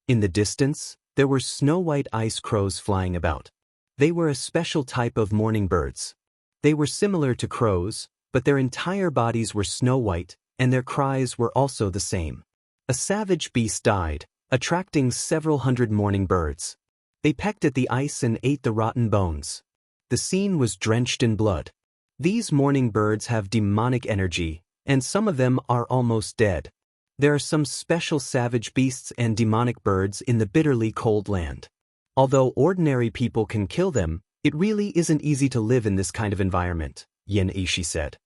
In the distance, there were snow-white ice crows flying about. They were a special type of morning birds. They were similar to crows, but their entire bodies were snow-white, and their cries were also the same. A savage beast died, attracting several hundred morning birds. They pecked at the ice and ate the rotten bones. The scene was drenched in blood. These morning birds have demonic energy, and some of them are almost dead. There are some special savage beasts and demonic birds in the bitterly cold land. Although ordinary people can kill them, it really isn't easy to live in this kind of environment, Yan Ishi said.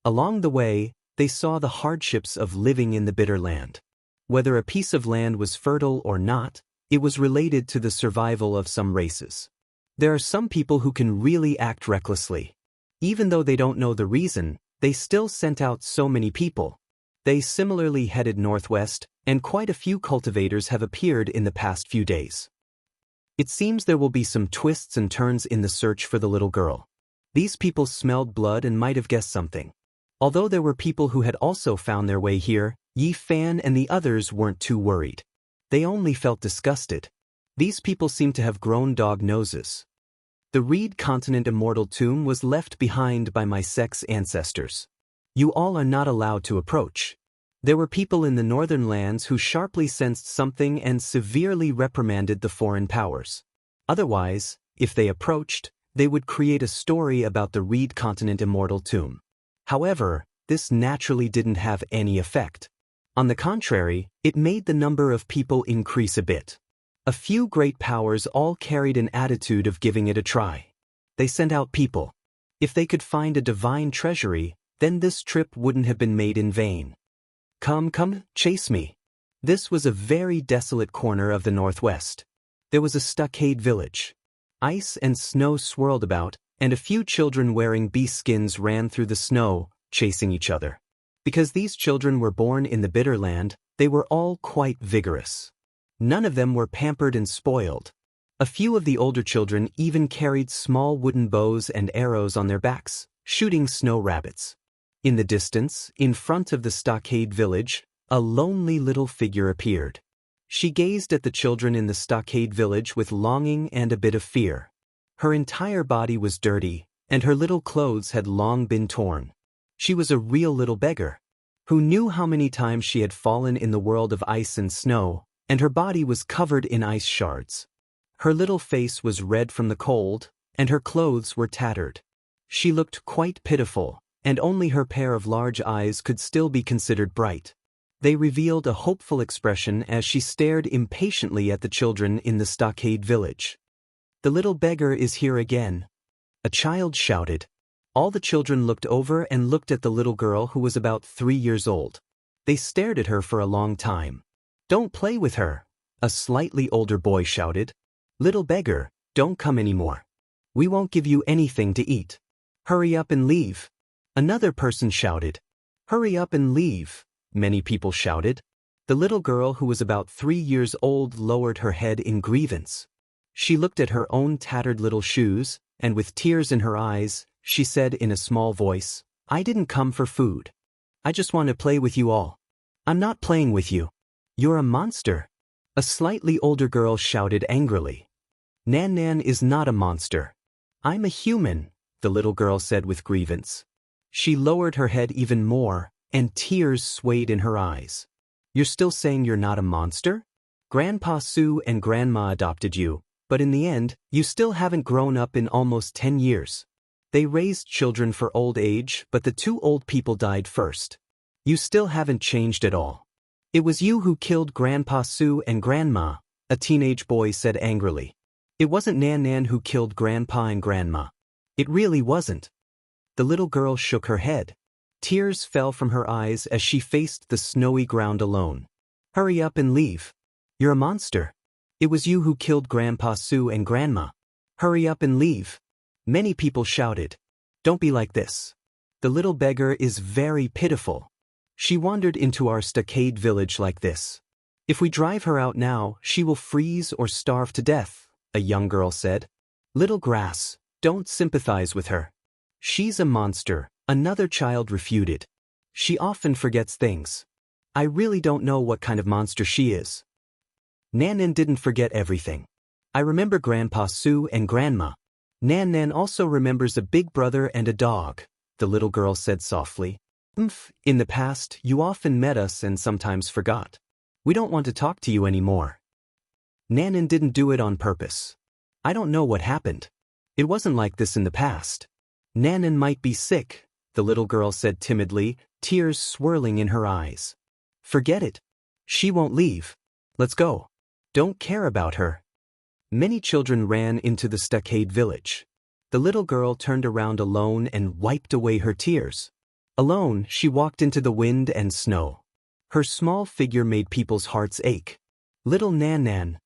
Along the way, they saw the hardships of living in the bitter land. Whether a piece of land was fertile or not, it was related to the survival of some races. There are some people who can really act recklessly. Even though they don't know the reason, they still sent out so many people. They similarly headed northwest, and quite a few cultivators have appeared in the past few days. It seems there will be some twists and turns in the search for the little girl. These people smelled blood and might have guessed something. Although there were people who had also found their way here, Yi Fan and the others weren't too worried. They only felt disgusted. These people seemed to have grown dog noses. The Reed Continent Immortal tomb was left behind by my sect's ancestors. You all are not allowed to approach. There were people in the northern lands who sharply sensed something and severely reprimanded the foreign powers. Otherwise, if they approached, they would create a story about the Reed Continent Immortal tomb. However, this naturally didn't have any effect. On the contrary, it made the number of people increase a bit. A few great powers all carried an attitude of giving it a try. They sent out people. If they could find a divine treasury, then this trip wouldn't have been made in vain. Come, chase me. This was a very desolate corner of the northwest. There was a stockade village. Ice and snow swirled about, and a few children wearing beast skins ran through the snow, chasing each other. Because these children were born in the bitter land, they were all quite vigorous. None of them were pampered and spoiled. A few of the older children even carried small wooden bows and arrows on their backs, shooting snow rabbits. In the distance, in front of the stockade village, a lonely little figure appeared. She gazed at the children in the stockade village with longing and a bit of fear. Her entire body was dirty, and her little clothes had long been torn. She was a real little beggar. Who knew how many times she had fallen in the world of ice and snow, and her body was covered in ice shards. Her little face was red from the cold, and her clothes were tattered. She looked quite pitiful, and only her pair of large eyes could still be considered bright. They revealed a hopeful expression as she stared impatiently at the children in the stockade village. The little beggar is here again. A child shouted. All the children looked over and looked at the little girl who was about 3 years old. They stared at her for a long time. Don't play with her, a slightly older boy shouted. Little beggar, don't come anymore. We won't give you anything to eat. Hurry up and leave. Another person shouted. Hurry up and leave, many people shouted. The little girl who was about 3 years old lowered her head in grievance. She looked at her own tattered little shoes, and with tears in her eyes, she said in a small voice, I didn't come for food. I just want to play with you all. I'm not playing with you. You're a monster. A slightly older girl shouted angrily. Nan is not a monster. I'm a human, the little girl said with grievance. She lowered her head even more, and tears swayed in her eyes. You're still saying you're not a monster? Grandpa Sue and Grandma adopted you, but in the end, you still haven't grown up in almost 10 years. They raised children for old age, but the 2 old people died first. You still haven't changed at all. It was you who killed Grandpa Sue and Grandma, a teenage boy said angrily. It wasn't Nan who killed Grandpa and Grandma. It really wasn't. The little girl shook her head. Tears fell from her eyes as she faced the snowy ground alone. Hurry up and leave. You're a monster. It was you who killed Grandpa Sue and Grandma. Hurry up and leave. Many people shouted. Don't be like this. The little beggar is very pitiful. She wandered into our stockade village like this. If we drive her out now, she will freeze or starve to death, a young girl said. Little grass, don't sympathize with her. She's a monster, another child refuted. She often forgets things. I really don't know what kind of monster she is. Nan didn't forget everything. I remember Grandpa Sue and Grandma. Nan also remembers a big brother and a dog, the little girl said softly. In the past, you often met us and sometimes forgot. We don't want to talk to you anymore. Nan didn't do it on purpose. I don't know what happened. It wasn't like this in the past. Nan might be sick, the little girl said timidly, tears swirling in her eyes. Forget it. She won't leave. Let's go. Don't care about her. Many children ran into the stockade village. The little girl turned around alone and wiped away her tears. Alone, she walked into the wind and snow. Her small figure made people's hearts ache. Little Nan.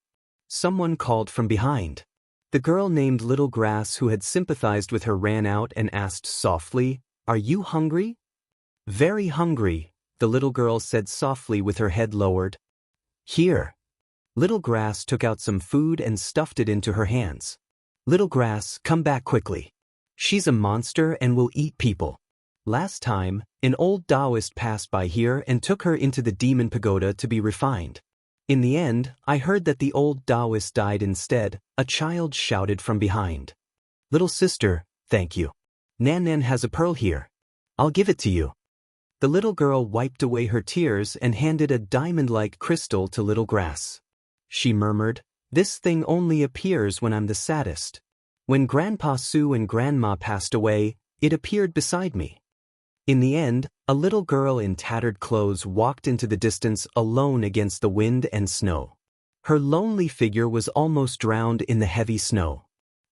Someone called from behind. The girl named Little Grass who had sympathized with her ran out and asked softly, Are you hungry? Very hungry, the little girl said softly with her head lowered. Here. Little Grass took out some food and stuffed it into her hands. Little Grass, come back quickly. She's a monster and will eat people. Last time, an old Taoist passed by here and took her into the demon pagoda to be refined. In the end, I heard that the old Taoist died instead, a child shouted from behind. Little sister, thank you. Nan has a pearl here. I'll give it to you. The little girl wiped away her tears and handed a diamond-like crystal to Little Grass. She murmured, "This thing only appears when I'm the saddest. When Grandpa Sue and Grandma passed away, it appeared beside me." In the end, a little girl in tattered clothes walked into the distance alone against the wind and snow. Her lonely figure was almost drowned in the heavy snow.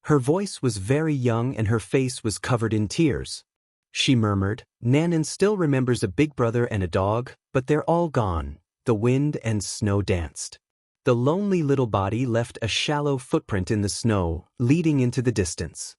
Her voice was very young and her face was covered in tears. She murmured, "Nanan still remembers a big brother and a dog, but they're all gone." The wind and snow danced. The lonely little body left a shallow footprint in the snow, leading into the distance.